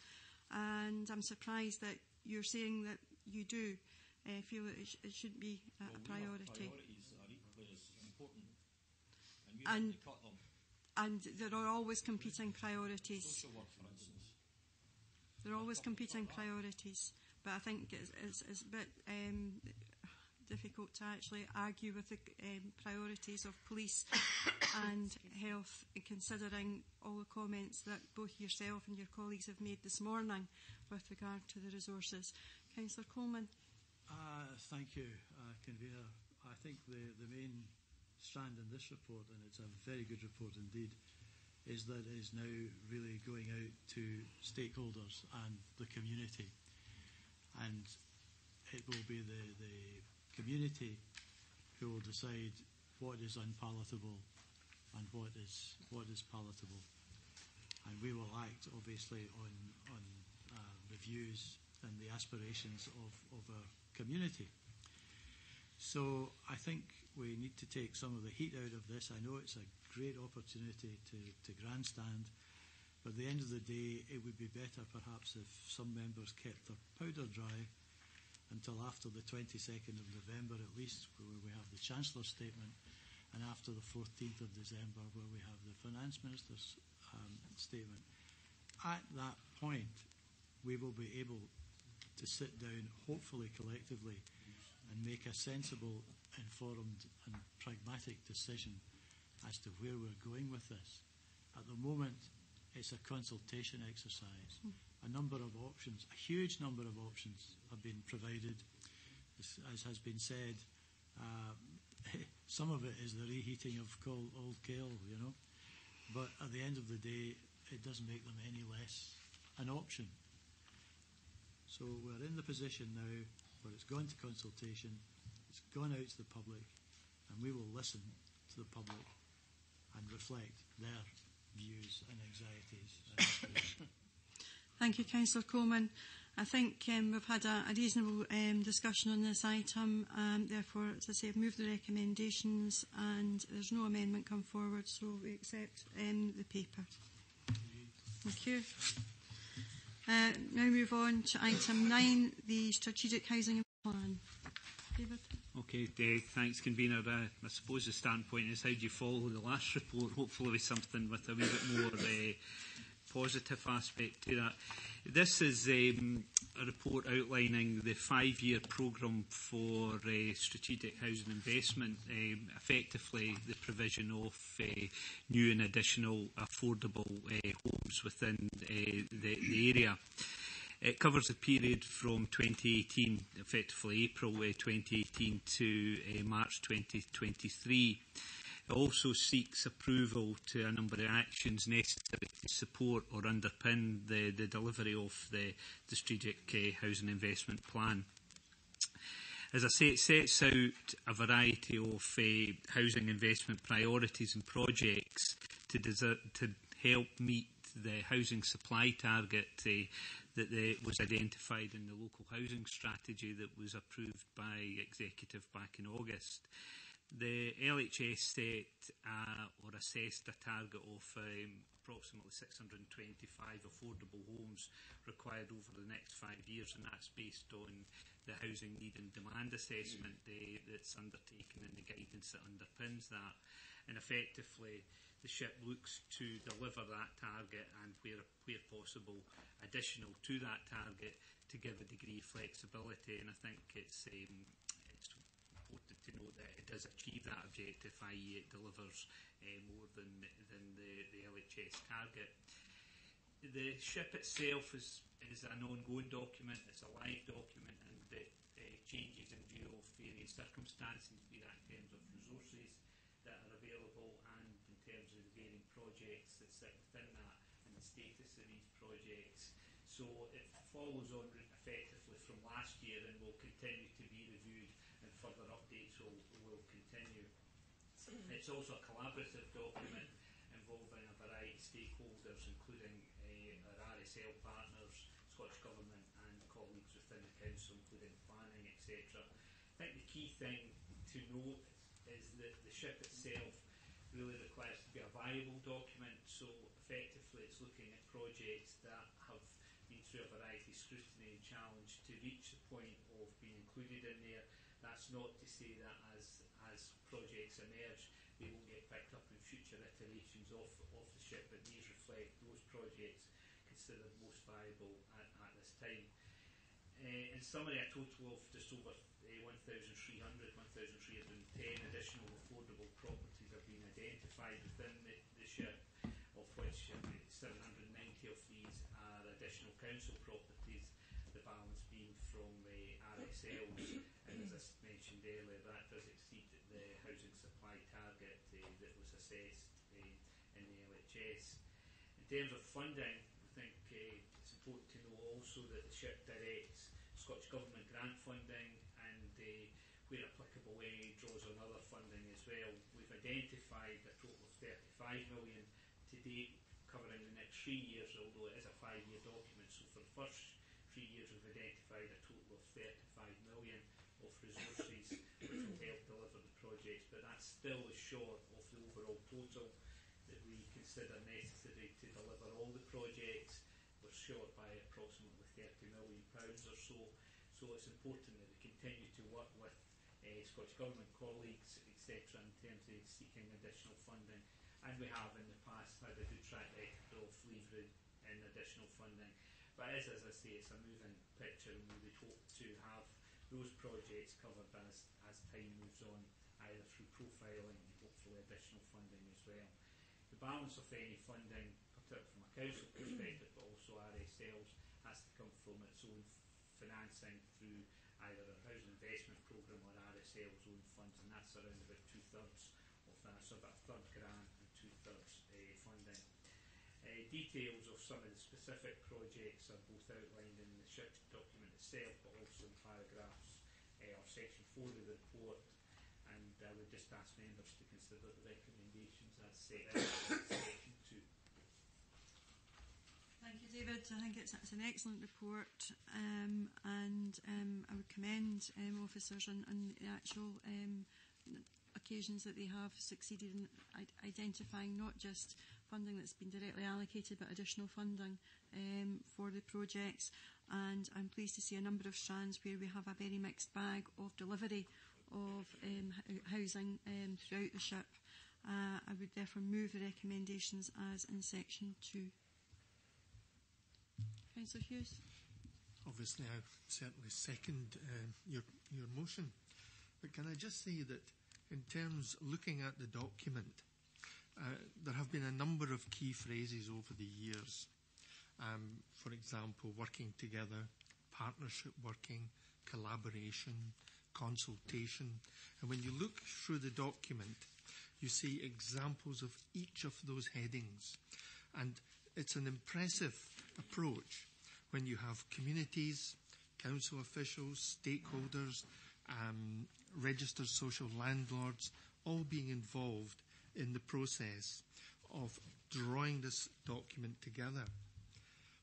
and I'm surprised that you're saying that you do feel that it should be a priority. Priorities are equally as important, and we And- have to cut them. And there are always competing priorities. Social work, for instance. There are always competing priorities, but I think it's a bit difficult to actually argue with the priorities of police and health, considering all the comments that both yourself and your colleagues have made this morning with regard to the resources. Councillor Coleman. Thank you, Convener. I think the main strand in this report, and it's a very good report indeed, is that it is now really going out to stakeholders and the community. And it will be the community who will decide what is unpalatable and what is palatable. And we will act, obviously, on the views and the aspirations of our community. So I think we need to take some of the heat out of this. I know it's a great opportunity to grandstand, but at the end of the day, it would be better perhaps if some members kept their powder dry until after the 22nd of November at least, where we have the Chancellor's statement, and after the 14th of December, where we have the Finance Minister's statement. At that point, we will be able to sit down, hopefully collectively, and make a sensible, informed and pragmatic decision as to where we're going with this. At the moment, it's a consultation exercise. A number of options, a huge number of options have been provided. As has been said, some of it is the reheating of old kale, you know. But at the end of the day, it doesn't make them any less an option. So we're in the position now where it's gone to consultation, it's gone out to the public, and we will listen to the public and reflect their views and anxieties and aspirations. Thank you, Councillor Coleman. I think we've had a reasonable discussion on this item. Therefore, as I say, I've moved the recommendations and there's no amendment come forward, so we accept the paper. Thank you. Now move on to item 9, the Strategic Housing Plan. David? Okay, thanks, Convener. I suppose the standpoint is how do you follow the last report, hopefully with something with a wee bit more positive aspect to that. This is a report outlining the 5-year programme for strategic housing investment, effectively the provision of new and additional affordable homes within the area. It covers the period from 2018, effectively April 2018 to March 2023. It also seeks approval to a number of actions necessary to support or underpin the delivery of the Strategic Housing Investment Plan. As I say, it sets out a variety of housing investment priorities and projects to help meet the housing supply target that was identified in the local housing strategy that was approved by Executive back in August. The LHS set or assessed a target of approximately 625 affordable homes required over the next 5 years, and that's based on the housing need and demand assessment that's undertaken and the guidance that underpins that. And effectively, the SHIP looks to deliver that target and, where possible, additional to that target to give a degree of flexibility. And I think it's important to note that it does achieve that objective, i.e. it delivers more than the LHS target. The SHIP itself is an ongoing document, it's a live document, and it changes in view of various circumstances, be that in terms of resources that are available and in terms of the varying projects that sit within that. status of these projects. So it follows on effectively from last year and will continue to be reviewed, and further updates will continue. It's also a collaborative document involving a variety of stakeholders, including our RSL partners, Scottish Government and colleagues within the Council, including planning, etc. I think the key thing to note is that the SHIP itself really requires to be a viable document, so effectively it's looking at projects that have been through a variety of scrutiny and challenge to reach the point of being included in there. That's not to say that as projects emerge, they won't get picked up in future iterations of the SHIP, but these reflect those projects considered most viable at this time. In summary, a total of just over 1,310 additional affordable properties have been identified within the SHIP, of which 790 of these are additional council properties, the balance being from RSLs, and as I mentioned earlier, that does exceed the housing supply target that was assessed in the LHS. In terms of funding, I think it's important to know also that the SHIP directs Scottish Government grant funding, and where applicable, draws on other funding as well. We've identified a total of 35 million to date, covering the next 3 years, although it is a 5-year document. So for the first 3 years, we've identified a total of 35 million of resources which will help deliver the projects, but that still is short of the overall total that we consider necessary to deliver all the projects. We're short by approximately £30 million or so. So it's important that we continue to work with Scottish Government colleagues, etc., in terms of seeking additional funding. And we have in the past had a good track record of levering in additional funding. But as I say, it's a moving picture, and we would hope to have those projects covered as time moves on, either through profiling and hopefully additional funding as well. The balance of any funding, particularly from a council perspective, but also RSLs, has to come from its own financing through either a housing investment programme or RSL's own funds, and that's around about 2/3 of that, so about a third grant and 2/3 funding. Details of some of the specific projects are both outlined in the SHIP document itself, but also in paragraphs or section 4 of the report, and I would just ask members to consider the recommendations as set out in section 2. Thank you, David. I think it's an excellent report, and I would commend officers on the actual occasions that they have succeeded in identifying not just funding that's been directly allocated, but additional funding for the projects. And I'm pleased to see a number of strands where we have a very mixed bag of delivery of housing throughout the SHIP. I would therefore move the recommendations as in section 2. Councillor Hughes. Obviously, I certainly second your motion. But can I just say that in terms looking at the document, there have been a number of key phrases over the years. For example, working together, partnership working, collaboration, consultation. And when you look through the document, you see examples of each of those headings. And it's an impressive approach when you have communities, council officials, stakeholders, registered social landlords, all being involved in the process of drawing this document together.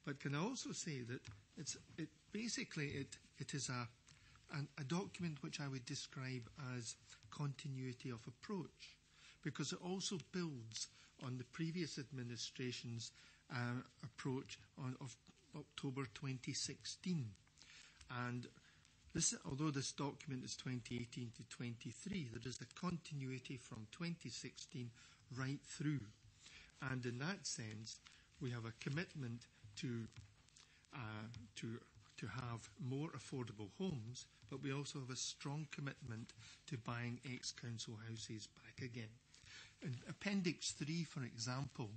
But can I also say that it is a document which I would describe as continuity of approach, because it also builds on the previous administration's approach of October 2016. And although this document is 2018 to 23, there is a continuity from 2016 right through. And in that sense, we have a commitment to have more affordable homes, but we also have a strong commitment to buying ex-council houses back again. In Appendix 3, for example,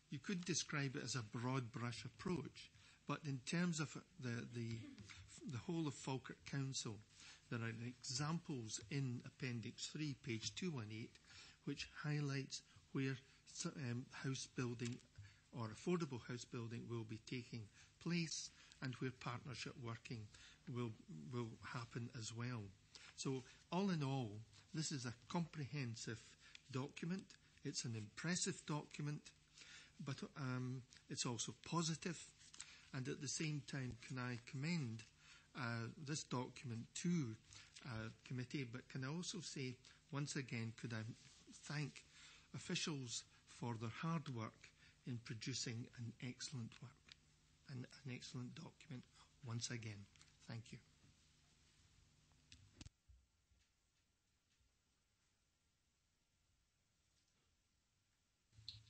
you could describe it as a broad brush approach, but in terms of the whole of Falkirk Council, there are examples in Appendix 3, page 218, which highlights where house building or affordable house building will be taking place, and where partnership working will happen as well. So all in all, this is a comprehensive document. It's an impressive document, but it's also positive. And at the same time, can I commend this document to committee, but can I also say, once again, could I thank officials for their hard work in producing an excellent work, an excellent document. Once again, thank you.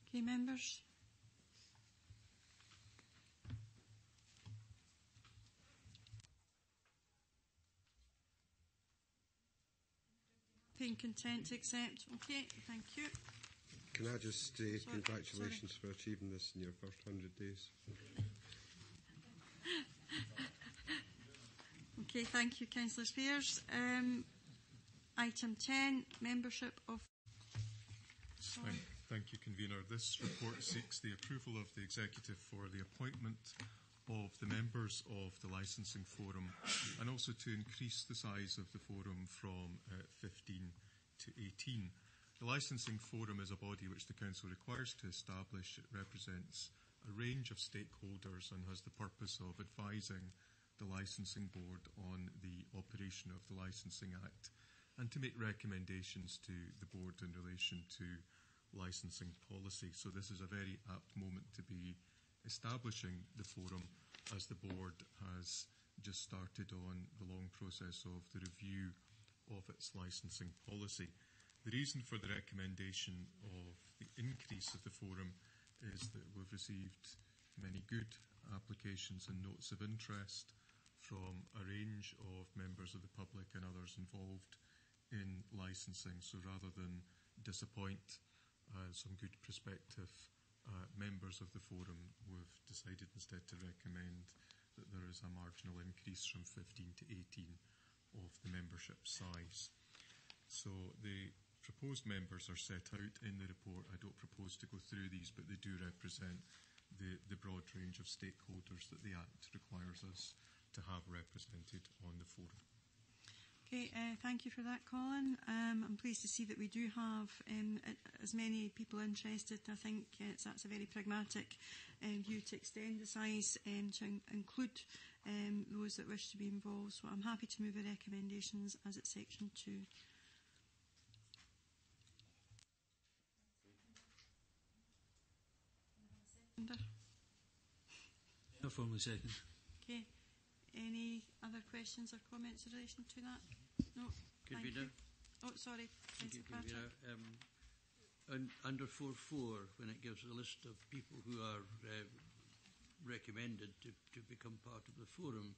Okay, members. Being content to accept. Okay, thank you. Can I just say congratulations for achieving this in your first 100 days. Okay, thank you, Councillor Spears. Item 10, membership of... Thank you, Convener. This report seeks the approval of the Executive for the appointment of the members of the Licensing Forum, and also to increase the size of the forum from 15 to 18. The Licensing Forum is a body which the Council requires to establish. It represents a range of stakeholders and has the purpose of advising the Licensing Board on the operation of the Licensing Act, and to make recommendations to the Board in relation to licensing policy. So this is a very apt moment to be establishing the forum, as the Board has just started on the long process of the review of its licensing policy. The reason for the recommendation of the increase of the forum is that we've received many good applications and notes of interest from a range of members of the public and others involved in licensing. So rather than disappoint some good prospective members of the forum, we've decided instead to recommend that there is a marginal increase from 15 to 18 of the membership size. So the proposed members are set out in the report. I don't propose to go through these, but they do represent the broad range of stakeholders that the Act requires us to have represented on the forum. Okay, thank you for that, Colin. I'm pleased to see that we do have as many people interested. I think that's a very pragmatic view to extend the size to include those that wish to be involved. So I'm happy to move the recommendations as it's section 2. No formally second. Okay. Any other questions or comments in relation to that? No. Convener. Oh, sorry. Thank you, Convener. Under 4.4, when it gives a list of people who are recommended to become part of the forum,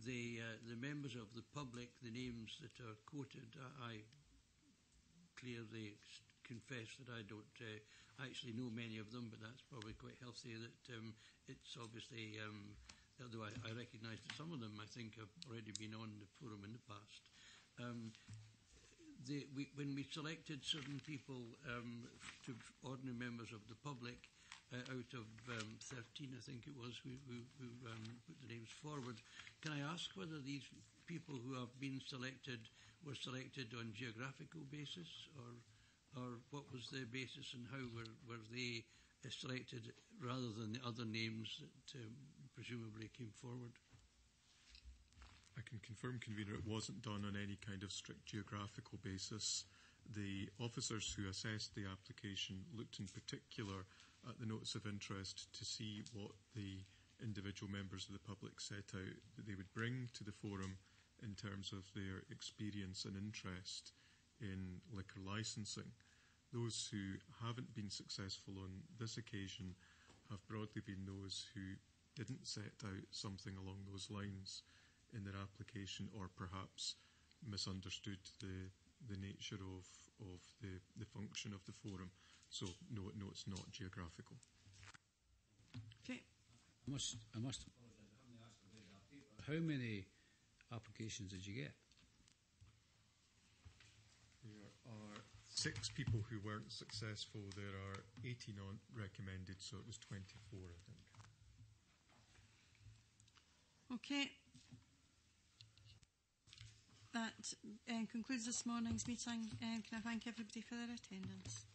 the members of the public, the names that are quoted, I clearly confess that I don't actually know many of them, but that's probably quite healthy. That it's obviously, although I recognise that some of them I think have already been on the forum in the past. When we selected certain people to ordinary members of the public, out of 13, I think it was, who put the names forward, can I ask whether these people who have been selected were selected on geographical basis, or what was their basis, and how were they selected rather than the other names that presumably came forward? I can confirm, Convener, it wasn't done on any kind of strict geographical basis. The officers who assessed the application looked in particular at the notes of interest to see what the individual members of the public set out that they would bring to the forum in terms of their experience and interest in liquor licensing. Those who haven't been successful on this occasion have broadly been those who didn't set out something along those lines in their application, or perhaps misunderstood the nature of the function of the forum. So no, it's not geographical. Okay. I must apologise. I haven't asked about that paper. How many applications did you get? There are 6 people who weren't successful. There are 18 on recommended, so it was 24, I think. Okay. That concludes this morning's meeting. Can I thank everybody for their attendance?